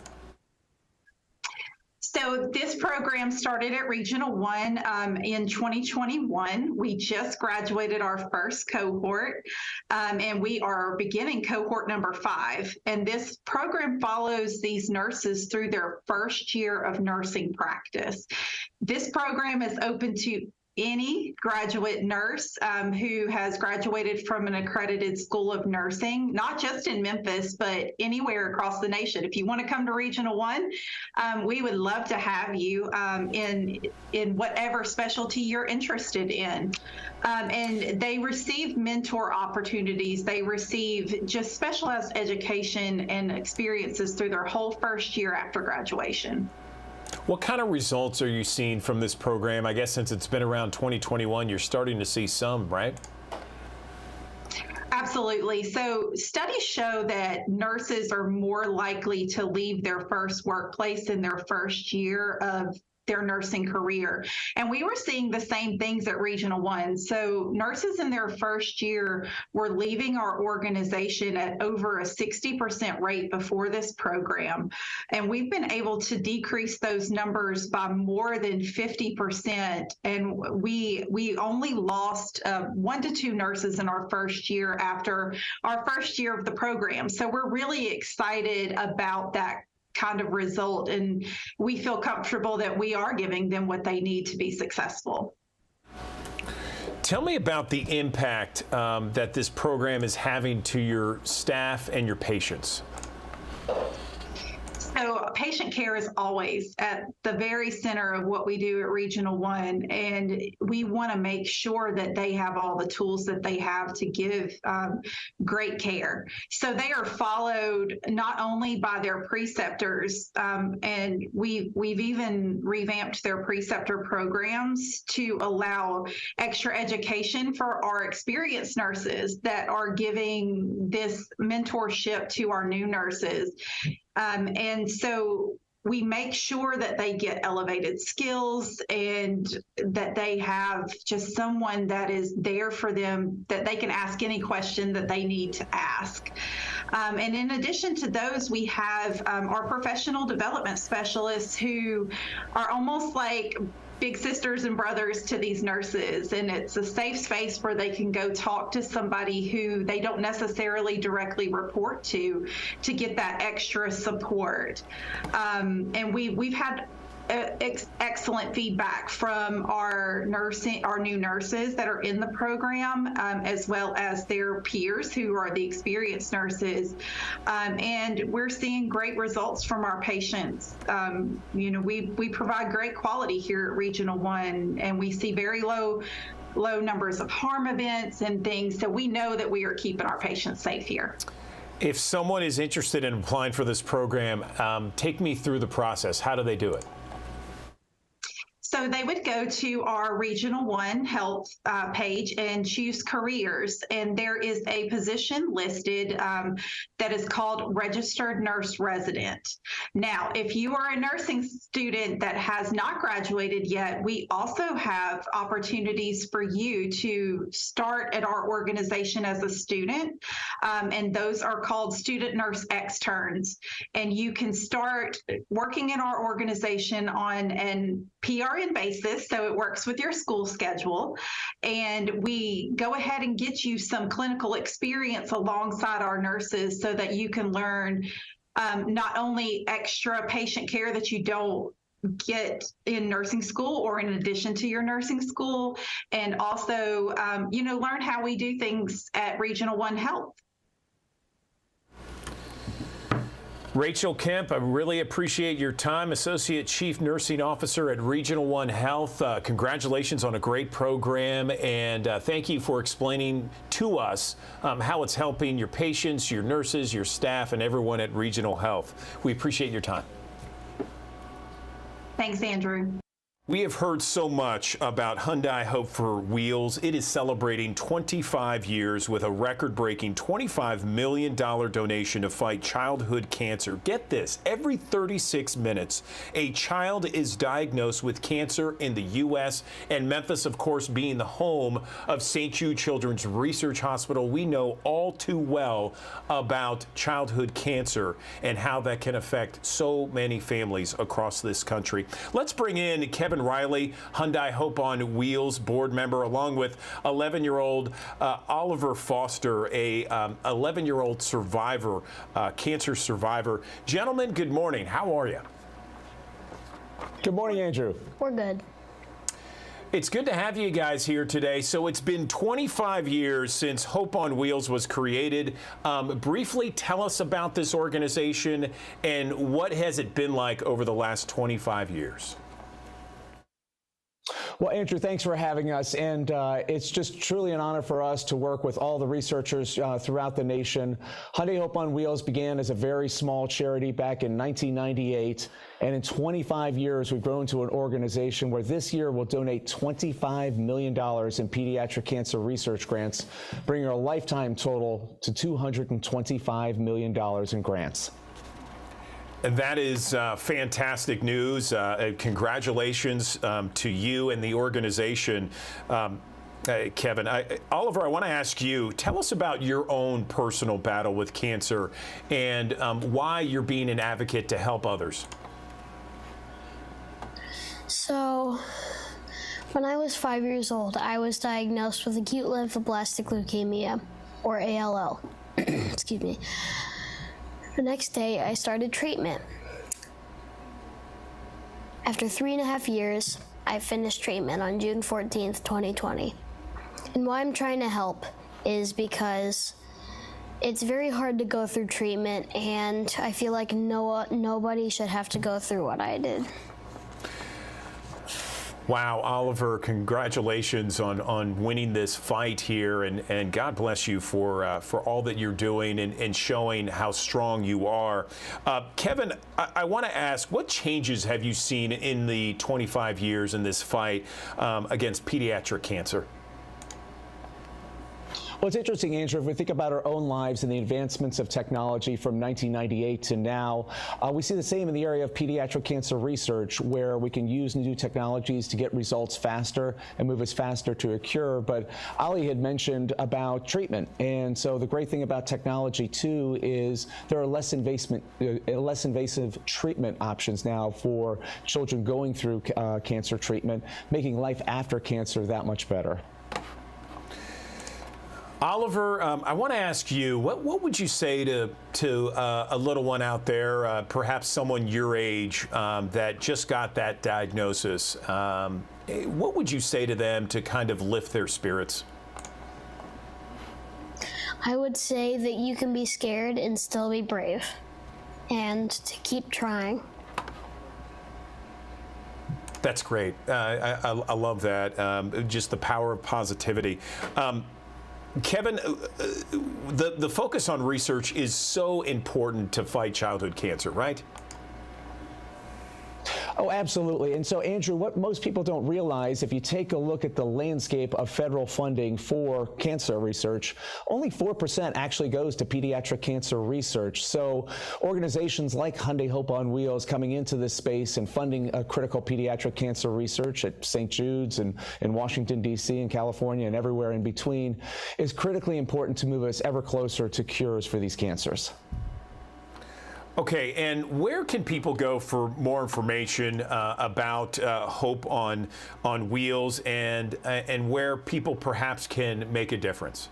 So this program started at Regional One in 2021. We just graduated our first cohort, and we are beginning cohort number 5. And this program follows these nurses through their first year of nursing practice. This program is open to any graduate nurse who has graduated from an accredited school of nursing, not just in Memphis, but anywhere across the nation. If you want to come to Regional One, we would love to have you in whatever specialty you're interested in. And they receive mentor opportunities. They receive just specialized education and experiences through their whole first year after graduation. What kind of results are you seeing from this program? I guess since it's been around 2021, you're starting to see some, right? Absolutely. So studies show that nurses are more likely to leave their first workplace in their first year of their nursing career. And we were seeing the same things at Regional One. So nurses in their first year were leaving our organization at over a 60% rate before this program. And we've been able to decrease those numbers by more than 50%. And we only lost 1 to 2 nurses in our first year after our first year of the program. So we're really excited about that kind of result, and we feel comfortable that we are giving them what they need to be successful. Tell me about the impact that this program is having to your staff and your patients. So patient care is always at the very center of what we do at Regional One, and we want to make sure that they have all the tools that they have to give great care. So they are followed not only by their preceptors, and we've even revamped their preceptor programs to allow extra education for our experienced nurses that are giving this mentorship to our new nurses. And so we make sure that they get elevated skills and that they have just someone that is there for them, that they can ask any question that they need to ask. And in addition to those, we have our professional development specialists who are almost like big sisters and brothers to these nurses, and it's a safe space where they can go talk to somebody who they don't necessarily directly report to get that extra support. And we've had excellent feedback from our new nurses that are in the program, as well as their peers who are the experienced nurses. And we're seeing great results from our patients. We provide great quality here at Regional One, and we see very low low numbers of harm events and things. So we know that we are keeping our patients safe here. If someone is interested in applying for this program, take me through the process. How do they do it? So they would go to our Regional One Health page and choose careers, and there is a position listed that is called Registered Nurse Resident. Now, if you are a nursing student that has not graduated yet, we also have opportunities for you to start at our organization as a student, and those are called Student Nurse Externs. And you can start working in our organization on an PRN basis, so it works with your school schedule, and we go ahead and get you some clinical experience alongside our nurses so that you can learn not only extra patient care that you don't get in nursing school or in addition to your nursing school, and also learn how we do things at Regional One Health. Rachel Kemp, I really appreciate your time. Associate Chief Nursing Officer at Regional One Health. Congratulations on a great program, and thank you for explaining to us how it's helping your patients, your nurses, your staff, and everyone at Regional Health. We appreciate your time. Thanks, Andrew. We have heard so much about Hyundai Hope for Wheels. It is celebrating 25 years with a record-breaking $25 million donation to fight childhood cancer. Get this, every 36 minutes, a child is diagnosed with cancer in the U.S. and Memphis, of course, being the home of St. Jude Children's Research Hospital. We know all too well about childhood cancer and how that can affect so many families across this country. Let's bring in Kevin Riley, Hyundai Hope on Wheels board member, along with 11-year-old Oliver Foster, a 11-year-old survivor, cancer survivor. Gentlemen, good morning. How are you? Good morning, Andrew. We're good. It's good to have you guys here today. So it's been 25 years since Hope on Wheels was created. Briefly tell us about this organization and what has it been like over the last 25 years? Well, Andrew, thanks for having us. And it's just truly an honor for us to work with all the researchers throughout the nation. Hyundai Hope on Wheels began as a very small charity back in 1998. And in 25 years, we've grown to an organization where this year we'll donate $25 million in pediatric cancer research grants, bringing our lifetime total to $225 million in grants. And that is fantastic news. Congratulations to you and the organization. Kevin, Oliver, I want to ask you, tell us about your own personal battle with cancer and why you're being an advocate to help others. So, when I was 5 years old, I was diagnosed with acute lymphoblastic leukemia, or ALL. Excuse me. The next day, I started treatment. After 3.5 years, I finished treatment on June 14th, 2020. And why I'm trying to help is because it's very hard to go through treatment, and I feel like nobody should have to go through what I did. Wow, Oliver, congratulations on winning this fight here, and God bless you for all that you're doing and showing how strong you are. Kevin, I want to ask, what changes have you seen in the 25 years in this fight against pediatric cancer? Well, it's interesting, Andrew, if we think about our own lives and the advancements of technology from 1998 to now, we see the same in the area of pediatric cancer research, where we can use new technologies to get results faster and move us faster to a cure. But Ali had mentioned about treatment. And so the great thing about technology, too, is there are less invasive treatment options now for children going through cancer treatment, making life after cancer that much better. Oliver, I want to ask you, what would you say to a little one out there, perhaps someone your age that just got that diagnosis? What would you say to them to kind of lift their spirits? I would say that you can be scared and still be brave, and to keep trying. That's great. I love that. Just the power of positivity. Kevin, the focus on research is so important to fight childhood cancer, right? Oh, absolutely. And so, Andrew, what most people don't realize, if you take a look at the landscape of federal funding for cancer research, only 4% actually goes to pediatric cancer research. So organizations like Hyundai Hope on Wheels coming into this space and funding critical pediatric cancer research at St. Jude's and in Washington, D.C. and California and everywhere in between is critically important to move us ever closer to cures for these cancers. Okay, and where can people go for more information about Hope on Wheels and where people perhaps can make a difference?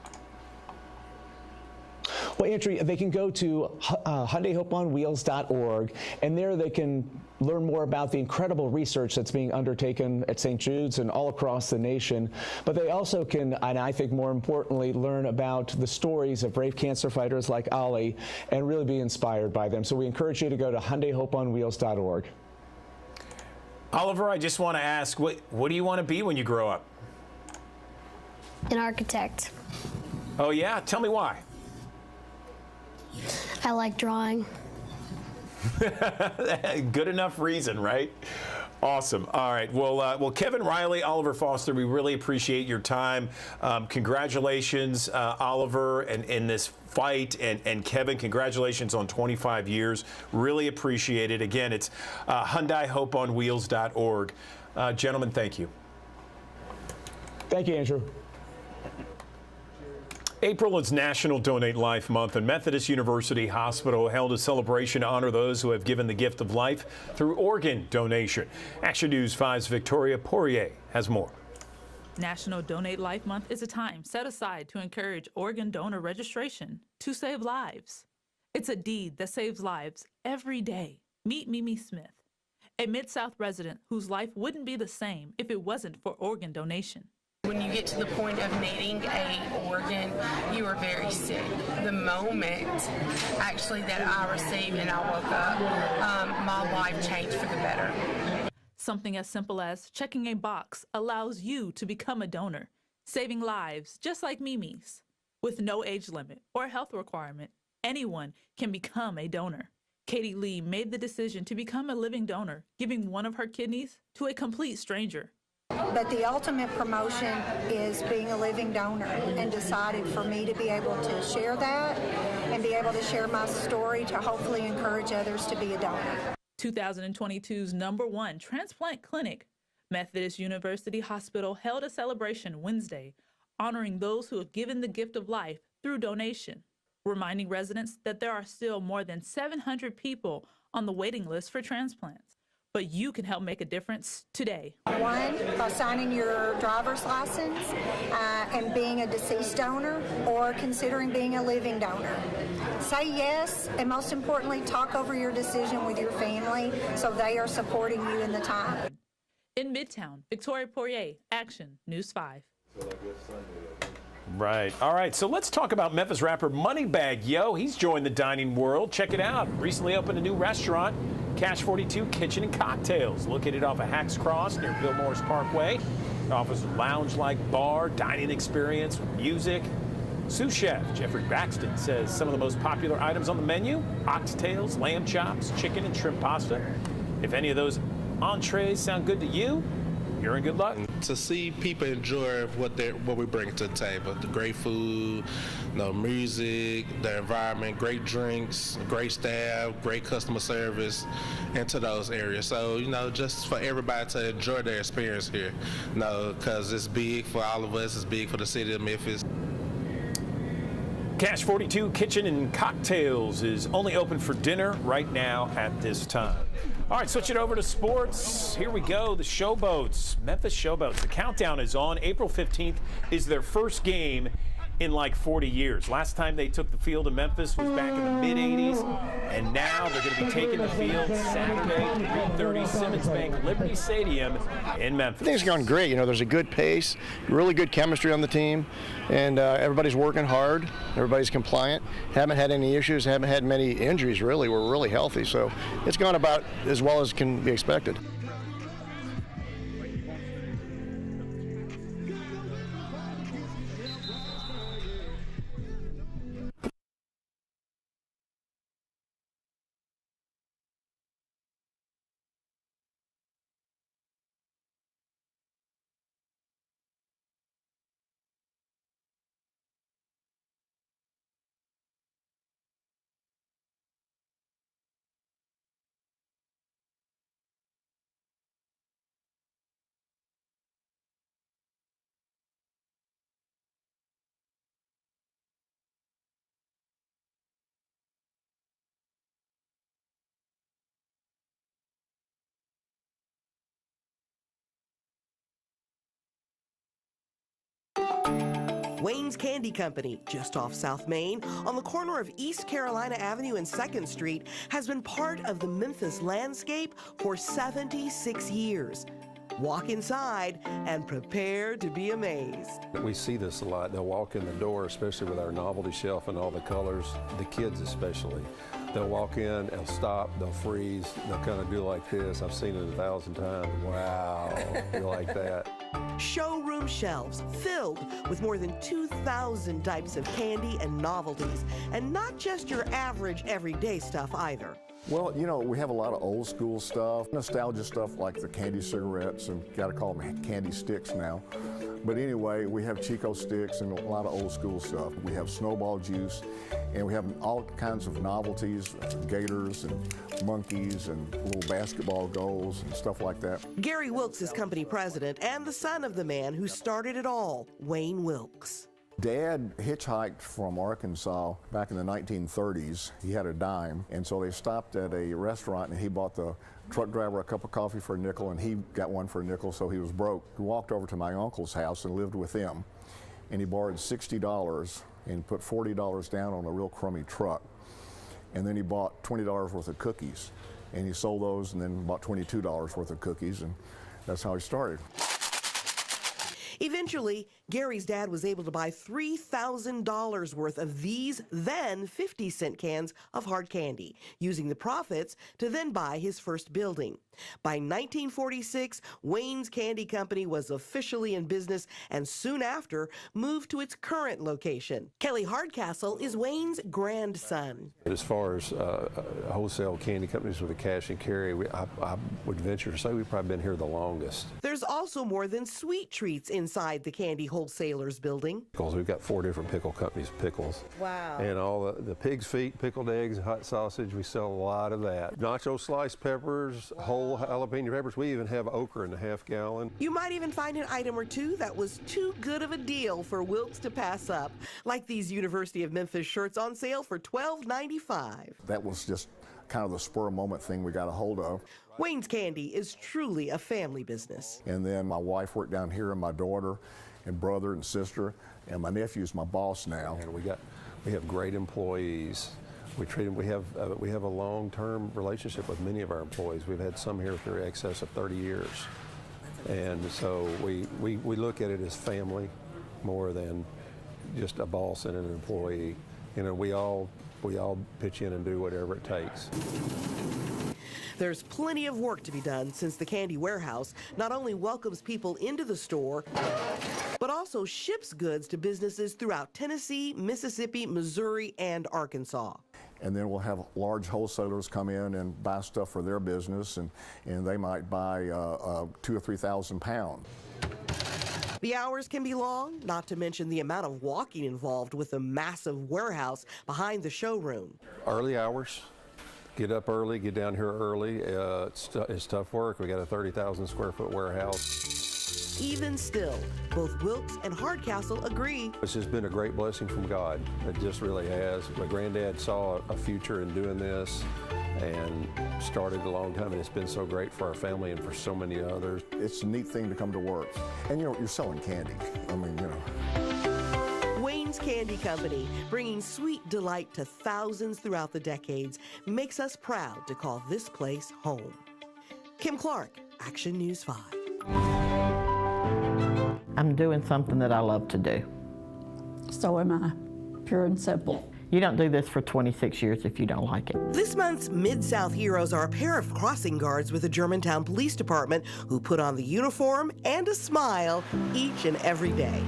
Well, Andrew, they can go to HyundaiHopeOnWheels.org, and there they can learn more about the incredible research that's being undertaken at St. Jude's and all across the nation. But they also can, and I think more importantly, learn about the stories of brave cancer fighters like Ali and really be inspired by them. So we encourage you to go to HyundaiHopeOnWheels.org. Oliver, I just want to ask, what do you want to be when you grow up? An architect. Oh, yeah? Tell me why. I like drawing. Good enough reason, right? Awesome. All right. Well, Kevin Riley, Oliver Foster, we really appreciate your time. Congratulations, Oliver, and in this fight, and Kevin, congratulations on 25 years. Really appreciate it. Again, it's HyundaiHopeOnWheels.org. Gentlemen, thank you. Thank you, Andrew. April is National Donate Life Month, and Methodist University Hospital held a celebration to honor those who have given the gift of life through organ donation. Action News 5's Victoria Poirier has more. National Donate Life Month is a time set aside to encourage organ donor registration to save lives. It's a deed that saves lives every day. Meet Mimi Smith, a Mid-South resident whose life wouldn't be the same if it wasn't for organ donation. When you get to the point of needing an organ, you are very sick. The moment actually that I received and I woke up, my life changed for the better. Something as simple as checking a box allows you to become a donor, saving lives just like Mimi's. With no age limit or health requirement, anyone can become a donor. Katie Lee made the decision to become a living donor, giving one of her kidneys to a complete stranger. But the ultimate promotion is being a living donor, and decided for me to be able to share that and be able to share my story to hopefully encourage others to be a donor. 2022's #1 transplant clinic, Methodist University Hospital, held a celebration Wednesday honoring those who have given the gift of life through donation, reminding residents that there are still more than 700 people on the waiting list for transplants. But you can help make a difference today. One, by signing your driver's license and being a deceased donor, or considering being a living donor. Say yes, and most importantly, talk over your decision with your family so they are supporting you in the time. In Midtown, Victoria Poirier, Action News 5. Right. All right. So let's talk about Memphis rapper Moneybagg Yo. He's joined the dining world. Check it out. Recently opened a new restaurant, Cash 42 Kitchen and Cocktails, located off of Hacks Cross near Bill Morris Parkway. It offers a lounge-like bar, dining experience, music. Sous chef Jeffrey Baxton says some of the most popular items on the menu: oxtails, lamb chops, chicken and shrimp pasta. If any of those entrees sound good to you, you're in good luck. To see people enjoy what we bring to the table, the great food, music, the environment, great drinks, great staff, great customer service into those areas. So, just for everybody to enjoy their experience here, because it's big for all of us, it's big for the city of Memphis. Cash 42 Kitchen and Cocktails is only open for dinner right now at this time. All right, switch it over to sports. Here we go, the Showboats, Memphis Showboats. The countdown is on. April 15th is their first game in like 40 years. Last time they took the field in Memphis was back in the mid-'80s, and now they're going to be taking the field Saturday, 3:30, Simmons Bank Liberty Stadium in Memphis. Things are going great. There's a good pace, really good chemistry on the team, and everybody's working hard. Everybody's compliant. Haven't had any issues, haven't had many injuries, really. We're really healthy, so it's gone about as well as can be expected. Wayne's Candy Company, just off South Main, on the corner of East Carolina Avenue and 2nd Street, has been part of the Memphis landscape for 76 years. Walk inside and prepare to be amazed. We see this a lot. They'll walk in the door, especially with our novelty shelf and all the colors, the kids especially. They'll walk in, they'll stop, they'll freeze, they'll kind of do like this. I've seen it 1,000 times. Wow, you like that. Showroom shelves filled with more than 2,000 types of candy and novelties, and not just your average everyday stuff either. Well, you know, we have a lot of old school stuff, nostalgia stuff like the candy cigarettes, and got to call them candy sticks now. But anyway, we have Chico sticks and a lot of old school stuff. We have Snowball juice, and we have all kinds of novelties, gators and monkeys and little basketball goals and stuff like that. Gary Wilkes is company president and the son of the man who started it all, Wayne Wilkes. Dad hitchhiked from Arkansas back in the 1930s. He had a dime, and so they stopped at a restaurant, and he bought the truck driver a cup of coffee for a nickel, and he got one for a nickel, so he was broke. He walked over to my uncle's house and lived with him, and he borrowed $60 and put $40 down on a real crummy truck. And then he bought $20 worth of cookies, and he sold those and then bought $22 worth of cookies, and that's how he started. Eventually, Gary's dad was able to buy $3,000 worth of these then 50-cent cans of hard candy, using the profits to then buy his first building. By 1946, Wayne's Candy Company was officially in business and soon after moved to its current location. Kelly Hardcastle is Wayne's grandson. As far as wholesale candy companies with a cash and carry, I would venture to say we've probably been here the longest. There's also more than sweet treats inside the candy wholesalers building. Pickles, we've got 4 different pickle companies, pickles. Wow. And all the pig's feet, pickled eggs, hot sausage, we sell a lot of that. Nacho sliced peppers, whole jalapeno peppers. We even have okra in a half gallon. You might even find an item or two that was too good of a deal for Wilkes to pass up, like these University of Memphis shirts on sale for $12.95. That was just kind of the spur of the moment thing we got a hold of. Wayne's Candy is truly a family business. And then my wife worked down here, and my daughter and brother and sister, and my nephew's my boss now. And we have great employees. We treat them. We have a long-term relationship with many of our employees. We've had some here for excess of 30 years, and so we look at it as family more than just a boss and an employee. You know, we all pitch in and do whatever it takes. There's plenty of work to be done since the Candy Warehouse not only welcomes people into the store, but also ships goods to businesses throughout Tennessee, Mississippi, Missouri, and Arkansas. And then we'll have large wholesalers come in and buy stuff for their business, and they might buy 2,000 or 3,000 pounds. The hours can be long, not to mention the amount of walking involved with the massive warehouse behind the showroom. Early hours. Get up early, get down here early. It's tough work. We got a 30,000 square foot warehouse. Even still, both Wilkes and Hardcastle agree. It's just been a great blessing from God. It just really has. My granddad saw a future in doing this and started a long time, and it's been so great for our family and for so many others. It's a neat thing to come to work. And you know, you're selling candy. I mean, you know. Wayne's Candy Company, bringing sweet delight to thousands throughout the decades, makes us proud to call this place home. Kim Clark, Action News 5. I'm doing something that I love to do. So am I, pure and simple. You don't do this for 26 years if you don't like it. This month's Mid-South heroes are a pair of crossing guards with the Germantown Police Department who put on the uniform and a smile each and every day.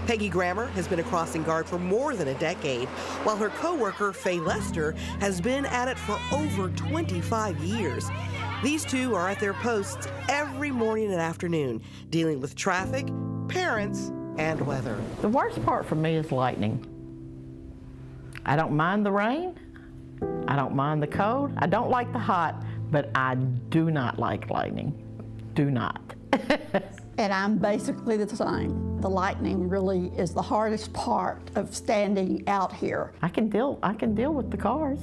Peggy Grammer has been a crossing guard for more than a decade, while her co-worker, Faye Lester, has been at it for over 25 years. These two are at their posts every morning and afternoon, dealing with traffic, parents, and weather. The worst part for me is lightning. I don't mind the rain. I don't mind the cold. I don't like the hot, but I do not like lightning. Do not. And I'm basically the same. The lightning really is the hardest part of standing out here. I can deal with the cars.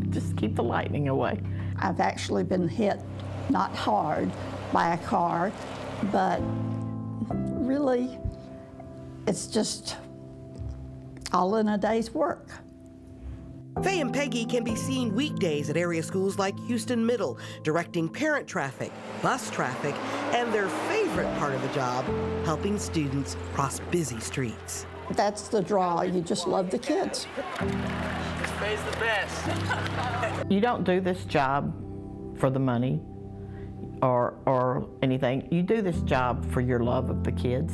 Just keep the lightning away. I've actually been hit, not hard, by a car, but really it's just all in a day's work. Faye and Peggy can be seen weekdays at area schools like Houston Middle, directing parent traffic, bus traffic, and their favorite part of the job, helping students cross busy streets. That's the draw. You just love the kids. Faye's the best. You don't do this job for the money or anything. You do this job for your love of the kids.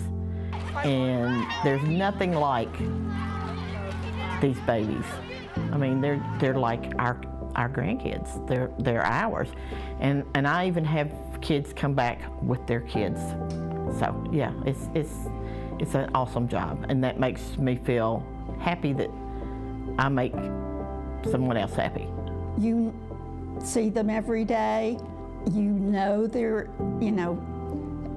And there's nothing like these babies. I mean, they're like our grandkids. They're ours, and I even have kids come back with their kids. So yeah, it's an awesome job, and that makes me feel happy that I make someone else happy. You see them every day. You know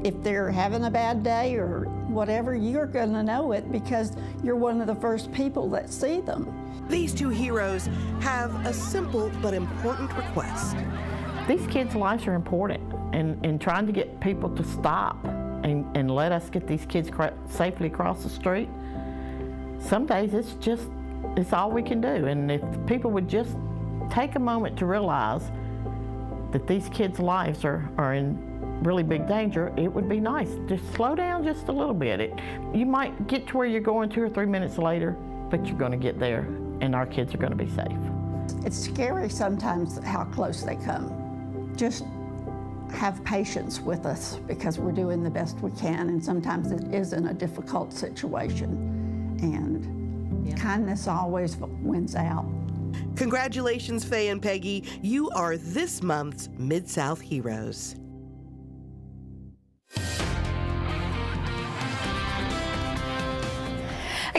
if they're having a bad day or whatever, you're going to know it because you're one of the first people that see them. These two heroes have a simple but important request. These kids' lives are important, and trying to get people to stop and let us get these kids safely across the street, some days it's all we can do. And if people would just take a moment to realize that these kids' lives are in really big danger, it would be nice. Just slow down just a little bit. You might get to where you're going 2 or 3 minutes later, but you're going to get there, and our kids are going to be safe. It's scary sometimes how close they come. Just have patience with us because we're doing the best we can, and sometimes it isn't a difficult situation. And kindness always wins out. Congratulations, Faye and Peggy. You are this month's Mid-South Heroes.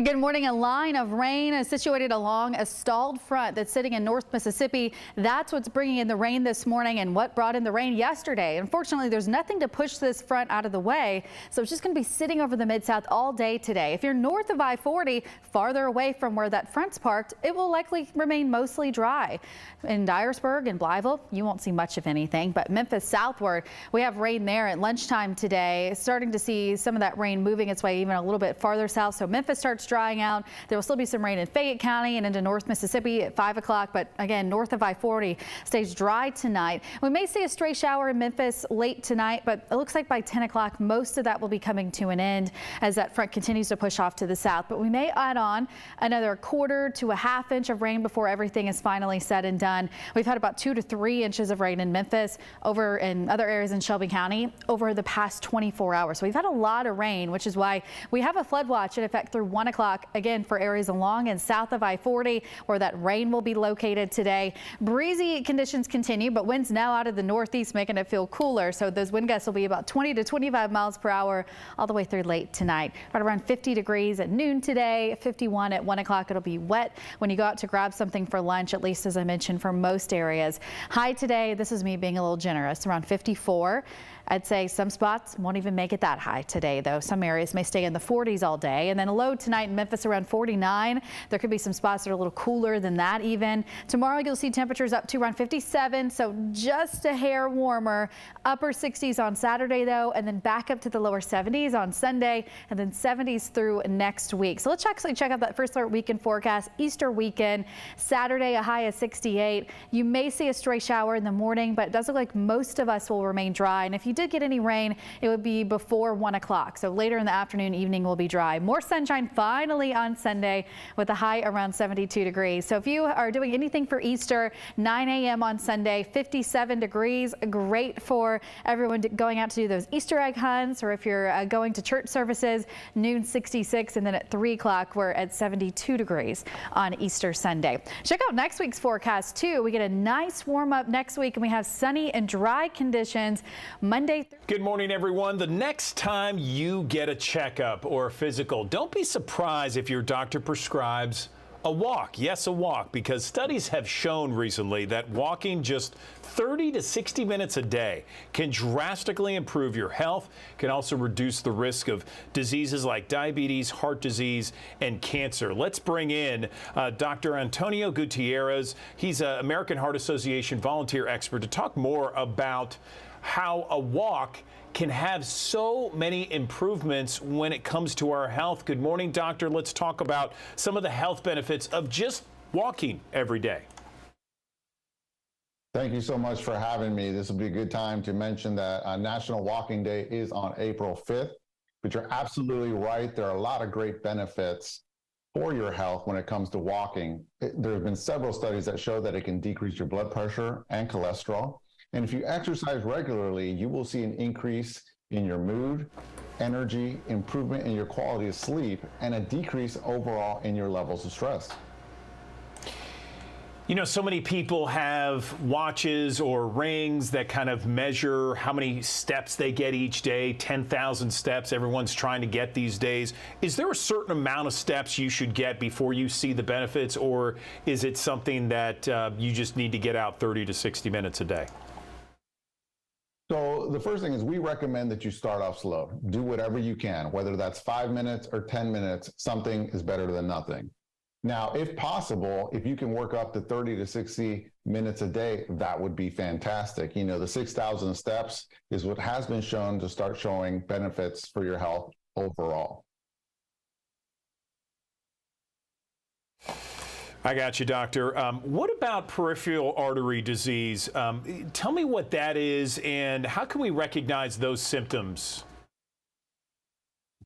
Good morning. A line of rain is situated along a stalled front that's sitting in North Mississippi. That's what's bringing in the rain this morning and what brought in the rain yesterday. Unfortunately, there's nothing to push this front out of the way, so it's just going to be sitting over the Mid-South all day today. If you're north of I-40, farther away from where that front's parked, it will likely remain mostly dry. In Dyersburg and Blytheville, you won't see much of anything, but Memphis southward, we have rain there at lunchtime today. Starting to see some of that rain moving its way even a little bit farther south, so Memphis starts drying out. There will still be some rain in Fayette County and into North Mississippi at 5 o'clock, but again, north of I-40 stays dry tonight. We may see a stray shower in Memphis late tonight, but it looks like by 10 o'clock, most of that will be coming to an end as that front continues to push off to the south. But we may add on another 1/4 to a 1/2 inch of rain before everything is finally said and done. We've had about 2 to 3 inches of rain in Memphis, over in other areas in Shelby County over the past 24 hours. So we've had a lot of rain, which is why we have a flood watch in effect through 1 o'clock. Again, for areas along and south of I-40 where that rain will be located today. Breezy conditions continue, but winds now out of the northeast making it feel cooler. So those wind gusts will be about 20 to 25 miles per hour all the way through late tonight. Right around 50 degrees at noon today, 51 at 1 o'clock. It'll be wet when you go out to grab something for lunch, at least as I mentioned, for most areas. High today, this is me being a little generous, around 54. I'd say some spots won't even make it that high today, though. Some areas may stay in the 40s all day. And then a low tonight in Memphis around 49. There could be some spots that are a little cooler than that even. Tomorrow you'll see temperatures up to around 57, so just a hair warmer. Upper 60s on Saturday, though, and then back up to the lower 70s on Sunday, and then 70s through next week. So let's actually check out that first alert weekend forecast. Easter weekend, Saturday, a high of 68. You may see a stray shower in the morning, but it does look like most of us will remain dry. And if you did get any rain, it would be before 1 o'clock. So later in the afternoon, evening will be dry. More sunshine finally on Sunday with a high around 72 degrees. So if you are doing anything for Easter, 9 a.m. on Sunday, 57 degrees. Great for everyone going out to do those Easter egg hunts, or if you're going to church services, noon 66, and then at 3 o'clock we're at 72 degrees on Easter Sunday. Check out next week's forecast too. We get a nice warm up next week and we have sunny and dry conditions Monday. Good morning, everyone. The next time you get a checkup or a physical, don't be surprised if your doctor prescribes a walk. Yes, a walk, because studies have shown recently that walking just 30 to 60 minutes a day can drastically improve your health, can also reduce the risk of diseases like diabetes, heart disease, and cancer. Let's bring in Dr. Antonio Gutierrez. He's an American Heart Association volunteer expert to talk more about how a walk can have so many improvements when it comes to our health. Good morning, doctor. Let's talk about some of the health benefits of just walking every day. Thank you so much for having me. This will be a good time to mention that National Walking Day is on April 5th, but you're absolutely right. There are a lot of great benefits for your health when it comes to walking. There have been several studies that show that it can decrease your blood pressure and cholesterol. And if you exercise regularly, you will see an increase in your mood, energy, improvement in your quality of sleep, and a decrease overall in your levels of stress. You know, so many people have watches or rings that kind of measure how many steps they get each day, 10,000 steps everyone's trying to get these days. Is there a certain amount of steps you should get before you see the benefits, or is it something that you just need to get out 30 to 60 minutes a day? So the first thing is we recommend that you start off slow. Do whatever you can, whether that's 5 minutes or 10 minutes, something is better than nothing. Now, if possible, if you can work up to 30 to 60 minutes a day, that would be fantastic. You know, the 6,000 steps is what has been shown to start showing benefits for your health overall. I got you, doctor. What about peripheral artery disease? Tell me what that is and how can we recognize those symptoms?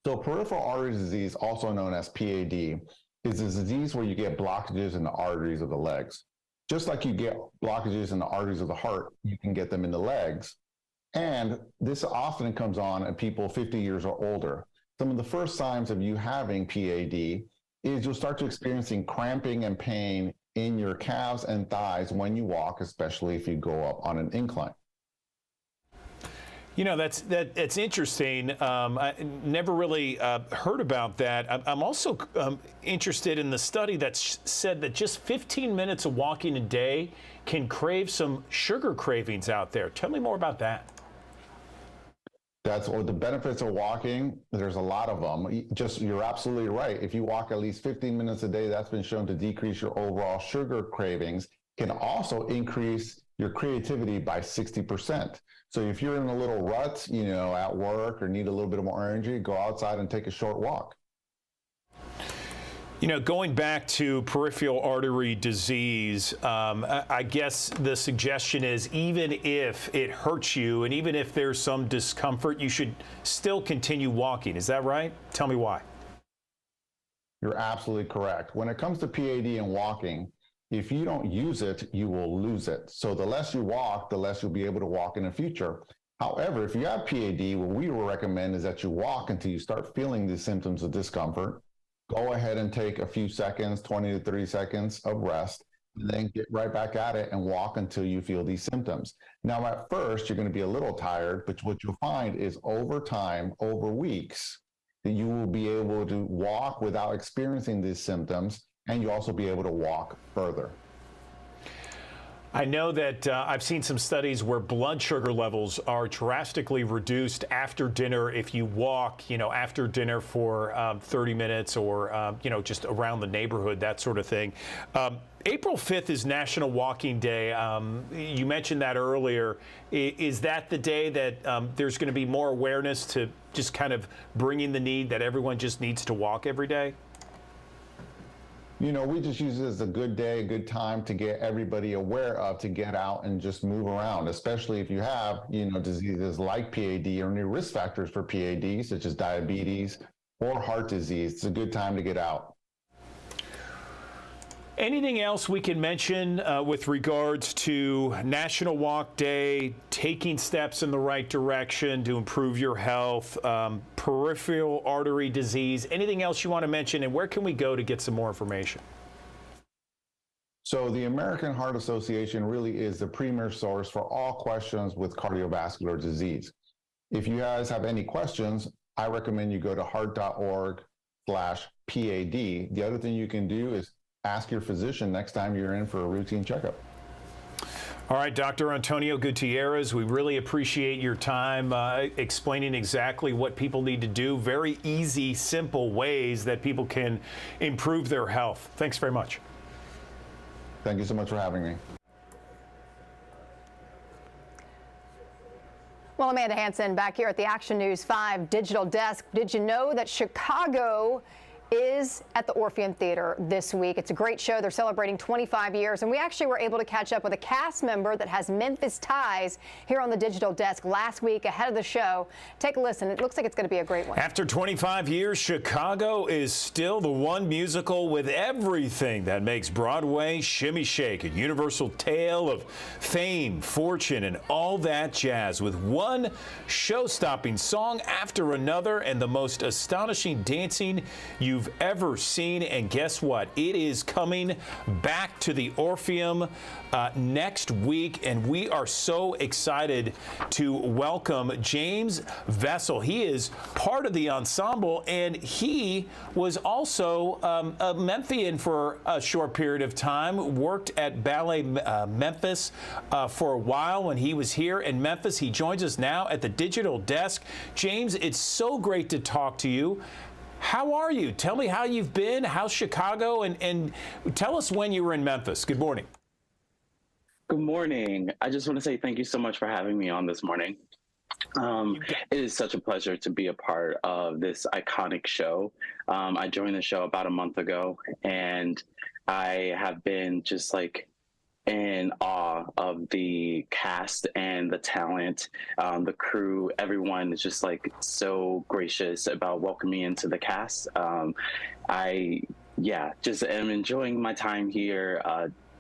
So peripheral artery disease, also known as PAD, is a disease where you get blockages in the arteries of the legs. Just like you get blockages in the arteries of the heart, you can get them in the legs. And this often comes on in people 50 years or older. Some of the first signs of you having PAD is you'll start to experiencing cramping and pain in your calves and thighs when you walk, especially if you go up on an incline. You know, that's interesting. I never really heard about that. I'm also interested in the study that said that just 15 minutes of walking a day can crave some sugar cravings out there. Tell me more about that. That's what the benefits of walking. There's a lot of them. You're absolutely right. If you walk at least 15 minutes a day, that's been shown to decrease your overall sugar cravings. Can also increase your creativity by 60%. So if you're in a little rut, you know, at work or need a little bit more energy, go outside and take a short walk. You know, going back to peripheral artery disease, I guess the suggestion is even if it hurts you and even if there's some discomfort, you should still continue walking. Is that right? Tell me why. You're absolutely correct. When it comes to PAD and walking, if you don't use it, you will lose it. So the less you walk, the less you'll be able to walk in the future. However, if you have PAD, what we will recommend is that you walk until you start feeling the symptoms of discomfort. Go ahead and take a few seconds, 20 to 30 seconds of rest, and then get right back at it and walk until you feel these symptoms. Now, at first, you're going to be a little tired, but what you'll find is over time, over weeks, that you will be able to walk without experiencing these symptoms, and you'll also be able to walk further. I know that I've seen some studies where blood sugar levels are drastically reduced after dinner if you walk, you know, after dinner for 30 minutes or, you know, just around the neighborhood, that sort of thing. April 5th is National Walking Day. You mentioned that earlier. Is that the day that there's going to be more awareness to just kind of bringing the need that everyone just needs to walk every day? You know, we just use it as a good day, a good time to get everybody aware of, to get out and just move around, especially if you have, you know, diseases like PAD or any risk factors for PAD, such as diabetes or heart disease. It's a good time to get out. Anything else we can mention with regards to National Walk Day, taking steps in the right direction to improve your health, peripheral artery disease, anything else you want to mention, and where can we go to get some more information? So the American Heart Association really is the premier source for all questions with cardiovascular disease. If you guys have any questions, I recommend you go to heart.org/PAD. The other thing you can do is ask your physician next time you're in for a routine checkup. All right, Dr. Antonio Gutierrez, we really appreciate your time explaining exactly what people need to do. Very easy, simple ways that people can improve their health. Thanks very much. Thank you so much for having me. Well, Amanda Hansen back here at the Action News 5 digital desk. Did you know that Chicago is at the Orpheum Theater this week? It's a great show. They're celebrating 25 years, and we actually were able to catch up with a cast member that has Memphis ties here on the digital desk last week ahead of the show. Take a listen. It looks like it's going to be a great one. After 25 years, Chicago is still the one musical with everything that makes Broadway shimmy shake, a universal tale of fame, fortune, and all that jazz, with one show-stopping song after another and the most astonishing dancing you've ever seen. And guess what? It is coming back to the Orpheum next week, and we are so excited to welcome James Vessel. He is part of the ensemble, and he was also a Memphian for a short period of time, worked at Ballet Memphis for a while when he was here in Memphis. He joins us now at the digital desk. James, it's so great to talk to you. How are you? Tell me how you've been. How's Chicago? And tell us when you were in Memphis. Good morning. Good morning. I just want to say thank you so much for having me on this morning. It is such a pleasure to be a part of this iconic show. I joined the show about a month ago, and I have been just like in awe of the cast and the talent, the crew. Everyone is just like so gracious about welcoming me into the cast. I just am enjoying my time here,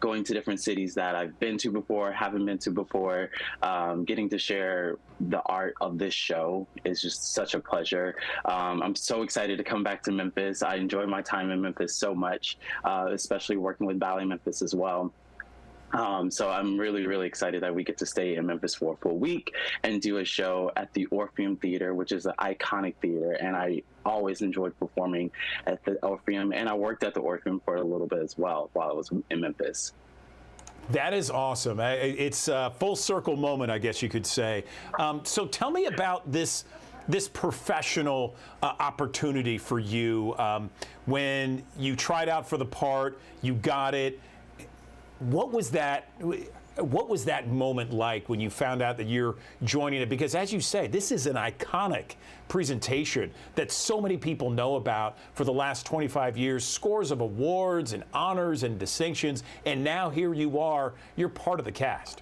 going to different cities that I've been to before, haven't been to before. Getting to share the art of this show is just such a pleasure. I'm so excited to come back to Memphis. I enjoy my time in Memphis so much, especially working with Ballet Memphis as well. So I'm really, really excited that we get to stay in Memphis for a full week and do a show at the Orpheum Theater, which is an iconic theater. And I always enjoyed performing at the Orpheum, and I worked at the Orpheum for a little bit as well while I was in Memphis. That is awesome. It's a full circle moment, I guess you could say. So tell me about this professional opportunity for you. When you tried out for the part, you got it. What was that moment like when you found out that you're joining it? Because as you say, this is an iconic presentation that so many people know about for the last 25 years, scores of awards and honors and distinctions, and now here you are, you're part of the cast.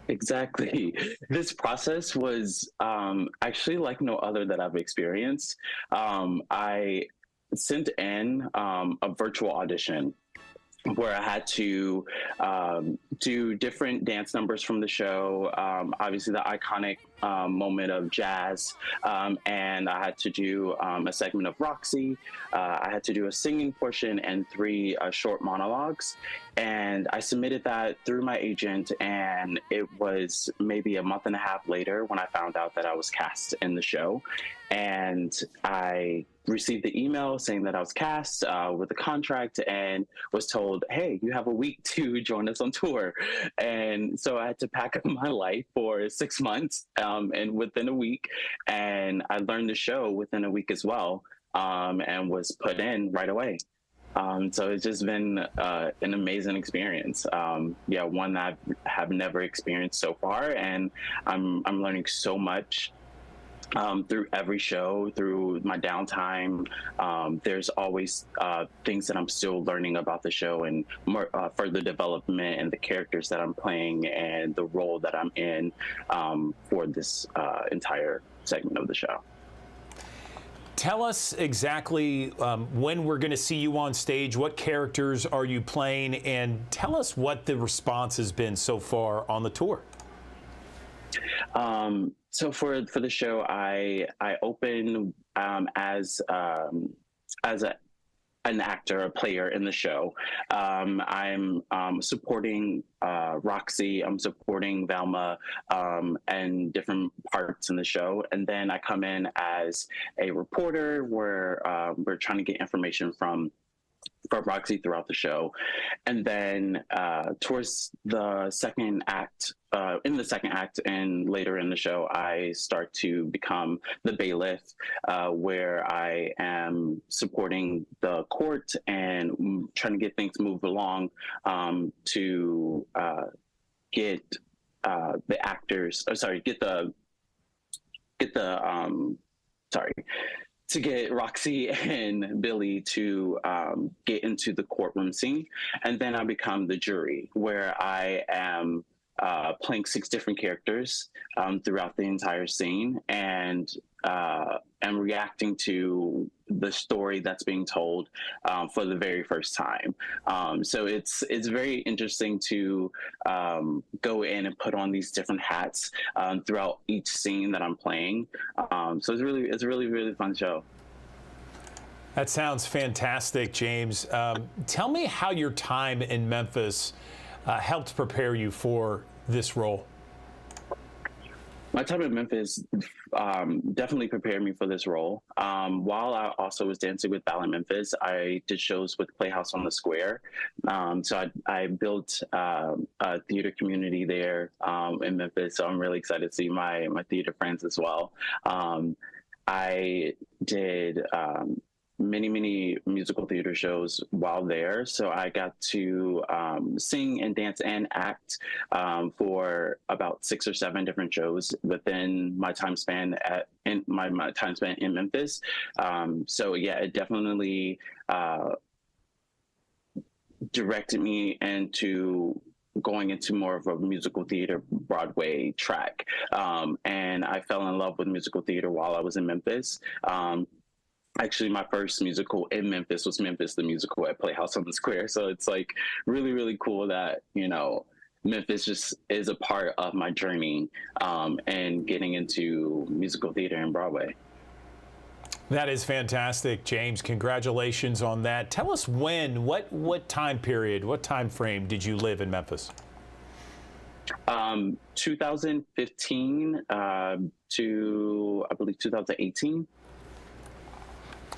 Exactly. This process was actually like no other that I've experienced. I sent in a virtual audition where I had to do different dance numbers from the show, obviously the iconic moment of jazz, and I had to do a segment of Roxy. I had to do a singing portion and 3 short monologues. And I submitted that through my agent, and it was maybe a month and a half later when I found out that I was cast in the show. And I received the email saying that I was cast with a contract, and was told, hey, you have a week to join us on tour. And so I had to pack up my life for 6 months and within a week. And I learned the show within a week as well, and was put in right away. So it's just been an amazing experience. One that I have never experienced so far. And I'm learning so much through every show, through my downtime. There's always things that I'm still learning about the show, and more further development and the characters that I'm playing and the role that I'm in for this entire segment of the show. Tell us exactly when we're going to see you on stage, what characters are you playing, and tell us what the response has been so far on the tour. So for the show, I open as an actor, a player in the show. I'm supporting Roxy, I'm supporting Velma, and different parts in the show. And then I come in as a reporter where we're trying to get information from Roxy throughout the show. And then towards the second act, in the second act and later in the show, I start to become the bailiff, where I am supporting the court and trying to get things moved along to get the actors, get the to get Roxy and Billy to get into the courtroom scene. And then I become the jury, where I am playing 6 different characters throughout the entire scene, and am reacting to the story that's being told for the very first time. So it's very interesting to go in and put on these different hats throughout each scene that I'm playing. So it's a really fun show. That sounds fantastic, James. Tell me how your time in Memphis helped prepare you for this role. My time in Memphis definitely prepared me for this role. While I also was dancing with Ballet Memphis, I did shows with Playhouse on the Square. So I built a theater community there in Memphis. So I'm really excited to see my theater friends as well. I did many musical theater shows while there. So I got to sing and dance and act for about 6 or 7 different shows within my time span in Memphis. So yeah, it definitely directed me into going into more of a musical theater Broadway track. And I fell in love with musical theater while I was in Memphis. Actually, my first musical in Memphis was Memphis the Musical at Playhouse on the Square. So it's like really cool that, you know, Memphis just is a part of my journey and getting into musical theater and Broadway. That is fantastic, James. Congratulations on that. Tell us when, what time period, what time frame did you live in Memphis? 2015 to, I believe, 2018.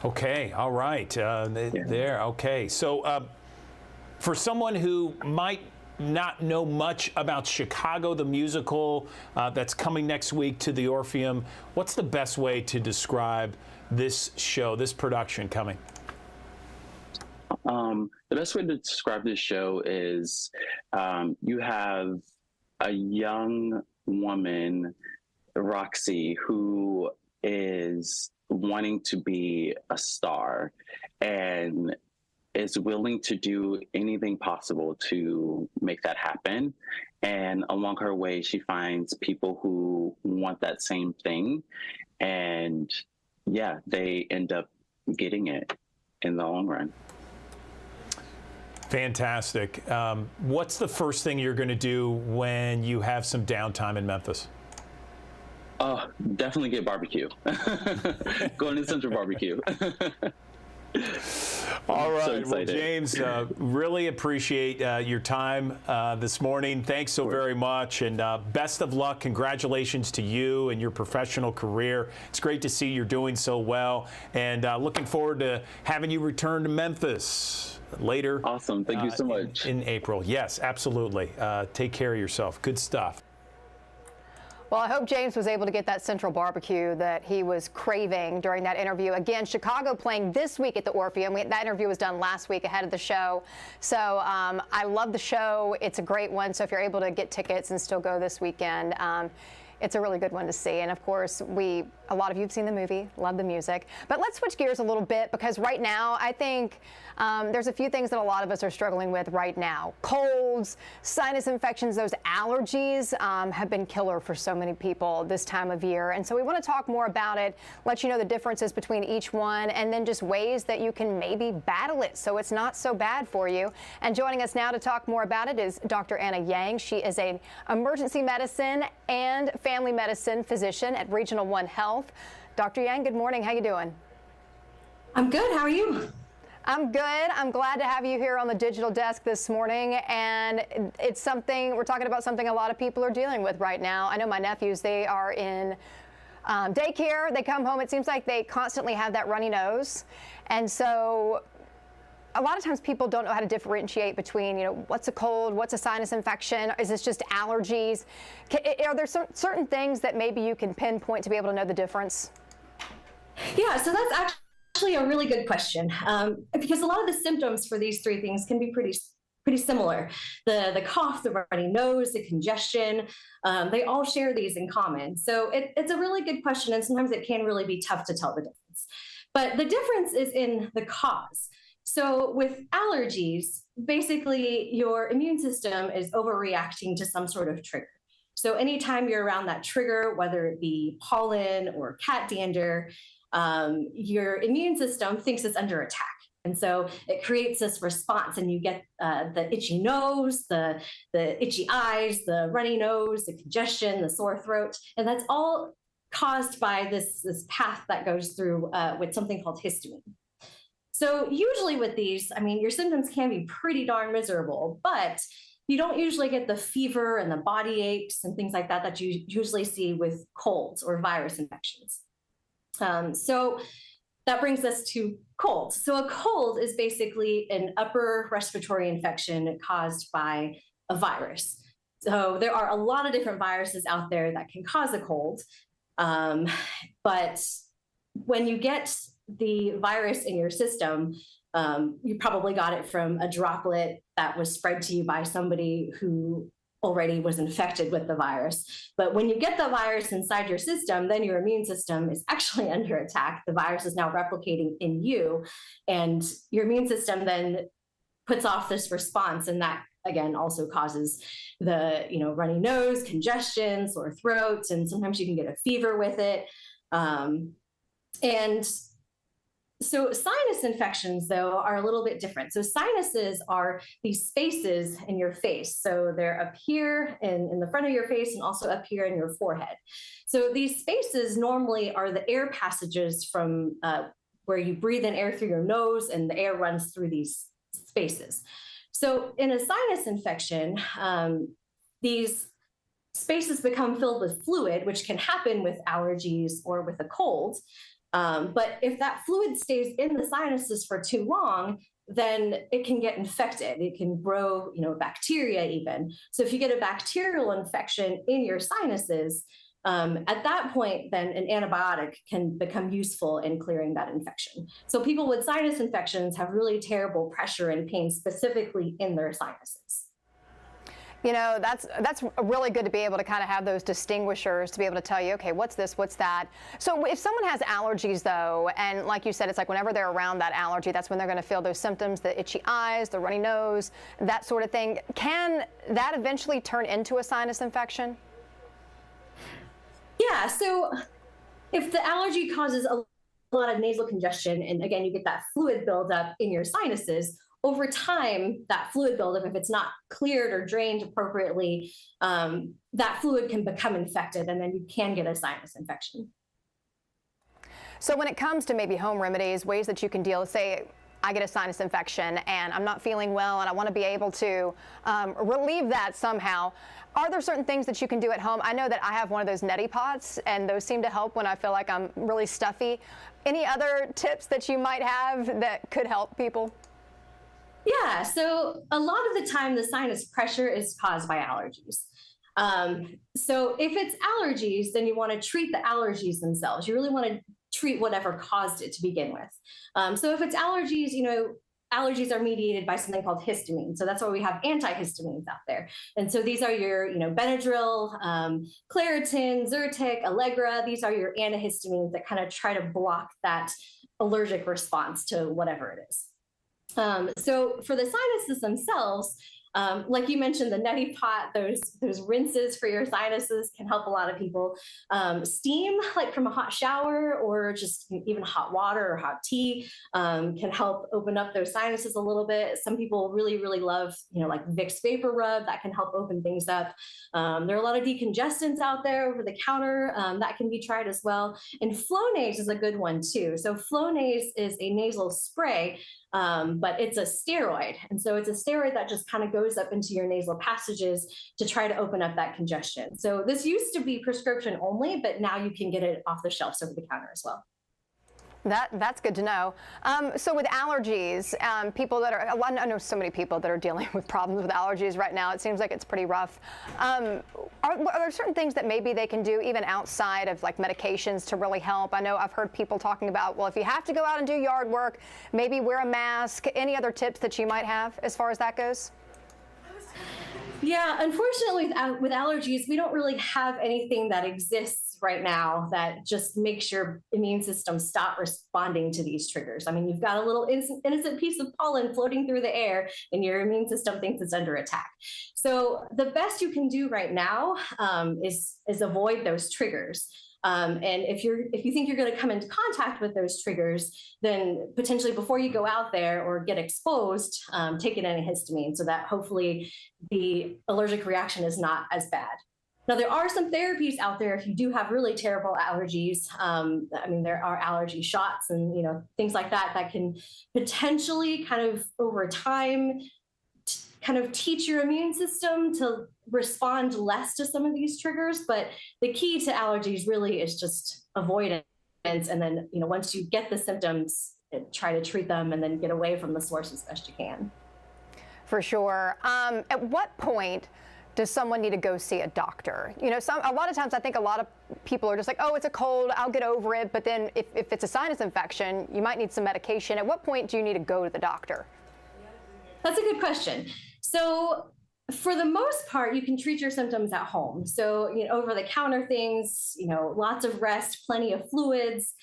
Okay, all right. There, okay. So for someone who might not know much about Chicago, the musical that's coming next week to the Orpheum, what's the best way to describe this show, this production coming? The best way to describe this show is you have a young woman, Roxy, who is wanting to be a star and is willing to do anything possible to make that happen. And along her way, she finds people who want that same thing. And yeah, they end up getting it in the long run. Fantastic. What's the first thing you're going to do when you have some downtime in Memphis? Oh, definitely get barbecue. Going to Central Barbecue. All right. So well, James, really appreciate your time this morning. Thanks so very much. And best of luck. Congratulations to you and your professional career. It's great to see you're doing so well. And looking forward to having you return to Memphis later. Awesome. Thank you so much. In April. Yes, absolutely. Take care of yourself. Good stuff. Well, I hope James was able to get that Central Barbecue that he was craving during that interview. Again, Chicago playing this week at the Orpheum. That interview was done last week ahead of the show. So I love the show. It's a great one. So if you're able to get tickets and still go this weekend, it's a really good one to see. And of course, a lot of you have seen the movie, love the music. But let's switch gears a little bit, because right now, I think there's a few things that a lot of us are struggling with right now. Colds, sinus infections, those allergies have been killer for so many people this time of year. And so we want to talk more about it, let you know the differences between each one, and then just ways that you can maybe battle it so it's not so bad for you. And joining us now to talk more about it is Dr. Anna Yang. She is an emergency medicine and family medicine physician at Regional One Health. Dr. Yang, good morning. How you doing? I'm good. How are you? I'm good. I'm glad to have you here on the digital desk this morning. And it's something, we're talking about something a lot of people are dealing with right now. I know my nephews, they are in daycare. They come home. It seems like they constantly have that runny nose. And so a lot of times people don't know how to differentiate between, what's a cold, what's a sinus infection, is this just allergies? Are there certain things that maybe you can pinpoint to be able to know the difference? Yeah, so that's actually a really good question, because a lot of the symptoms for these three things can be pretty pretty similar. The cough, the runny nose, the congestion, they all share these in common. So it's a really good question, and sometimes it can really be tough to tell the difference. But the difference is in the cause. So with allergies, basically your immune system is overreacting to some sort of trigger. So anytime you're around that trigger, whether it be pollen or cat dander, your immune system thinks it's under attack. And so it creates this response, and you get the itchy nose, the itchy eyes, the runny nose, the congestion, the sore throat. And that's all caused by this path that goes through with something called histamine. So usually with these, I mean, your symptoms can be pretty darn miserable, but you don't usually get the fever and the body aches and things like that that you usually see with colds or virus infections. So that brings us to colds. So a cold is basically an upper respiratory infection caused by a virus. So there are a lot of different viruses out there that can cause a cold. But when you get the virus in your system, you probably got it from a droplet that was spread to you by somebody who already was infected with the virus. But when you get the virus inside your system, then your immune system is actually under attack. The virus is now replicating in you, and your immune system then puts off this response, and that again also causes the runny nose, congestion, sore throats, and sometimes you can get a fever with it. And so sinus infections, though, are a little bit different. So sinuses are these spaces in your face. So they're up here in the front of your face and also up here in your forehead. So these spaces normally are the air passages from where you breathe in air through your nose, and the air runs through these spaces. So in a sinus infection, these spaces become filled with fluid, which can happen with allergies or with a cold. But if that fluid stays in the sinuses for too long, then it can get infected. It can grow, bacteria even. So if you get a bacterial infection in your sinuses, at that point, then an antibiotic can become useful in clearing that infection. So people with sinus infections have really terrible pressure and pain specifically in their sinuses. That's really good to be able to kind of have those distinguishers to be able to tell you, okay, what's this, what's that. So if someone has allergies, though, and like you said, it's like whenever they're around that allergy, that's when they're going to feel those symptoms, the itchy eyes, the runny nose, that sort of thing. Can that eventually turn into a sinus infection? Yeah, so if the allergy causes a lot of nasal congestion, and again, you get that fluid buildup in your sinuses, over time, that fluid buildup, if it's not cleared or drained appropriately, that fluid can become infected, and then you can get a sinus infection. So when it comes to maybe home remedies, ways that you can deal, say, I get a sinus infection and I'm not feeling well and I want to be able to relieve that somehow. Are there certain things that you can do at home? I know that I have one of those neti pots, and those seem to help when I feel like I'm really stuffy. Any other tips that you might have that could help people? Yeah, so a lot of the time the sinus pressure is caused by allergies. So if it's allergies, then you want to treat the allergies themselves. You really want to treat whatever caused it to begin with. So if it's allergies, allergies are mediated by something called histamine. So that's why we have antihistamines out there. And so these are your, Benadryl, Claritin, Zyrtec, Allegra. These are your antihistamines that kind of try to block that allergic response to whatever it is. So for the sinuses themselves, like you mentioned, the neti pot, those rinses for your sinuses can help a lot of people. Steam, like from a hot shower or just even hot water or hot tea, can help open up those sinuses a little bit. Some people really, really love, like Vicks Vapor Rub, that can help open things up. There are a lot of decongestants out there over the counter that can be tried as well. And Flonase is a good one too. So Flonase is a nasal spray, but it's a steroid. And so it's a steroid that just kind of goes up into your nasal passages to try to open up that congestion. So this used to be prescription only, but now you can get it off the shelves over the counter as well. That's good to know. So with allergies, people that are, I know so many people that are dealing with problems with allergies right now. It seems like it's pretty rough. Are there certain things that maybe they can do even outside of like medications to really help? I know I've heard people talking about, well, if you have to go out and do yard work, maybe wear a mask. Any other tips that you might have as far as that goes? Yeah, unfortunately, with allergies, we don't really have anything that exists right now that just makes your immune system stop responding to these triggers. I mean, you've got a little innocent piece of pollen floating through the air, and your immune system thinks it's under attack. So the best you can do right now is avoid those triggers. And if you think you're going to come into contact with those triggers, then potentially before you go out there or get exposed, take an antihistamine so that hopefully the allergic reaction is not as bad. Now, there are some therapies out there if you do have really terrible allergies. I mean, there are allergy shots and things like that that can potentially kind of over time kind of teach your immune system to respond less to some of these triggers. But the key to allergies really is just avoidance. And then, once you get the symptoms, try to treat them and then get away from the source as best you can. For sure. At what point does someone need to go see a doctor? A lot of times I think a lot of people are just like, oh, it's a cold, I'll get over it. But then if it's a sinus infection, you might need some medication. At what point do you need to go to the doctor? That's a good question. So for the most part, you can treat your symptoms at home. So, over-the-counter things, lots of rest, plenty of fluids,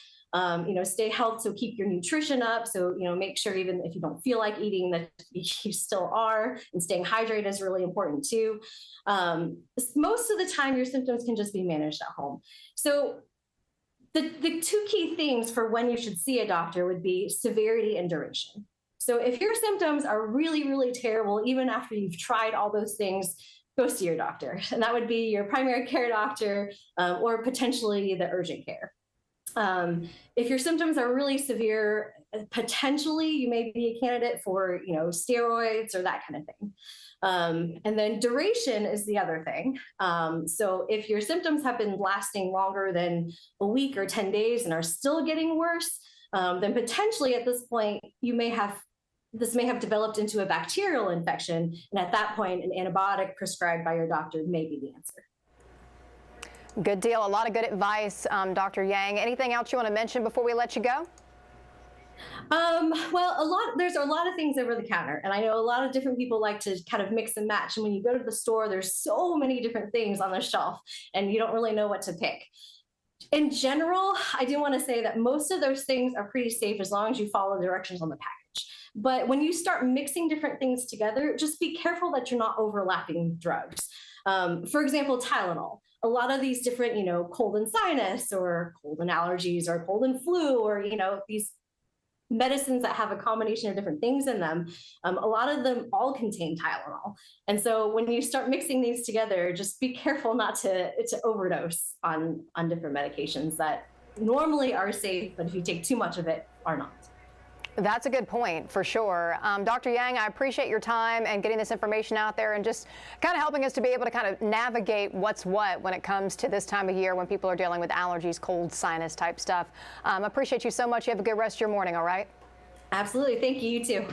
stay healthy, so keep your nutrition up. So, make sure even if you don't feel like eating that you still are, and staying hydrated is really important too. Most of the time, your symptoms can just be managed at home. So the two key things for when you should see a doctor would be severity and duration. So if your symptoms are really, really terrible, even after you've tried all those things, go see your doctor. And that would be your primary care doctor or potentially the urgent care. If your symptoms are really severe, potentially you may be a candidate for, steroids or that kind of thing. And then duration is the other thing. So if your symptoms have been lasting longer than a week or 10 days and are still getting worse, then potentially at this point, this may have developed into a bacterial infection. And at that point, an antibiotic prescribed by your doctor may be the answer. Good deal. A lot of good advice, Dr. Yang. Anything else you want to mention before we let you go? Well, there's a lot of things over the counter, and I know a lot of different people like to kind of mix and match. And when you go to the store, there's so many different things on the shelf, and you don't really know what to pick. In general, I do want to say that most of those things are pretty safe as long as you follow the directions on the package. But when you start mixing different things together, just be careful that you're not overlapping drugs. For example, Tylenol. A lot of these different, cold and sinus or cold and allergies or cold and flu or, these medicines that have a combination of different things in them, a lot of them all contain Tylenol. And so when you start mixing these together, just be careful not to overdose on different medications that normally are safe, but if you take too much of it, are not. That's a good point, for sure. Dr. Yang, I appreciate your time and getting this information out there and just kind of helping us to be able to kind of navigate what's what when it comes to this time of year when people are dealing with allergies, cold, sinus type stuff. I appreciate you so much. You have a good rest of your morning, all right? Absolutely. Thank you. You too.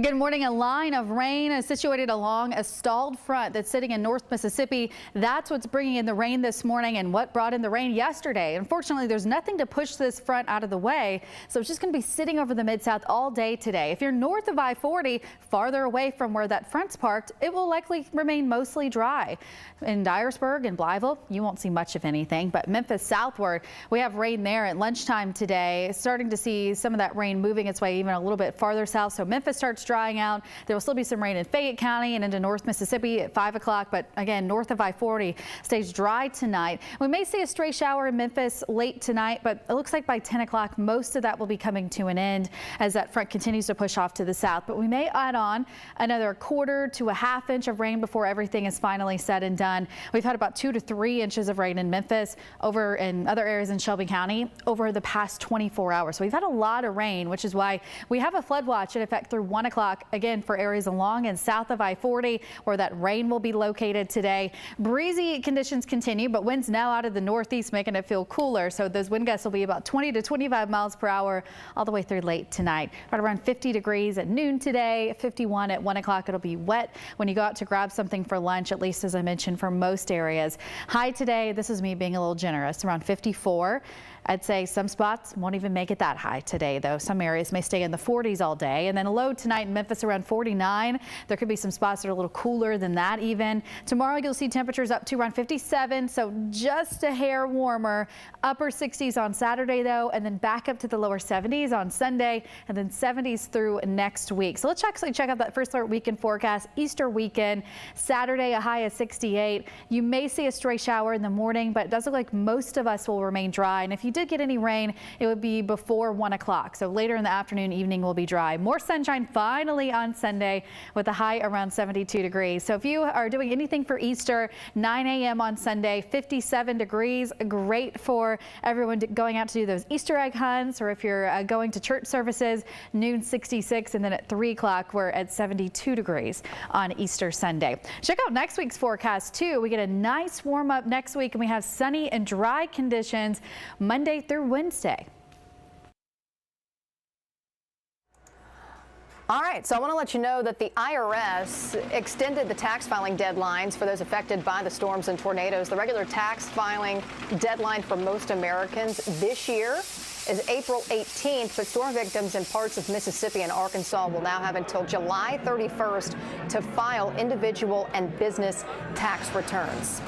Good morning. A line of rain is situated along a stalled front that's sitting in North Mississippi. That's what's bringing in the rain this morning and what brought in the rain yesterday. Unfortunately, there's nothing to push this front out of the way, so it's just going to be sitting over the Mid-South all day today. If you're north of I-40, farther away from where that front's parked, it will likely remain mostly dry. In Dyersburg and Blytheville, you won't see much of anything, but Memphis southward, we have rain there at lunchtime today. Starting to see some of that rain moving its way even a little bit farther south, so Memphis starts drying out. There will still be some rain in Fayette County and into North Mississippi at 5 o'clock, but again, north of I-40 stays dry tonight. We may see a stray shower in Memphis late tonight, but it looks like by 10 o'clock, most of that will be coming to an end as that front continues to push off to the south. But we may add on another quarter to a half inch of rain before everything is finally said and done. We've had about 2 to 3 inches of rain in Memphis, over in other areas in Shelby County over the past 24 hours. So we've had a lot of rain, which is why we have a flood watch in effect through 1 o'clock. Again, for areas along and south of I-40 where that rain will be located today. Breezy conditions continue, but winds now out of the northeast making it feel cooler. So those wind gusts will be about 20 to 25 miles per hour all the way through late tonight. Right around 50 degrees at noon today, 51 at 1 o'clock. It'll be wet when you go out to grab something for lunch, at least as I mentioned for most areas. High today, this is me being a little generous, around 54. I'd say some spots won't even make it that high today, though. Some areas may stay in the 40s all day. And then a low tonight in Memphis around 49. There could be some spots that are a little cooler than that even. Tomorrow you'll see temperatures up to around 57, so just a hair warmer. Upper 60s on Saturday, though, and then back up to the lower 70s on Sunday, and then 70s through next week. So let's actually check out that First Alert weekend forecast. Easter weekend, Saturday a high of 68. You may see a stray shower in the morning, but it does look like most of us will remain dry. And if you did get any rain, it would be before 1 o'clock. So later in the afternoon, evening will be dry. More sunshine finally on Sunday with a high around 72 degrees. So if you are doing anything for Easter, 9 a.m. on Sunday, 57 degrees. Great for everyone going out to do those Easter egg hunts, or if you're going to church services, noon 66, and then at 3 o'clock we're at 72 degrees on Easter Sunday. Check out next week's forecast too. We get a nice warm up next week, and we have sunny and dry conditions Monday through Wednesday. All right, so I want to let you know that the IRS extended the tax filing deadlines for those affected by the storms and tornadoes. The regular tax filing deadline for most Americans this year is April 18th, but storm victims in parts of Mississippi and Arkansas will now have until July 31st to file individual and business tax returns.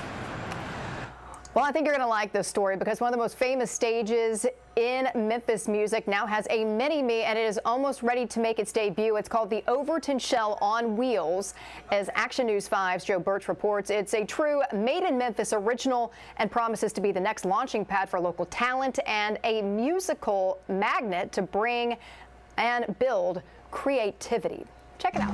Well, I think you're going to like this story because one of the most famous stages in Memphis music now has a mini-me, and it is almost ready to make its debut. It's called the Overton Shell on Wheels. As Action News 5's Joe Birch reports, it's a true made-in-Memphis original and promises to be the next launching pad for local talent and a musical magnet to bring and build creativity. Check it out.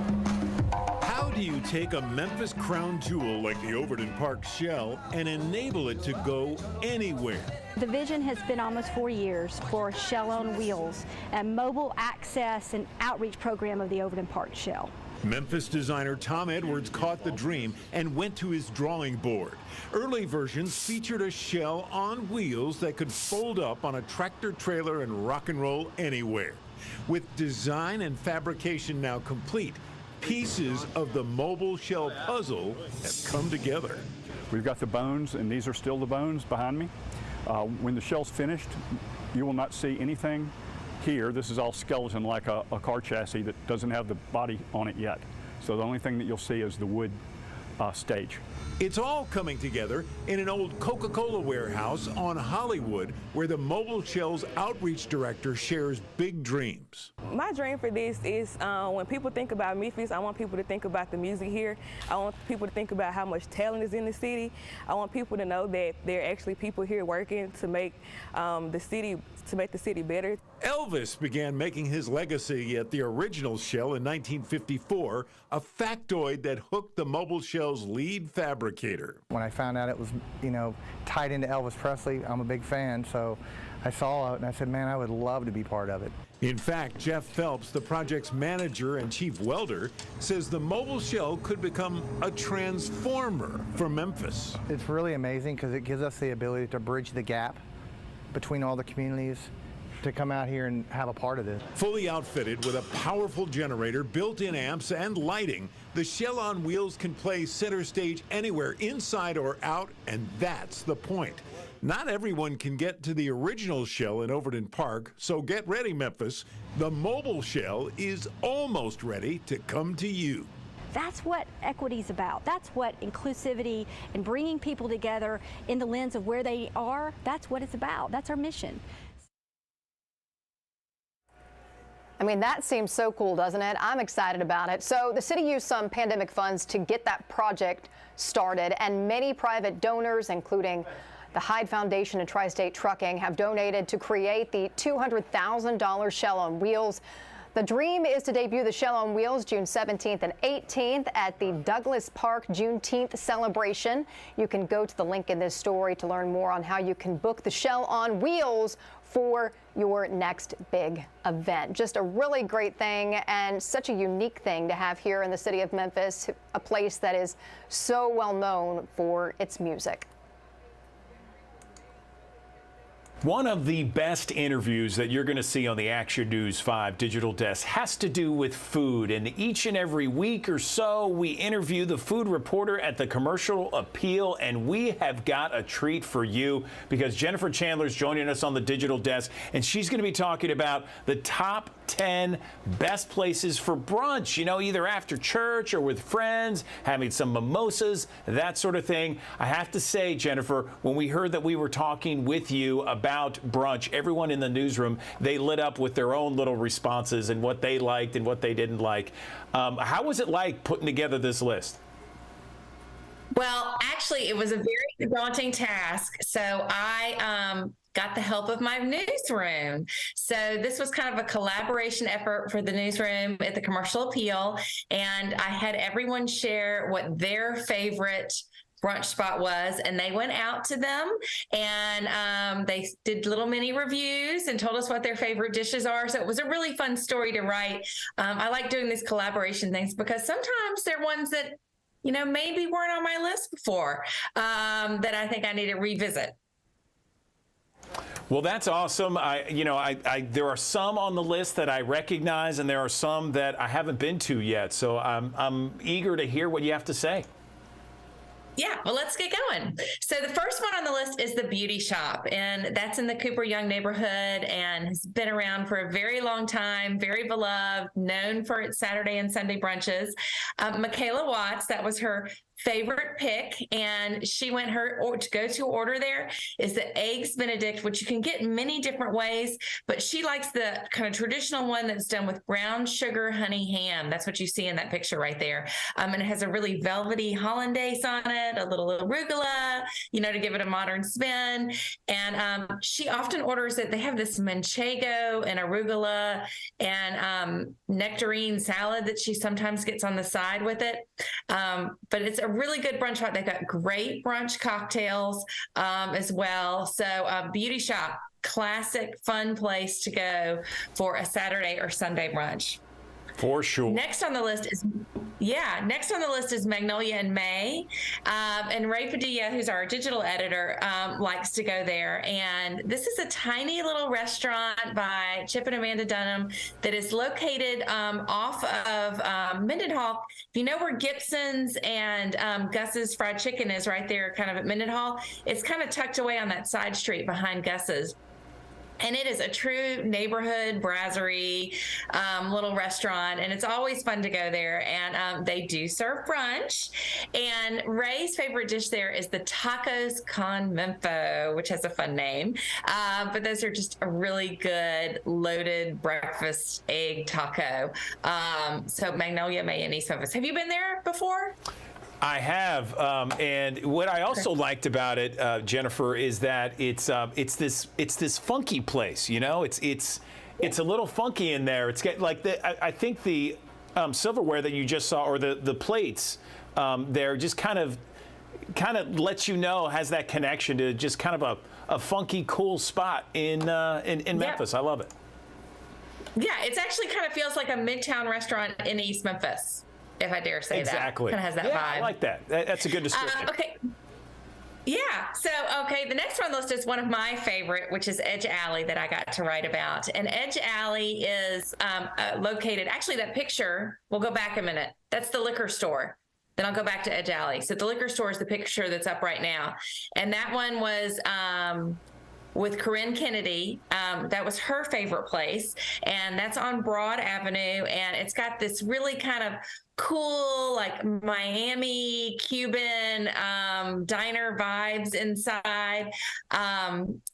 How do you take a Memphis crown jewel like the Overton Park Shell and enable it to go anywhere? The vision has been almost 4 years for Shell on Wheels, a mobile access and outreach program of the Overton Park Shell. Memphis designer Tom Edwards caught the dream and went to his drawing board. Early versions featured a shell on wheels that could fold up on a tractor trailer and rock and roll anywhere. With design and fabrication now complete, pieces of the mobile shell puzzle have come together. We've got the bones, and these are still the bones behind me. When the shell's finished, you will not see anything here. This is all skeleton, like a car chassis that doesn't have the body on it yet. So the only thing that you'll see is the wood stage. It's all coming together in an old Coca-Cola warehouse on Hollywood, where the Mobile Shell's outreach director shares big dreams. My dream for this is when people think about Memphis, I want people to think about the music here. I want people to think about how much talent is in the city. I want people to know that there are actually people here working to make the city better. Elvis began making his legacy at the original Shell in 1954, a factoid that hooked the Mobile Shell's lead fabricator. When I found out it was, tied into Elvis Presley, I'm a big fan, so I saw it and I said, man, I would love to be part of it. In fact, Jeff Phelps, the project's manager and chief welder, says the Mobile Shell could become a transformer for Memphis. It's really amazing because it gives us the ability to bridge the gap between all the communities, to come out here and have a part of this. Fully outfitted with a powerful generator, built-in amps, and lighting, the Shell on Wheels can play center stage anywhere, inside or out, and that's the point. Not everyone can get to the original Shell in Overton Park, so get ready, Memphis. The Mobile Shell is almost ready to come to you. That's what equity is about. That's what inclusivity and bringing people together in the lens of where they are, that's what it's about. That's our mission. I mean, that seems so cool, doesn't it? I'm excited about it. So the city used some pandemic funds to get that project started, and many private donors, including the Hyde Foundation and Tri-State Trucking, have donated to create the $200,000 Shell on Wheels. The dream is to debut the Shell on Wheels June 17th and 18th at the Douglas Park Juneteenth celebration. You can go to the link in this story to learn more on how you can book the Shell on Wheels for your next big event. Just a really great thing and such a unique thing to have here in the city of Memphis, a place that is so well known for its music. One of the best interviews that you're going to see on the Action News 5 digital desk has to do with food. And each and every week or so, we interview the food reporter at the Commercial Appeal. And we have got a treat for you because Jennifer Chandler is joining us on the digital desk. And she's going to be talking about the top 10 best places for brunch, you know, either after church or with friends, having some mimosas, that sort of thing. I have to say, Jennifer, when we heard that we were talking with you about brunch, everyone in the newsroom, they lit up with their own little responses and what they liked and what they didn't like. How was it like putting together this list? Well, actually, it was a very daunting task. So I got the help of my newsroom. So this was kind of a collaboration effort for the newsroom at the Commercial Appeal. And I had everyone share what their favorite brunch spot was, and they went out to them and they did little mini reviews and told us what their favorite dishes are. So it was a really fun story to write. I like doing these collaboration things because sometimes they're ones that, you know, maybe weren't on my list before that I think I need to revisit. Well, that's awesome. There are some on the list that I recognize, and there are some that I haven't been to yet. So I'm eager to hear what you have to say. Yeah, well, let's get going. So the first one on the list is the Beauty Shop, and that's in the Cooper Young neighborhood and has been around for a very long time, very beloved, known for its Saturday and Sunday brunches. Michaela Watts, that was her favorite pick, and she went her go-to order there is the Eggs Benedict, which you can get in many different ways, but she likes the kind of traditional one that's done with brown sugar honey ham. That's what you see in that picture right there. And it has a really velvety hollandaise on it, a little arugula, you know, to give it a modern spin. And she often orders it. They have this manchego and arugula and nectarine salad that she sometimes gets on the side with it. But it's a really good brunch spot. They've got great brunch cocktails as well. So Beauty Shop, classic, fun place to go for a Saturday or Sunday brunch. For sure. Next on the list is Magnolia and May. And Ray Padilla, who's our digital editor, likes to go there. And this is a tiny little restaurant by Chip and Amanda Dunham that is located off of Mendenhall. If you know where Gibson's and Gus's Fried Chicken is right there, kind of at Mendenhall, it's kind of tucked away on that side street behind Gus's. And it is a true neighborhood brasserie little restaurant, and it's always fun to go there. And they do serve brunch. And Ray's favorite dish there is the tacos con Memphis, which has a fun name. But those are just a really good loaded breakfast egg taco. So Magnolia, May, and East Memphis. Have you been there before? I have, and what I also liked about it, Jennifer, is that it's this funky place. You know, it's a little funky in there. It's like I think the silverware that you just saw, or the plates, there just kind of lets you know, has that connection to just kind of a funky, cool spot in Memphis. I love it. Yeah, it's actually kind of feels like a midtown restaurant in East Memphis, if I dare say that. Exactly. Kind of has that vibe. I like that. That's a good description. Okay. Yeah. So, okay, the next one on the list is one of my favorite, which is Edge Alley that I got to write about. And Edge Alley is located, actually that picture, we'll go back a minute. That's the liquor store. Then I'll go back to Edge Alley. So the liquor store is the picture that's up right now. And that one was with Corinne Kennedy. That was her favorite place. And that's on Broad Avenue. And it's got this really kind of cool, like Miami Cuban diner vibes inside.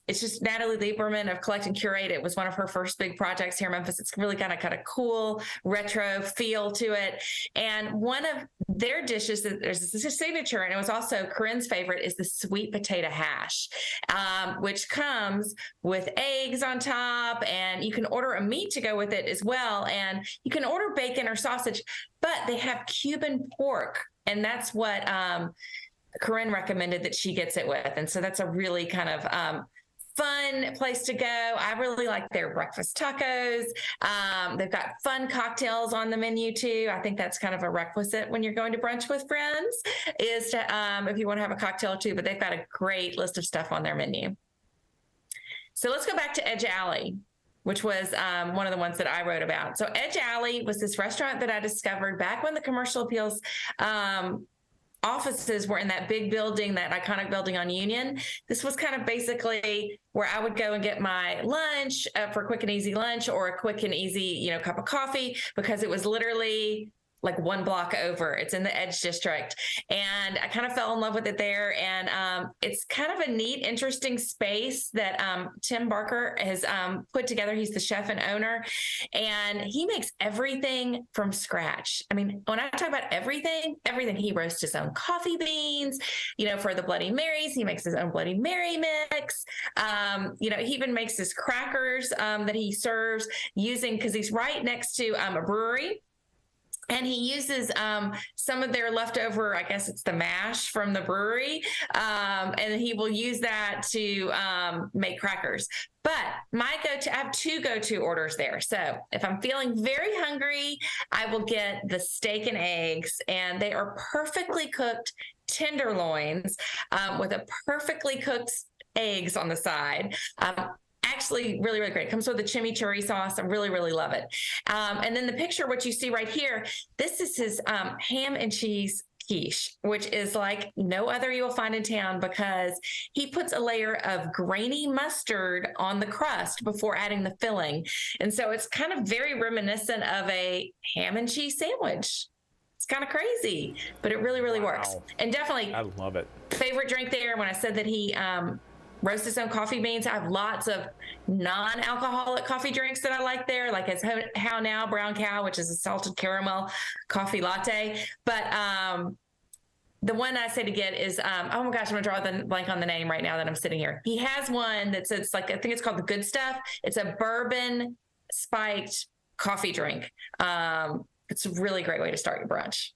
It's just Natalie Lieberman of Collect and Curate. It was one of her first big projects here in Memphis. It's really got a kind of cool retro feel to it. And one of their dishes, there's a signature, and it was also Corinne's favorite, is the sweet potato hash, which comes with eggs on top, and you can order a meat to go with it as well. And you can order bacon or sausage, but they have Cuban pork, and that's what Corinne recommended that she gets it with. And so that's a really kind of fun place to go. I really like their breakfast tacos. They've got fun cocktails on the menu too. I think that's kind of a requisite when you're going to brunch with friends, is to if you want to have a cocktail too, but they've got a great list of stuff on their menu. So let's go back to Edge Alley, which was one of the ones that I wrote about. So Edge Alley was this restaurant that I discovered back when the Commercial Appeals offices were in that big building, that iconic building on Union. This was kind of basically where I would go and get my lunch for a quick and easy lunch, or a quick and easy, cup of coffee, because it was literally like 1 block over. It's in the Edge District. And I kind of fell in love with it there. And it's kind of a neat, interesting space that Tim Barker has put together. He's the chef and owner, and he makes everything from scratch. I mean, when I talk about everything, he roasts his own coffee beans, for the Bloody Marys. He makes his own Bloody Mary mix. He even makes his crackers that he serves because he's right next to a brewery. And he uses some of their leftover, I guess it's the mash from the brewery, and he will use that to make crackers. But I have 2 go-to orders there. So if I'm feeling very hungry, I will get the steak and eggs, and they are perfectly cooked tenderloins with a perfectly cooked eggs on the side. Actually really, really great. It comes with a chimichurri sauce. I really, really love it. And then the picture, what you see right here, this is his ham and cheese quiche, which is like no other you will find in town, because he puts a layer of grainy mustard on the crust before adding the filling. And so it's kind of very reminiscent of a ham and cheese sandwich. It's kind of crazy, but it really, really works. And definitely, I love it. Favorite drink there, when I said that he roast his own coffee beans. I have lots of non-alcoholic coffee drinks that I like there, like his How Now Brown Cow, which is a salted caramel coffee latte. But the one I say to get is, oh my gosh, I'm gonna draw the blank on the name right now that I'm sitting here. He has one that's, it's like, I think it's called the Good Stuff. It's a bourbon spiked coffee drink. It's a really great way to start your brunch.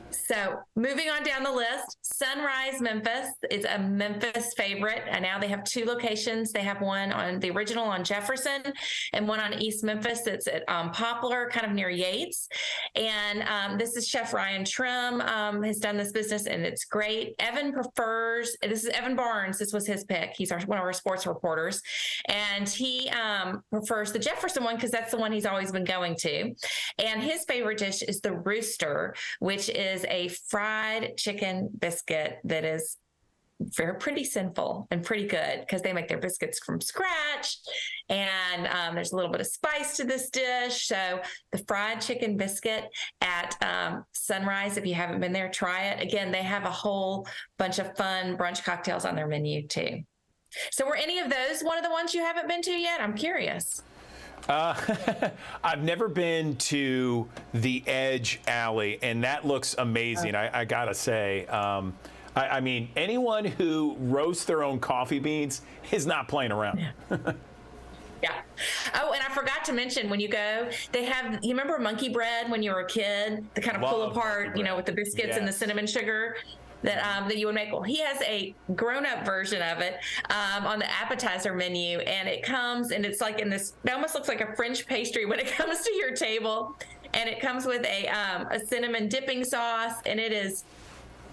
So moving on down the list, Sunrise Memphis is a Memphis favorite, and now they have 2 locations. They have one on the original on Jefferson and one on East Memphis that's at Poplar, kind of near Yates. And this is Chef Ryan Trim has done this business, and it's great. This is Evan Barnes. This was his pick. He's one of our sports reporters, and he prefers the Jefferson one because that's the one he's always been going to. And his favorite dish is the Rooster, which is a fried chicken biscuit that is pretty sinful and pretty good, because they make their biscuits from scratch, and there's a little bit of spice to this dish. So the fried chicken biscuit at Sunrise, if you haven't been there, try it. Again, they have a whole bunch of fun brunch cocktails on their menu too. So were any of those one of the ones you haven't been to yet? I'm curious. I've never been to the Edge Alley, and that looks amazing. I gotta say, I mean, anyone who roasts their own coffee beans is not playing around. Yeah. Oh, and I forgot to mention, when you go, they have, you remember monkey bread when you were a kid? The kind of pull apart, with the biscuits and the cinnamon sugar that you would make. Well, he has a grown-up version of it on the appetizer menu, and it comes, and it's like in this, it almost looks like a French pastry when it comes to your table, and it comes with a cinnamon dipping sauce, and it is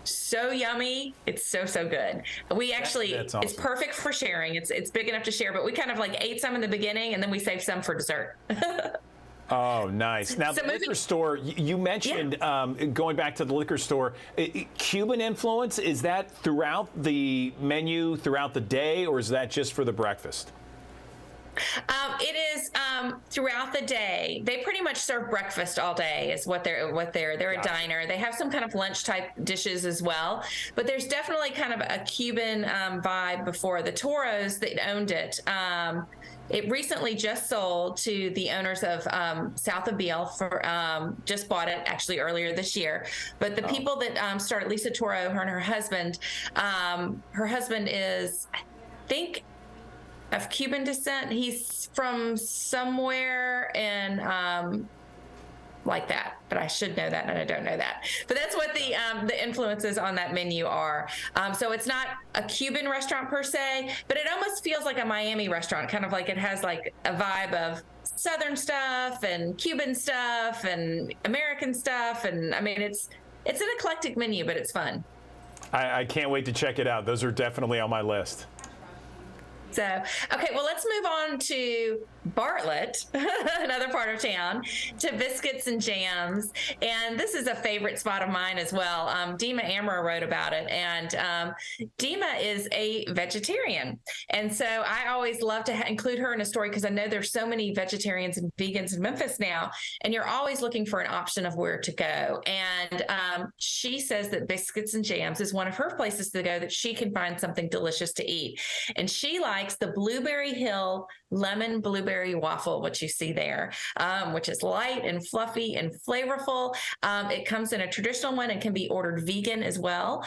so yummy. It's so good. We actually, that's awesome. It's perfect for sharing. It's big enough to share, but we kind of like ate some in the beginning, and then we saved some for dessert. Oh, nice. Now, the liquor store, you mentioned, going back to the liquor store, Cuban influence, is that throughout the menu, throughout the day, or is that just for the breakfast? It is throughout the day. They pretty much serve breakfast all day is what they're a diner. They have some kind of lunch type dishes as well, but there's definitely kind of a Cuban vibe before. The Toros that owned it. It recently just sold to the owners of South of Beale for just bought it actually earlier this year. But the people that started, Lisa Toro, her and her husband is, I think, of Cuban descent. He's from somewhere in like that, but I should know that, and I don't know that. But that's what the influences on that menu are. So it's not a Cuban restaurant per se, but it almost feels like a Miami restaurant, kind of like it has like a vibe of Southern stuff and Cuban stuff and American stuff, and I mean it's an eclectic menu, but it's fun. I can't wait to check it out. Those are definitely on my list. So, okay, well, let's move on to Bartlett, another part of town, to Biscuits and Jams. And this is a favorite spot of mine as well. Dima Amra wrote about it. And Dima is a vegetarian. And so I always love to include her in a story because I know there's so many vegetarians and vegans in Memphis now. And you're always looking for an option of where to go. And she says that Biscuits and Jams is one of her places to go that she can find something delicious to eat. And she likes the Blueberry Hill lemon blueberry waffle, which you see there, which is light and fluffy and flavorful. It comes in a traditional one and can be ordered vegan as well.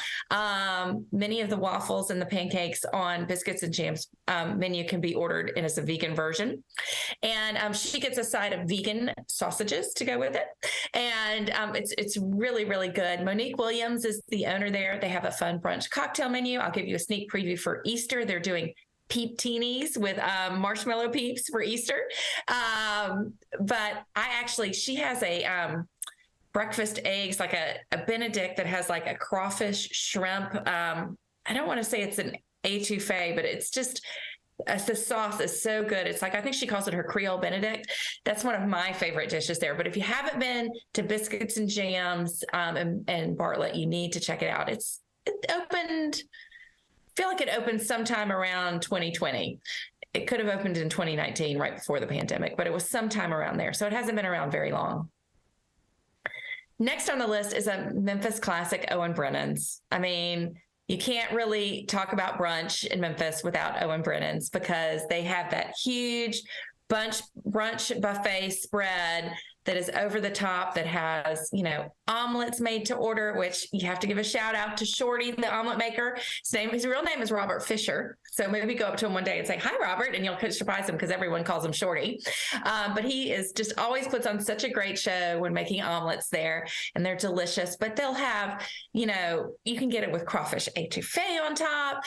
Many of the waffles and the pancakes on Biscuits and Jams menu can be ordered in as a vegan version. And she gets a side of vegan sausages to go with it. And it's really, really good. Monique Williams is the owner there. They have a fun brunch cocktail menu. I'll give you a sneak preview for Easter. They're doing peep-teenies with marshmallow peeps for Easter. But she has a breakfast eggs, like a Benedict that has like a crawfish shrimp. I don't want to say it's an étouffée, but it's just, the sauce is so good. It's like, I think she calls it her Creole Benedict. That's one of my favorite dishes there. But if you haven't been to Biscuits and Jams and Bartlett, you need to check it out. It opened, I feel like it opened sometime around 2020. It could have opened in 2019, right before the pandemic, but it was sometime around there. So it hasn't been around very long. Next on the list is a Memphis classic, Owen Brennan's. I mean, you can't really talk about brunch in Memphis without Owen Brennan's because they have that huge brunch buffet spread that is over the top, that has, omelets made to order, which you have to give a shout out to Shorty, the omelet maker. His real name is Robert Fisher. So maybe go up to him one day and say, "Hi, Robert," and you'll surprise him because everyone calls him Shorty. But he is just always puts on such a great show when making omelets there, and they're delicious. But they'll have, you can get it with crawfish étouffée on top.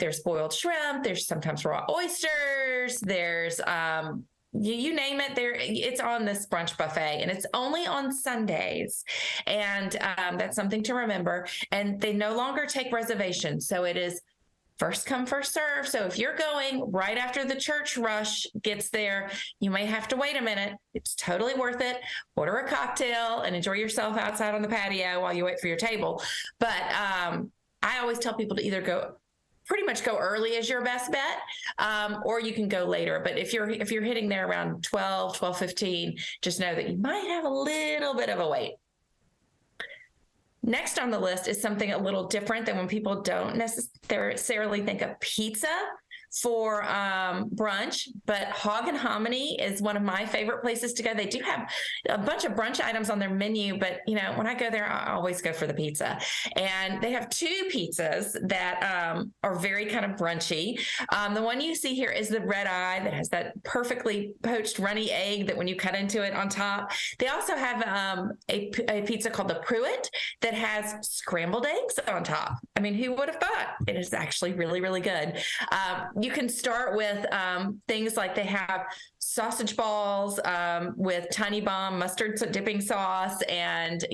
There's boiled shrimp. There's sometimes raw oysters. There's, you name it, it's on this brunch buffet, and it's only on Sundays. And that's something to remember. And they no longer take reservations. So it is first come, first serve. So if you're going right after the church rush gets there, you may have to wait a minute. It's totally worth it. Order a cocktail and enjoy yourself outside on the patio while you wait for your table. But I always tell people to either pretty much go early as your best bet, or you can go later. But if you're hitting there around 12:15, just know that you might have a little bit of a wait. Next on the list is something a little different than when people don't necessarily think of pizza for brunch, but Hog and Hominy is one of my favorite places to go. They do have a bunch of brunch items on their menu, but when I go there, I always go for the pizza. And they have two pizzas that are very kind of brunchy. The one you see here is the red eye that has that perfectly poached runny egg that when you cut into it on top. They also have a pizza called the Pruitt that has scrambled eggs on top. I mean, who would have thought? It is actually really, really good. You can start with things like they have sausage balls with Tiny Bomb mustard dipping sauce. And,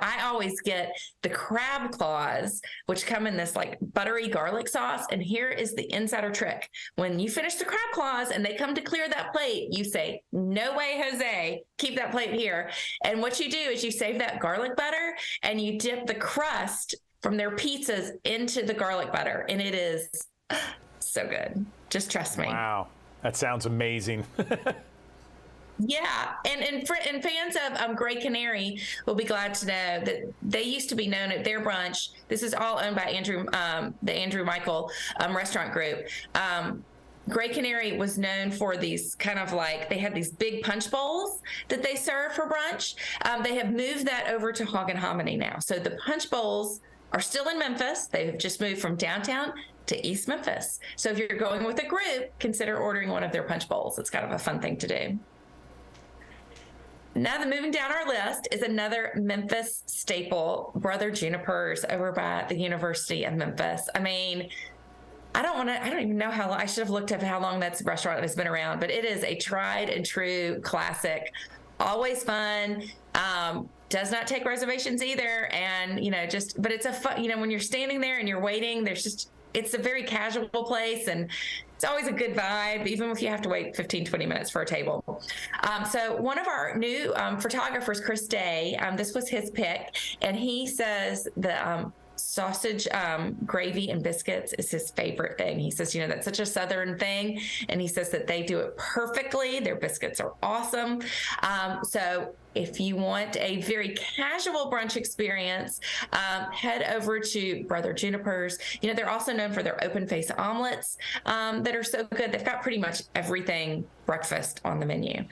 I always get the crab claws, which come in this like buttery garlic sauce. And here is the insider trick. When you finish the crab claws and they come to clear that plate, you say, "No way, Jose, keep that plate here." And what you do is you save that garlic butter and you dip the crust from their pizzas into the garlic butter. And it is so good. Just trust me. Wow. That sounds amazing. Yeah. And fans of Grey Canary will be glad to know that they used to be known at their brunch. This is all owned by the Andrew Michael restaurant group. Grey Canary was known for these kind of like, they had these big punch bowls that they serve for brunch. They have moved that over to Hog and Hominy now. So the punch bowls are still in Memphis. They've just moved from downtown to East Memphis. So if you're going with a group, consider ordering one of their punch bowls. It's kind of a fun thing to do. Now, moving down our list is another Memphis staple, Brother Juniper's over by the University of Memphis. I mean, I don't even know how long, I should have looked up how long that restaurant has been around, but it is a tried and true classic. Always fun. Does not take reservations either. And, but it's a fun, when you're standing there and you're waiting, it's a very casual place, and it's always a good vibe, even if you have to wait 15, 20 minutes for a table. So one of our new photographers, Chris Day, this was his pick, and he says the sausage gravy and biscuits is his favorite thing. He says, you know, that's such a Southern thing, and he says that they do it perfectly. Their biscuits are awesome. So if you want a very casual brunch experience, head over to Brother Juniper's. You know, they're also known for their open face omelets that are so good. They've got pretty much everything breakfast on the menu.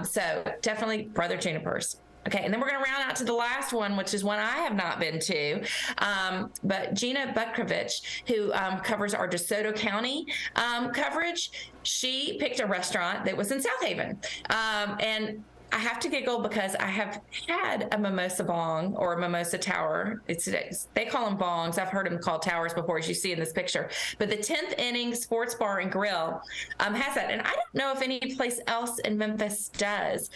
So definitely Brother Juniper's. Okay, and then we're going to round out to the last one, which is one I have not been to. But Gina Butkovich, who covers our DeSoto County coverage, she picked a restaurant that was in South Haven. And I have to giggle because I have had a mimosa bong or a mimosa tower. They call them bongs. I've heard them called towers before, as you see in this picture. But the 10th Inning Sports Bar and Grill has that. And I don't know if any place else in Memphis does.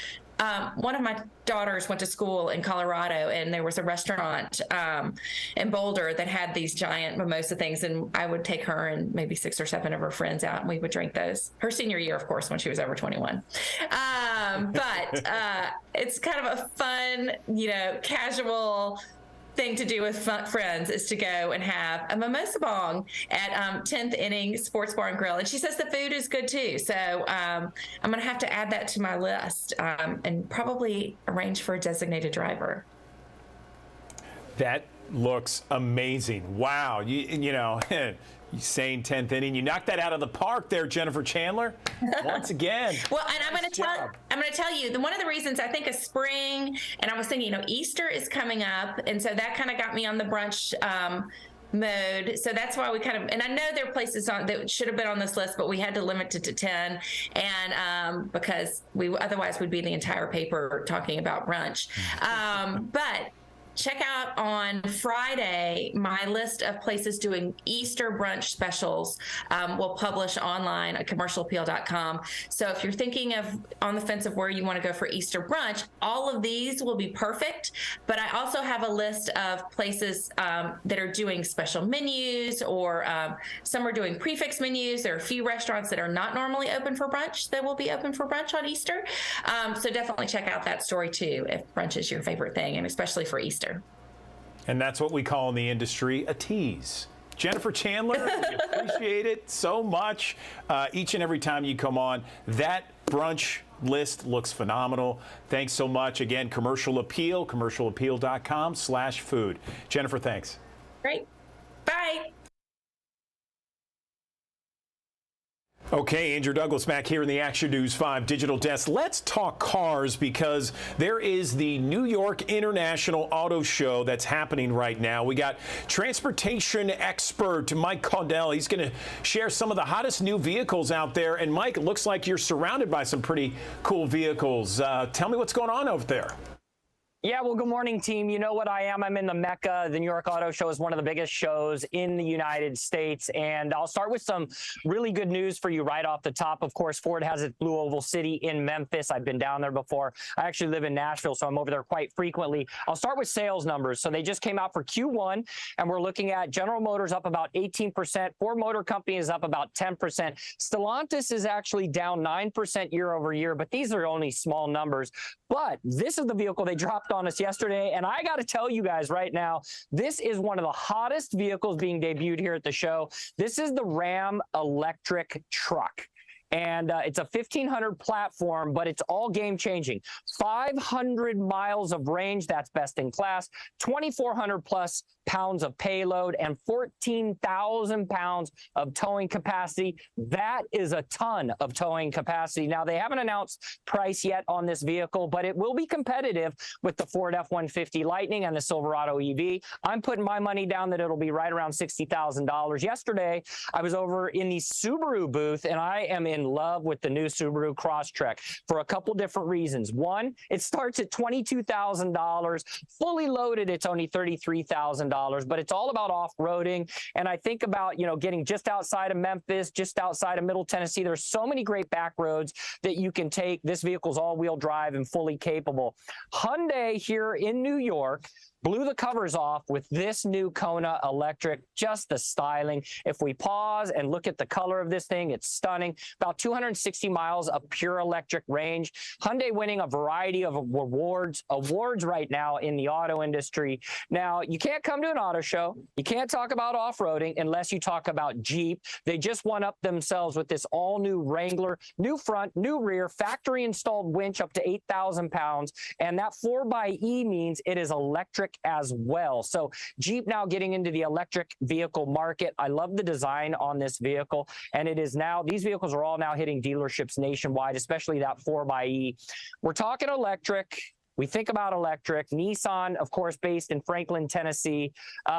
One of my daughters went to school in Colorado, and there was a restaurant in Boulder that had these giant mimosa things, and I would take her and maybe 6 or 7 of her friends out, and we would drink those. Her senior year, of course, when she was over 21. But it's kind of a fun, you know, casual thing to do with friends is to go and have a mimosa bong at 10th Inning Sports Bar and Grill. And she says the food is good too. So I'm going to have to add that to my list and probably arrange for a designated driver. That looks amazing. Wow. You know, you saying 10th inning, you knocked that out of the park there, Jennifer Chandler, once again. Well, and I'm going to tell you, one of the reasons I think of spring, and I was thinking, you know, Easter is coming up, and so that kind of got me on the brunch mode. So that's why we kind of, and I know there are places that should have been on this list, but we had to limit it to 10, and because otherwise we'd be the entire paper talking about brunch. But check out on Friday my list of places doing Easter brunch specials. We'll publish online at commercialappeal.com. So if you're thinking of on the fence of where you want to go for Easter brunch, all of these will be perfect. But I also have a list of places that are doing special menus, or some are doing prefix menus. There are a few restaurants that are not normally open for brunch that will be open for brunch on Easter. So definitely check out that story too if brunch is your favorite thing, and especially for Easter. And that's what we call in the industry a tease. Jennifer Chandler, we appreciate it so much. Each and every time you come on, that brunch list looks phenomenal. Thanks so much. Again, Commercial Appeal, commercialappeal.com/food. Jennifer, thanks. Great. Bye. Okay, Andrew Douglas back here in the Action News 5 Digital Desk. Let's talk cars, because there is the New York International Auto Show that's happening right now. We got transportation expert Mike Caudell. He's going to share some of the hottest new vehicles out there. And Mike, it looks like you're surrounded by some pretty cool vehicles. Tell me what's going on over there. Yeah, well, good morning, team. You know what I am. I'm in the Mecca. The New York Auto Show is one of the biggest shows in the United States. And I'll start with some really good news for you right off the top. Of course, Ford has its Blue Oval City in Memphis. I've been down there before. I actually live in Nashville, so I'm over there quite frequently. I'll start with sales numbers. So they just came out for Q1, and we're looking at General Motors up about 18%. Ford Motor Company is up about 10%. Stellantis is actually down 9% year over year, but these are only small numbers. But this is the vehicle they dropped on us yesterday, and I got to tell you guys right now, this is one of the hottest vehicles being debuted here at the show. This is the Ram electric truck. And it's a 1,500 platform, but it's all game changing. 500 miles of range, that's best in class, 2,400 plus pounds of payload, and 14,000 pounds of towing capacity. That is a ton of towing capacity. Now, they haven't announced price yet on this vehicle, but it will be competitive with the Ford F-150 Lightning and the Silverado EV. I'm putting my money down that it'll be right around $60,000. Yesterday, I was over in the Subaru booth, and I am in love with the new Subaru Crosstrek for a couple different reasons. One, it starts at $22,000. Fully loaded, it's only $33,000, but it's all about off-roading. And I think about, you know, getting just outside of Memphis, just outside of Middle Tennessee. There's so many great back roads that you can take. This vehicle's all-wheel drive and fully capable. Hyundai here in New York blew the covers off with this new Kona electric. Just the styling. If we pause and look at the color of this thing, it's stunning. About 260 miles of pure electric range. Hyundai winning a variety of awards right now in the auto industry. Now, you can't come to an auto show. You can't talk about off-roading unless you talk about Jeep. They just one up themselves with this all-new Wrangler, new front, new rear, factory-installed winch up to 8,000 pounds. And that 4xe means it is electric as well. So Jeep now getting into the electric vehicle market. I love the design on this vehicle. And it is now, these vehicles are all now hitting dealerships nationwide, especially that 4xe. We're talking electric. We think about electric. Nissan, of course, based in Franklin, Tennessee.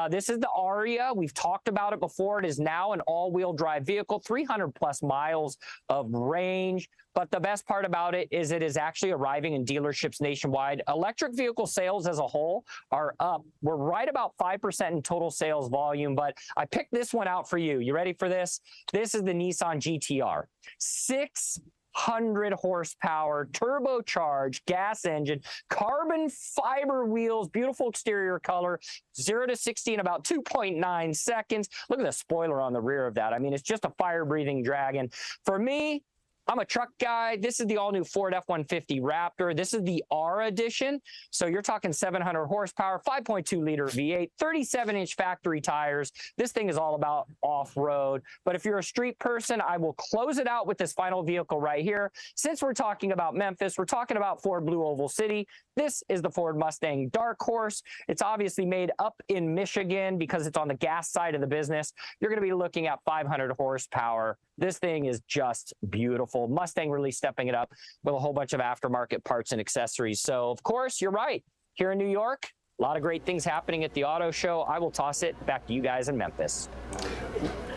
This is the Aria. We've talked about it before. It is now an all-wheel drive vehicle, 300 plus miles of range. But the best part about it is actually arriving in dealerships nationwide. Electric vehicle sales as a whole are up. We're right about 5% in total sales volume, but I picked this one out for you. You ready for this? This is the Nissan GT-R. 600 horsepower, turbocharged gas engine, carbon fiber wheels, beautiful exterior color, 0 to 60 in about 2.9 seconds. Look at the spoiler on the rear of that. I mean, it's just a fire-breathing dragon. For me, I'm a truck guy. This is the all-new Ford F-150 Raptor. This is the R edition. So you're talking 700 horsepower, 5.2-liter V8, 37-inch factory tires. This thing is all about off-road. But if you're a street person, I will close it out with this final vehicle right here. Since we're talking about Memphis, we're talking about Ford Blue Oval City. This is the Ford Mustang Dark Horse. It's obviously made up in Michigan because it's on the gas side of the business. You're going to be looking at 500 horsepower. This thing is just beautiful. Mustang really stepping it up with a whole bunch of aftermarket parts and accessories. So, of course, you're right. Here in New York, a lot of great things happening at the auto show. I will toss it back to you guys in Memphis.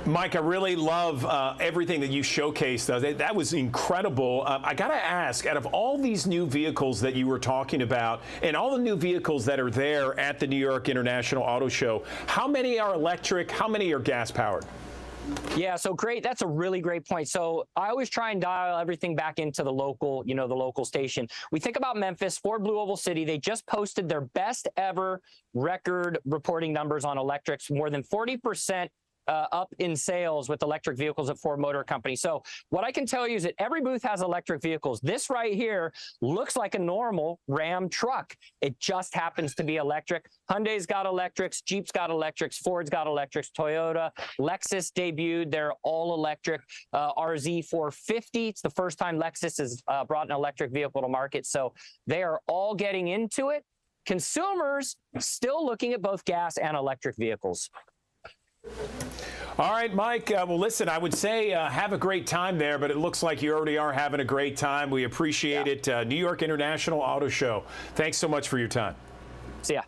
Mike, I really love everything that you showcased. That was incredible. I got to ask, out of all these new vehicles that you were talking about and all the new vehicles that are there at the New York International Auto Show, how many are electric? How many are gas-powered? Yeah, so great. That's a really great point. So I always try and dial everything back into the local, the local station. We think about Memphis, Ford Blue Oval City. They just posted their best ever record reporting numbers on electrics, more than 40% up in sales with electric vehicles at Ford Motor Company. So what I can tell you is that every booth has electric vehicles. This right here looks like a normal Ram truck. It just happens to be electric. Hyundai's got electrics, Jeep's got electrics, Ford's got electrics, Toyota, Lexus debuted their all electric RZ450. It's the first time Lexus has brought an electric vehicle to market. So they are all getting into it. Consumers still looking at both gas and electric vehicles. All right, Mike. Well, listen, I would say have a great time there, but it looks like you already are having a great time. We appreciate it. New York International Auto Show. Thanks so much for your time. See ya.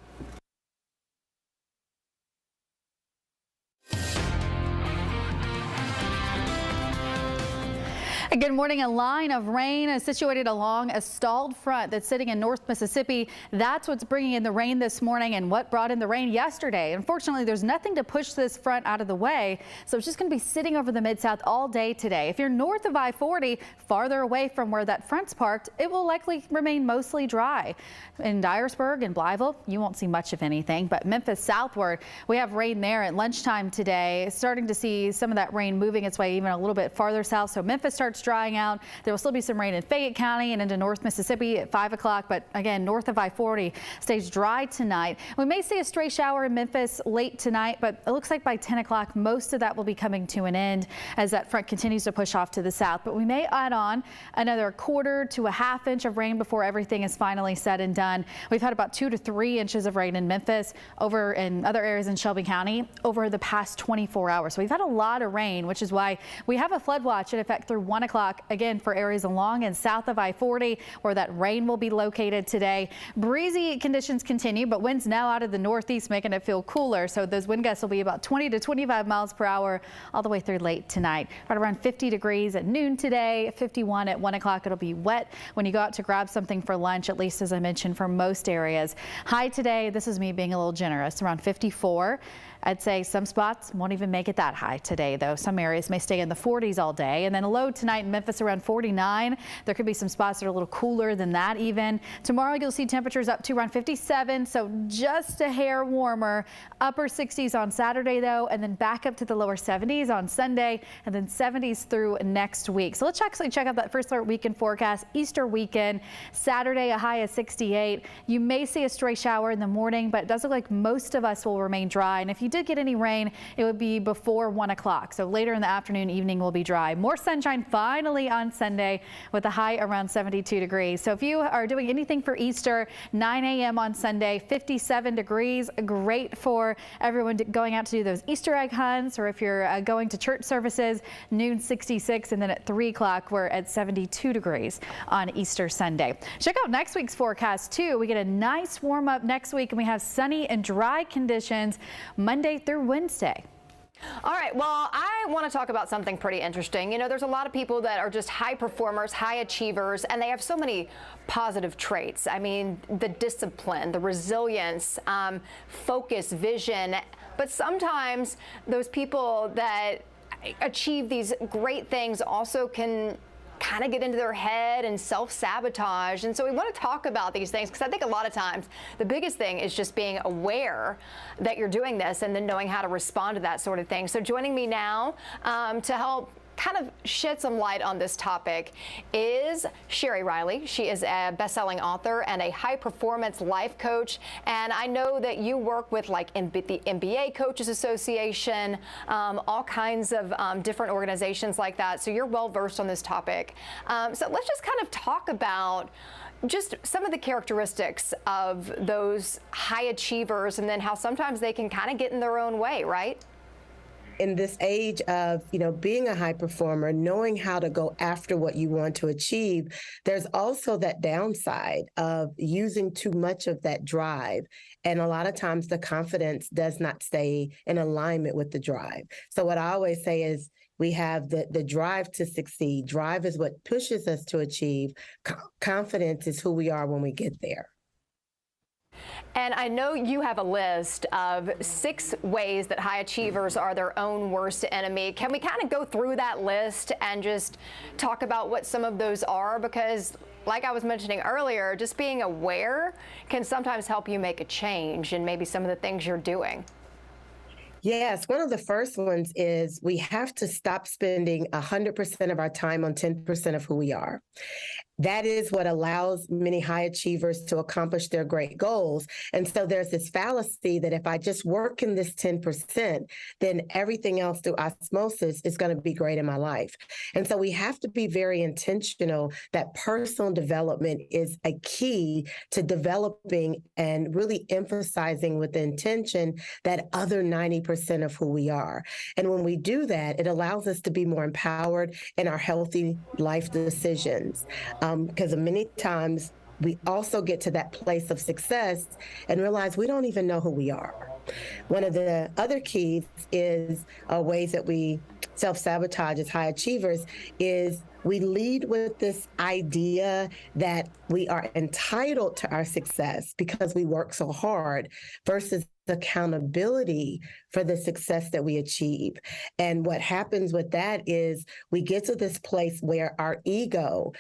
Good morning. A line of rain is situated along a stalled front that's sitting in North Mississippi. That's what's bringing in the rain this morning and what brought in the rain yesterday. Unfortunately, there's nothing to push this front out of the way, so it's just going to be sitting over the Mid-South all day today. If you're north of I-40, farther away from where that front's parked, it will likely remain mostly dry. In Dyersburg and Blytheville, you won't see much of anything, but Memphis southward, we have rain there at lunchtime today. Starting to see some of that rain moving its way even a little bit farther south, so Memphis starts drying out. There will still be some rain in Fayette County and into North Mississippi at 5 o'clock, but again, north of I-40 stays dry tonight. We may see a stray shower in Memphis late tonight, but it looks like by 10 o'clock, most of that will be coming to an end as that front continues to push off to the south. But we may add on another quarter to a half inch of rain before everything is finally said and done. We've had about 2 to 3 inches of rain in Memphis, over in other areas in Shelby County over the past 24 hours. So we've had a lot of rain, which is why we have a flood watch in effect through 1 o'clock. Again, for areas along and south of I-40 where that rain will be located today. Breezy conditions continue, but winds now out of the northeast making it feel cooler. So those wind gusts will be about 20 to 25 miles per hour all the way through late tonight. Right around 50 degrees at noon today, 51 at 1 o'clock. It'll be wet when you go out to grab something for lunch, at least as I mentioned, for most areas. High today, this is me being a little generous, around 54. I'd say some spots won't even make it that high today, though. Some areas may stay in the 40s all day. And then a low tonight. tonight in Memphis around 49. There could be some spots that are a little cooler than that even. Tomorrow you'll see temperatures up to around 57, so just a hair warmer. Upper 60s on Saturday though, and then back up to the lower 70s on Sunday, and then 70s through next week. So let's actually check out that first alert weekend forecast. Easter weekend, Saturday a high of 68. You may see a stray shower in the morning, but it does look like most of us will remain dry. And if you did get any rain, it would be before 1 o'clock. So later in the afternoon, evening will be dry. More sunshine finally on Sunday with a high around 72 degrees. So if you are doing anything for Easter, 9 a.m. on Sunday, 57 degrees. Great for everyone going out to do those Easter egg hunts, or if you're going to church services, noon 66, and then at 3 o'clock we're at 72 degrees on Easter Sunday. Check out next week's forecast too. We get a nice warm up next week, and we have sunny and dry conditions Monday through Wednesday. All right, well, I want to talk about something pretty interesting. You know, there's a lot of people that are just high performers, high achievers, and they have so many positive traits. I mean, the discipline, the resilience, focus, vision. But sometimes those people that achieve these great things also can kind of get into their head and self-sabotage. And so we want to talk about these things, because I think a lot of times the biggest thing is just being aware that you're doing this and then knowing how to respond to that sort of thing. So joining me now to help kind of shed some light on this topic is Sherry Riley. She is a best-selling author and a high-performance life coach. And I know that you work with like the NBA Coaches Association, all kinds of different organizations like that. So you're well-versed on this topic. So let's just kind of talk about just some of the characteristics of those high achievers, and then how sometimes they can kind of get in their own way, right? In this age of, being a high performer, knowing how to go after what you want to achieve, there's also that downside of using too much of that drive. And a lot of times the confidence does not stay in alignment with the drive. So what I always say is, we have the drive to succeed. Drive is what pushes us to achieve. Confidence is who we are when we get there. And I know you have a list of 6 ways that high achievers are their own worst enemy. Can we kind of go through that list and just talk about what some of those are? Because like I was mentioning earlier, just being aware can sometimes help you make a change in maybe some of the things you're doing. Yes, one of the first ones is we have to stop spending 100% of our time on 10% of who we are. That is what allows many high achievers to accomplish their great goals. And so there's this fallacy that if I just work in this 10%, then everything else through osmosis is going to be great in my life. And so we have to be very intentional that personal development is a key to developing and really emphasizing with the intention that other 90% of who we are. And when we do that, it allows us to be more empowered in our healthy life decisions. Because many times we also get to that place of success and realize we don't even know who we are. One of the other keys is ways that we self-sabotage as high achievers is we lead with this idea that we are entitled to our success because we work so hard versus accountability for the success that we achieve. And what happens with that is we get to this place where our ego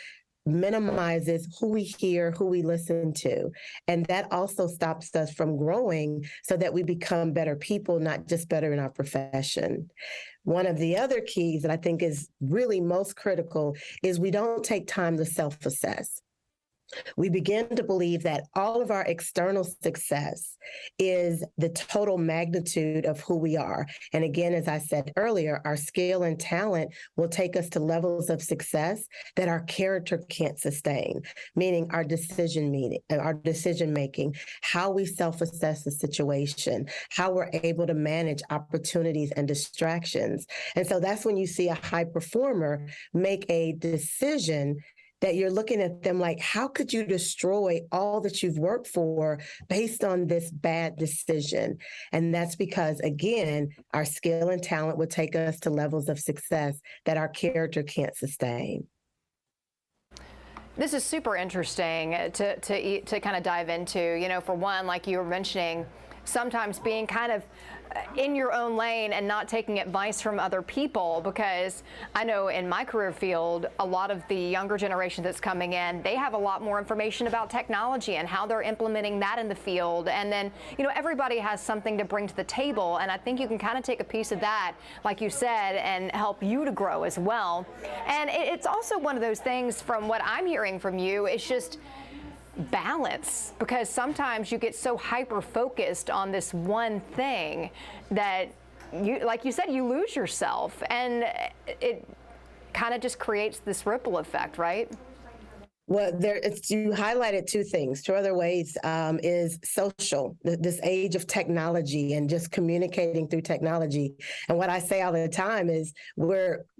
minimizes who we hear, who we listen to. And that also stops us from growing so that we become better people, not just better in our profession. One of the other keys that I think is really most critical is we don't take time to self-assess. We begin to believe that all of our external success is the total magnitude of who we are. And again, as I said earlier, our skill and talent will take us to levels of success that our character can't sustain, meaning our decision making, how we self-assess the situation, how we're able to manage opportunities and distractions. And so that's when you see a high performer make a decision that you're looking at them like, how could you destroy all that you've worked for based on this bad decision? And that's because, again, our skill and talent would take us to levels of success that our character can't sustain. This is super interesting to kind of dive into. For one, like you were mentioning, sometimes being kind of in your own lane and not taking advice from other people, because I know in my career field, a lot of the younger generation that's coming in, they have a lot more information about technology and how they're implementing that in the field. And then, everybody has something to bring to the table. And I think you can kind of take a piece of that, like you said, and help you to grow as well. And it's also one of those things, from what I'm hearing from you, it's just balance, because sometimes you get so hyper focused on this one thing that you, like you said, you lose yourself, and it kind of just creates this ripple effect, right? Well, you highlighted two things. Two other ways is social, this age of technology and just communicating through technology. And what I say all the time is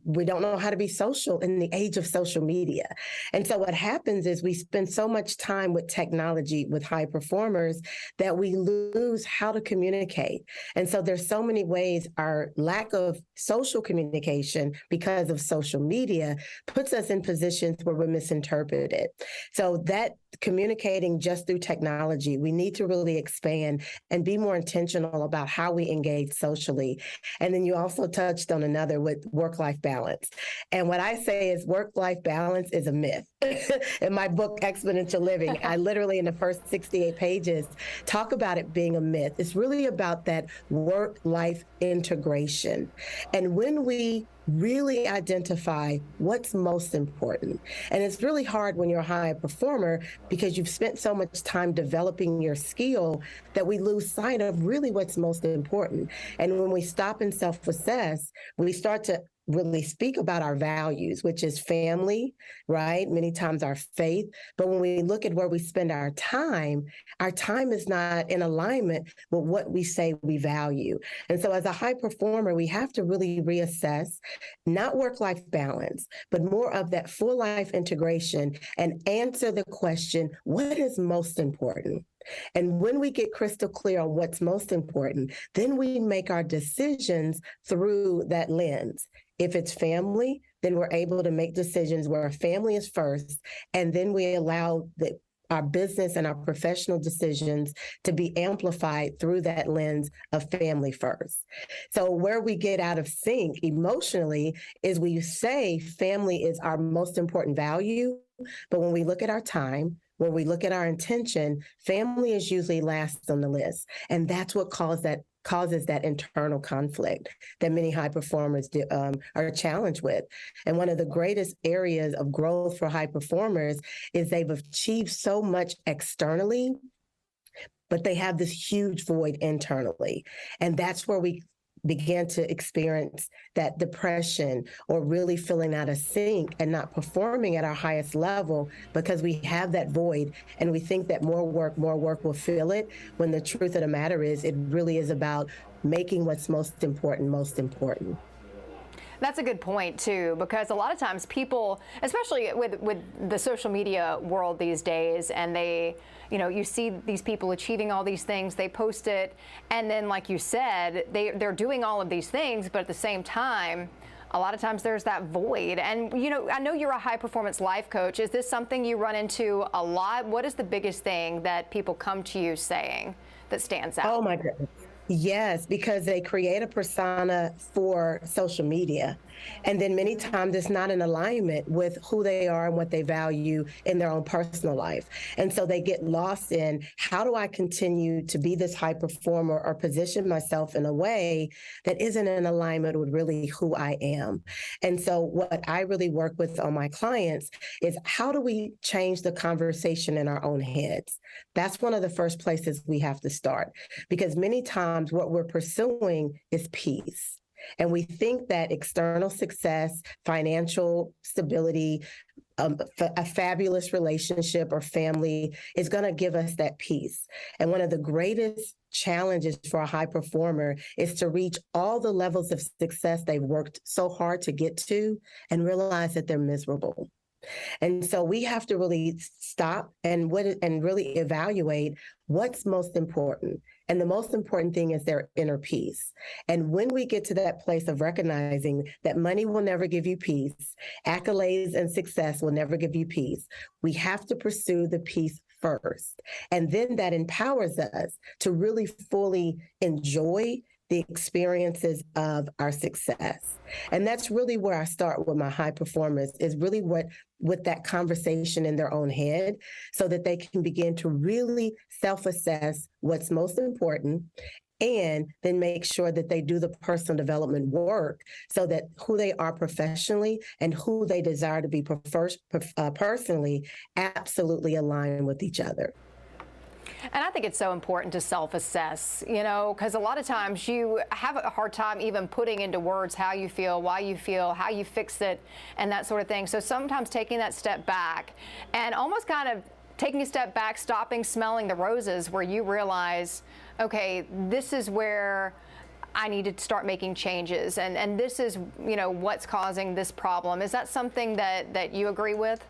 we don't know how to be social in the age of social media. And so what happens is we spend so much time with technology, with high performers, that we lose how to communicate. And so there's so many ways our lack of social communication because of social media puts us in positions where we're misinterpreted. So that communicating just through technology, we need to really expand and be more intentional about how we engage socially. And then you also touched on another with work-life balance. And what I say is work-life balance is a myth. In my book, Exponential Living, I literally in the first 68 pages talk about it being a myth. It's really about that work-life integration. And when we really identify what's most important. And it's really hard when you're a high performer because you've spent so much time developing your skill that we lose sight of really what's most important. And when we stop and self-assess, we start to really speak about our values, which is family, right? Many times our faith. But when we look at where we spend our time is not in alignment with what we say we value. And so as a high performer, we have to really reassess, not work-life balance, but more of that full life integration and answer the question, what is most important? And when we get crystal clear on what's most important, then we make our decisions through that lens. If it's family, then we're able to make decisions where our family is first, and then we allow our business and our professional decisions to be amplified through that lens of family first. So where we get out of sync emotionally is we say family is our most important value, but when we look at our time, when we look at our intention, family is usually last on the list. And that's what causes that internal conflict that many high performers are challenged with. And one of the greatest areas of growth for high performers is they've achieved so much externally, but they have this huge void internally. And that's where we began to experience that depression or really feeling out of sync and not performing at our highest level because we have that void and we think that more work will fill it, when the truth of the matter is it really is about making what's most important. That's a good point, too, because a lot of times people, especially with the social media world these days, and you see these people achieving all these things, they post it, and then, like you said, they're doing all of these things, but at the same time, a lot of times there's that void. And, I know you're a high-performance life coach. Is this something you run into a lot? What is the biggest thing that people come to you saying that stands out? Oh, my goodness. Yes, because they create a persona for social media. And then many times it's not in alignment with who they are and what they value in their own personal life. And so they get lost in, how do I continue to be this high performer or position myself in a way that isn't in alignment with really who I am? And so what I really work with on my clients is, how do we change the conversation in our own heads? That's one of the first places we have to start, because many times what we're pursuing is peace. And we think that external success, financial stability, a fabulous relationship or family is going to give us that peace. And one of the greatest challenges for a high performer is to reach all the levels of success they've worked so hard to get to and realize that they're miserable. And so we have to really stop and really evaluate what's most important. And the most important thing is their inner peace. And when we get to that place of recognizing that money will never give you peace, accolades and success will never give you peace, we have to pursue the peace first. And then that empowers us to really fully enjoy the experiences of our success. And that's really where I start with my high performers, is really with that conversation in their own head, so that they can begin to really self-assess what's most important, and then make sure that they do the personal development work so that who they are professionally and who they desire to be personally absolutely align with each other. And I think it's so important to self-assess, you know, because a lot of times you have a hard time even putting into words how you feel, why you feel, how you fix it, and that sort of thing. So sometimes taking that step back and almost kind of taking a step back, stopping smelling the roses, where you realize, okay, this is where I need to start making changes, and this is, you know, what's causing this problem. Is that something that you agree with?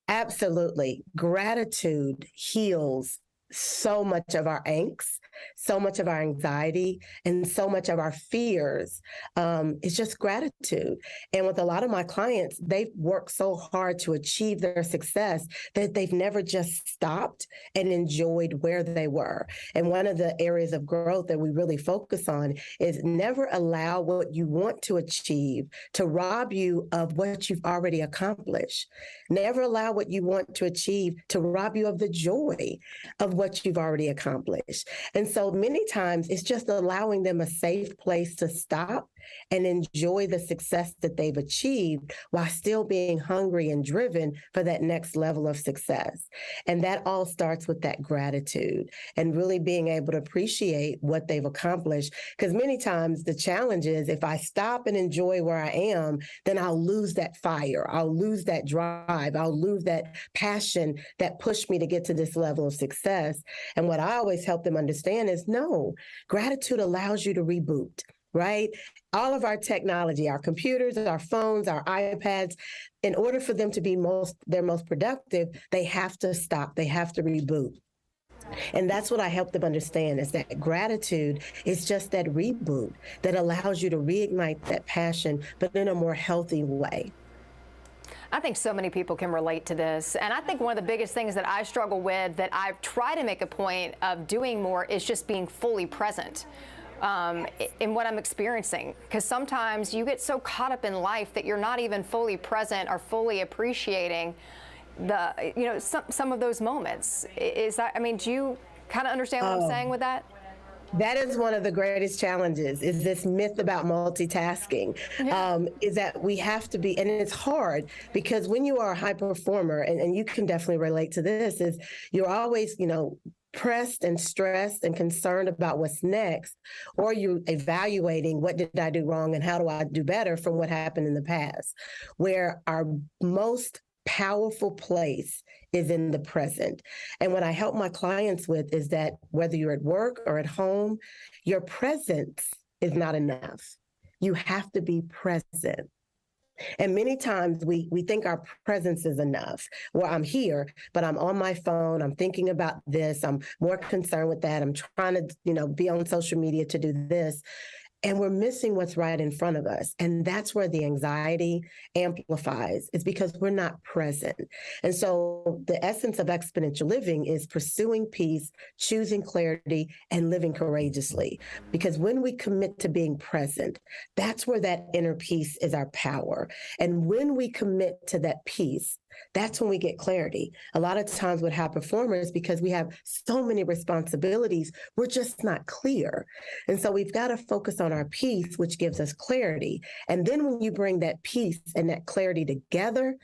Absolutely. Gratitude heals so much of our angst, so much of our anxiety, and so much of our fears. It's just gratitude. And with a lot of my clients, they've worked so hard to achieve their success that they've never just stopped and enjoyed where they were. And one of the areas of growth that we really focus on is never allow what you want to achieve to rob you of what you've already accomplished. Never allow what you want to achieve to rob you of the joy of what you've already accomplished. And so many times it's just allowing them a safe place to stop and enjoy the success that they've achieved while still being hungry and driven for that next level of success. And that all starts with that gratitude and really being able to appreciate what they've accomplished. Because many times the challenge is, if I stop and enjoy where I am, then I'll lose that fire. I'll lose that drive. I'll lose that passion that pushed me to get to this level of success. And what I always help them understand is, no, gratitude allows you to reboot. Right? All of our technology, our computers, our phones, our iPads, in order for them to be their most productive, they have to stop. They have to reboot. And that's what I help them understand, is that gratitude is just that reboot that allows you to reignite that passion, but in a more healthy way. I think so many people can relate to this. And I think one of the biggest things that I struggle with, that I've tried to make a point of doing more, is just being fully present in what I'm experiencing. Because sometimes you get so caught up in life that you're not even fully present or fully appreciating the, you know, some of those moments. Is that, I mean, do you kind of understand what I'm saying with that? That is one of the greatest challenges, is this myth about multitasking, is that we have to be, and it's hard because when you are a high performer, and you can definitely relate to this, is you're always, you know, pressed and stressed and concerned about what's next, or you're evaluating what did I do wrong and how do I do better from what happened in the past, where our most powerful place is in the present. And what I help my clients with is that whether you're at work or at home, your presence is not enough. You have to be present. And many times we think our presence is enough. Well, I'm here, but I'm on my phone. I'm thinking about this. I'm more concerned with that. I'm trying to, you know, be on social media to do this. And we're missing what's right in front of us. And that's where the anxiety amplifies, is because we're not present. And so the essence of exponential living is pursuing peace, choosing clarity, and living courageously. Because when we commit to being present, that's where that inner peace is our power. And when we commit to that peace, that's when we get clarity. A lot of times with high performers, because we have so many responsibilities, we're just not clear. And so we've got to focus on our peace, which gives us clarity. And then when you bring that peace and that clarity together,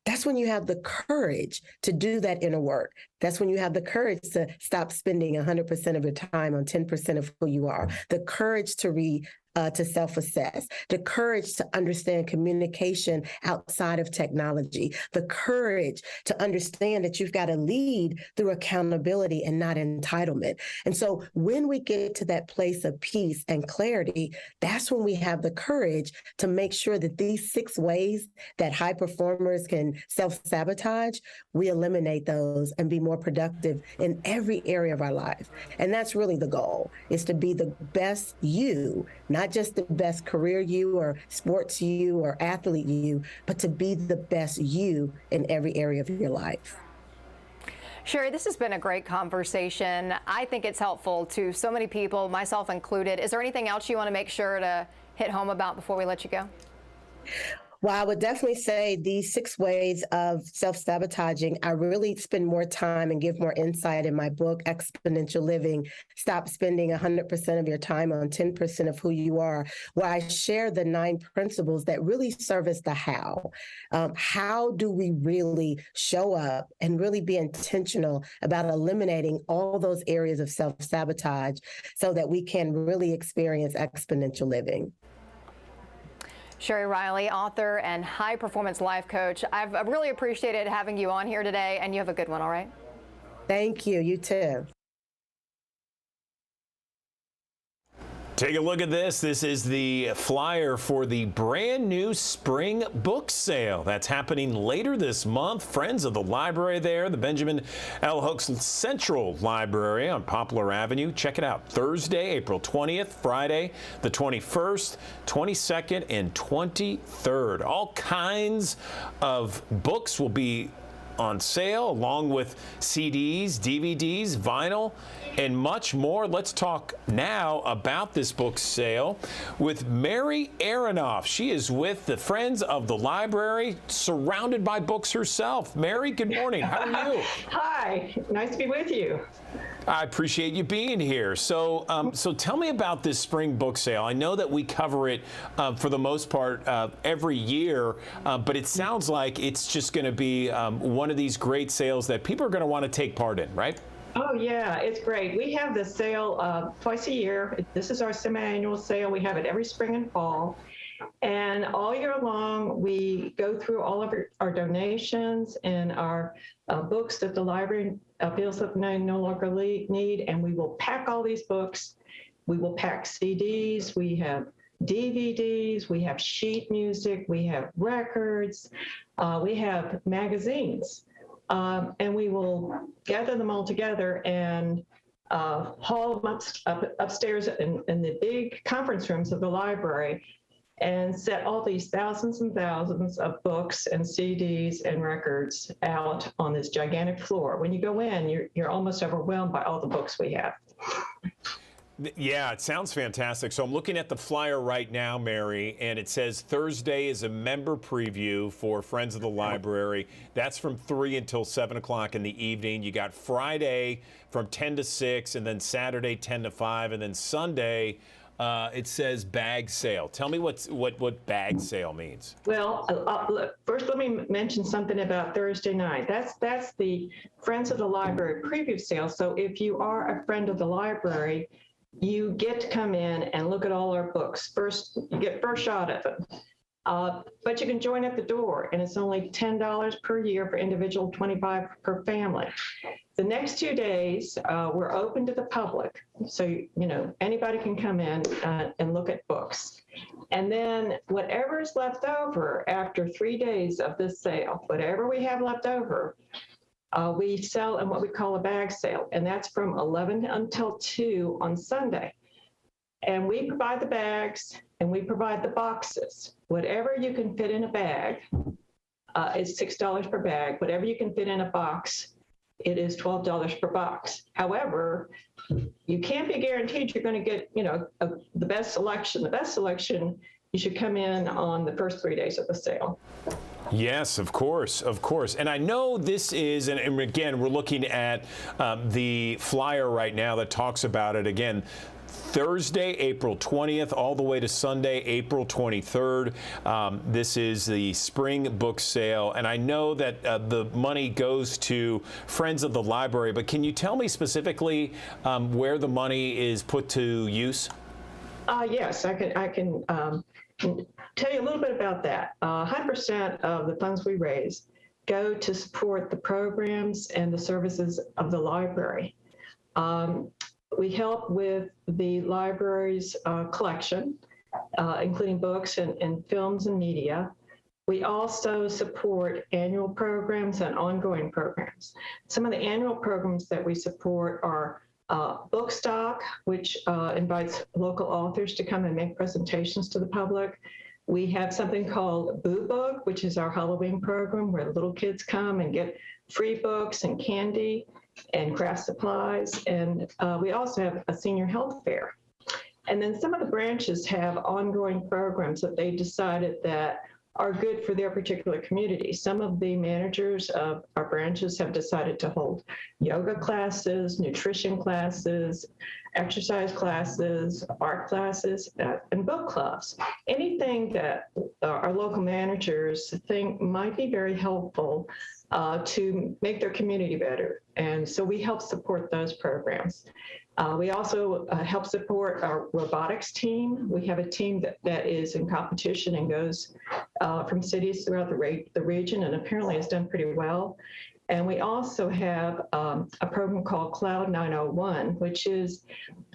that's when you have the courage to do that inner work. That's when you have the courage to stop spending 100% of your time on 10% of who you are, the courage to self-assess, the courage to understand communication outside of technology, the courage to understand that you've got to lead through accountability and not entitlement. And so when we get to that place of peace and clarity, that's when we have the courage to make sure that these 6 ways that high performers can self-sabotage, we eliminate those and be more productive in every area of our life. And that's really the goal, is to be the best you, not just the best career you or sports you or athlete you, but to be the best you in every area of your life. Sherry, this has been a great conversation. I think it's helpful to so many people, myself included. Is there anything else you want to make sure to hit home about before we let you go? Well, I would definitely say these 6 ways of self-sabotaging, I really spend more time and give more insight in my book, Exponential Living, Stop Spending 100% of Your Time on 10% of Who You Are, where I share the 9 principles that really service the how. How do we really show up and really be intentional about eliminating all those areas of self-sabotage so that we can really experience exponential living? Sherry Riley, author and high-performance life coach. I've really appreciated having you on here today, and you have a good one, all right? Thank you. You too. Take a look at this. This is the flyer for the brand new spring book sale that's happening later this month. Friends of the Library there, the Benjamin L. Hooks Central Library on Poplar Avenue. Check it out. Thursday, April 20th, Friday, the 21st, 22nd, and 23rd. All kinds of books will be on sale, along with CDs, DVDs, vinyl, and much more. Let's talk now about this book sale with Mary Aronoff. She is with the Friends of the Library, surrounded by books herself. Mary, good morning. How are you? Hi, nice to be with you. I appreciate you being here. So, so tell me about this spring book sale. I know that we cover it for the most part every year, but it sounds like it's just going to be one of these great sales that people are going to want to take part in, right? Oh yeah, it's great. We have the sale twice a year. This is our semi-annual sale. We have it every spring and fall. And all year long, we go through all of our donations and our books that the library feels that they no longer need, and we will pack all these books. We will pack CDs, we have DVDs, we have sheet music, we have records, we have magazines, and we will gather them all together and haul them upstairs in the big conference rooms of the library, and set all these thousands and thousands of books and CDs and records out on this gigantic floor. When you go in, you're almost overwhelmed by all the books we have. Yeah, it sounds fantastic. So I'm looking at the flyer right now, Mary, and it says Thursday is a member preview for Friends of the Library. That's from 3 until 7 o'clock in the evening. You got Friday from 10 to 6, and then Saturday 10 to 5, and then Sunday it says bag sale. Tell me what bag sale means. Well, look, first let me mention something about Thursday night. That's the Friends of the Library preview sale. So if you are a friend of the library, you get to come in and look at all our books. First, you get first shot at them. But you can join at the door, and it's only $10 per year for individual, $25 per family. The next 2 days, we're open to the public. So, you know, anybody can come in and look at books. And then whatever is left over after 3 days of this sale, whatever we have left over, we sell in what we call a bag sale. And that's from 11 until 2 on Sunday. And we provide the bags and we provide the boxes. Whatever you can fit in a bag is $6 per bag. Whatever you can fit in a box, it is $12 per box. However, you can't be guaranteed you're going to get, you know, the best selection. The best selection, you should come in on the first 3 days of the sale. Yes, of course, of course. And I know this is, and again, we're looking at the flyer right now that talks about it. Again, Thursday, April 20th, all the way to Sunday, April 23rd. This is the spring book sale. And I know that the money goes to Friends of the Library, but can you tell me specifically where the money is put to use? Yes, I can tell you a little bit about that. 100% of the funds we raise go to support the programs and the services of the library. We help with the library's collection, including books and films and media. We also support annual programs and ongoing programs. Some of the annual programs that we support are Bookstock, which invites local authors to come and make presentations to the public. We have something called Boo Book, which is our Halloween program where little kids come and get free books and candy and craft supplies. And we also have a senior health fair. And then some of the branches have ongoing programs that they decided that are good for their particular community. Some of the managers of our branches have decided to hold yoga classes, nutrition classes, exercise classes, art classes, and book clubs. Anything that our local managers think might be very helpful to make their community better. And so we help support those programs. We also help support our robotics team. We have a team that is in competition and goes from cities throughout the region and apparently has done pretty well. And we also have a program called Cloud 901, which is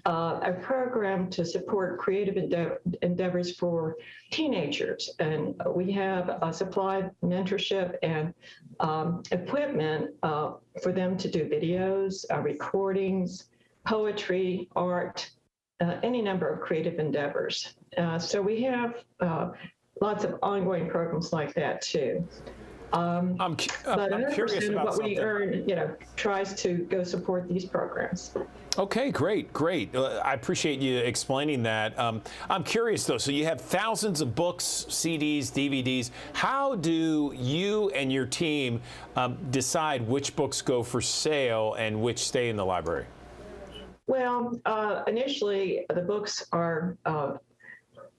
a program to support creative endeavors for teenagers. And we have supplied mentorship and equipment for them to do videos, recordings, poetry, art, any number of creative endeavors. So we have lots of ongoing programs like that too. I'm curious about what we earn, tries to go support these programs. Okay, great. I appreciate you explaining that. I'm curious though, so you have thousands of books, CDs, DVDs. How do you and your team decide which books go for sale and which stay in the library? Well, initially the books are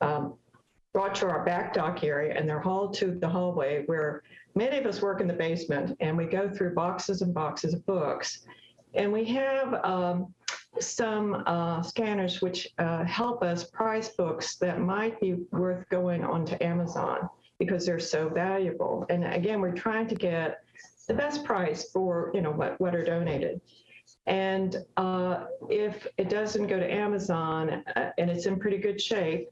brought to our back dock area and they're hauled to the hallway where many of us work in the basement, and we go through boxes and boxes of books. And we have some scanners which help us price books that might be worth going onto Amazon because they're so valuable. And again, we're trying to get the best price for what are donated. And if it doesn't go to Amazon and it's in pretty good shape,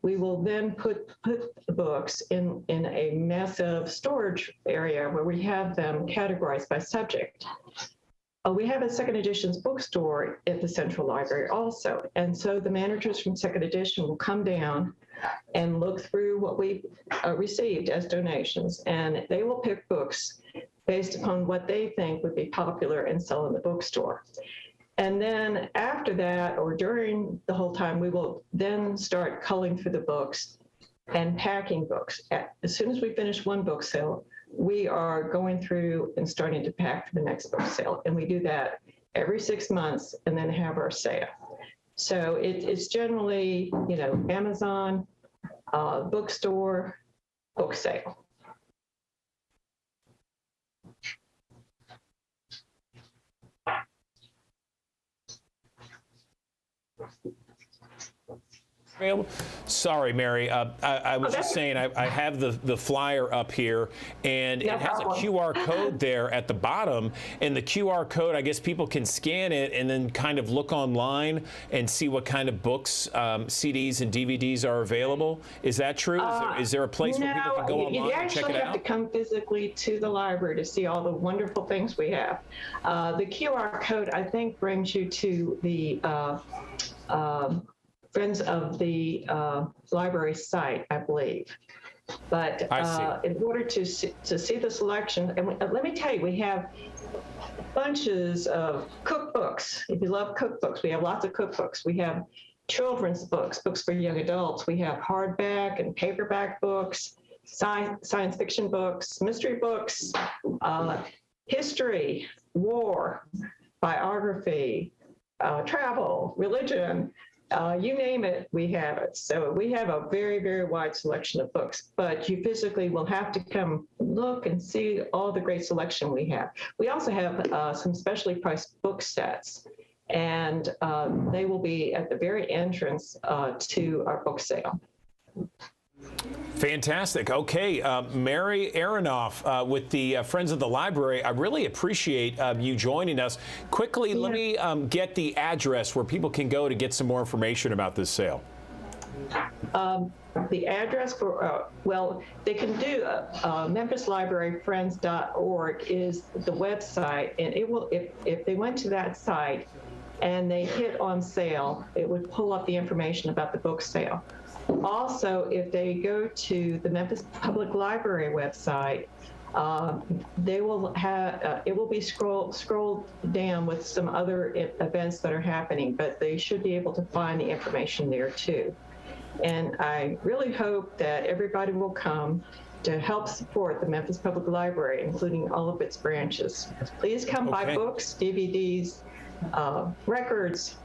we will then put the books in a massive storage area where we have them categorized by subject. We have a Second Editions bookstore at the Central Library also. And so the managers from Second Edition will come down and look through what we received as donations, and they will pick books based upon what they think would be popular and sell in the bookstore. And then after that, or during the whole time, we will then start culling through the books and packing books. As soon as we finish one book sale, we are going through and starting to pack for the next book sale. And we do that every 6 months and then have our sale. So it's generally, Amazon, bookstore, book sale. Sorry, Mary. I was just saying I have the flyer up here, and it has a QR code there at the bottom. And the QR code, I guess people can scan it and then kind of look online and see what kind of books, CDs, and DVDs are available. Is that true? Is there a place where people can go online and check it out? You actually have to come physically to the library to see all the wonderful things we have. The QR code, I think, brings you to the Friends of the Library site, I believe. But in order to see the selection, and let me tell you, we have bunches of cookbooks. If you love cookbooks, we have lots of cookbooks. We have children's books, books for young adults. We have hardback and paperback books, science fiction books, mystery books, history, war, biography, travel, religion. You name it, we have it. So we have a very, very wide selection of books, but you physically will have to come look and see all the great selection we have. We also have some specially priced book sets, and they will be at the very entrance to our book sale. Fantastic. Okay, Mary Aronoff with the Friends of the Library. I really appreciate you joining us. Quickly, let me get the address where people can go to get some more information about this sale. The address for, well, they can do MemphisLibraryFriends.org is the website, and it will, if they went to that site and they hit on sale, it would pull up the information about the book sale. Also, if they go to the Memphis Public Library website, they will have it will be scrolled down with some other events that are happening, but they should be able to find the information there too. And I really hope that everybody will come to help support the Memphis Public Library, including all of its branches. Please come buy books, DVDs, records.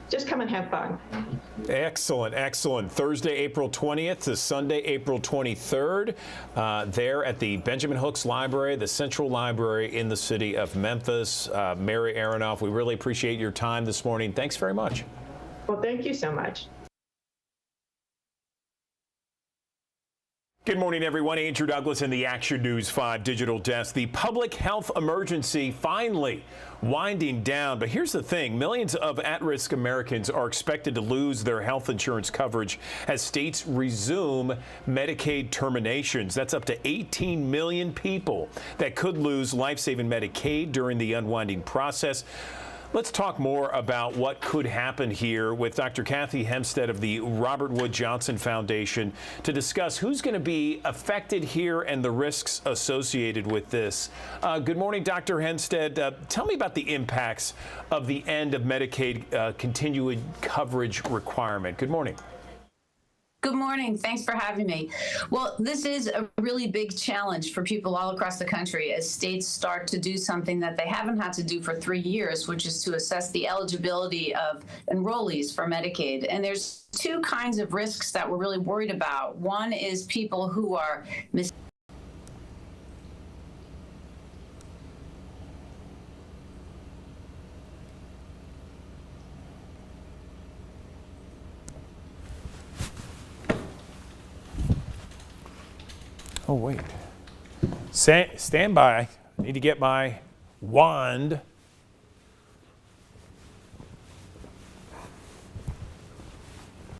Just come and have fun. Excellent, excellent. Thursday, April 20th to Sunday, April 23rd, there at the Benjamin Hooks Library, the Central Library in the city of Memphis. Mary Aronoff, we really appreciate your time this morning. Thanks very much. Well, thank you so much. Good morning, everyone. Andrew Douglas in the Action News 5 digital desk. The public health emergency finally winding down. But here's the thing. Millions of at-risk Americans are expected to lose their health insurance coverage as states resume Medicaid terminations. That's up to 18 million people that could lose life-saving Medicaid during the unwinding process. Let's talk more about what could happen here with Dr. Kathy Hempstead of the Robert Wood Johnson Foundation to discuss who's going to be affected here and the risks associated with this. Good morning, Dr. Hempstead. Tell me about the impacts of the end of Medicaid continuing coverage requirement. Good morning. Good morning. Thanks for having me. Well, this is a really big challenge for people all across the country as states start to do something that they haven't had to do for 3 years, which is to assess the eligibility of enrollees for Medicaid. And there's two kinds of risks that we're really worried about. One is people who are Oh, wait. Stand by. I need to get my wand.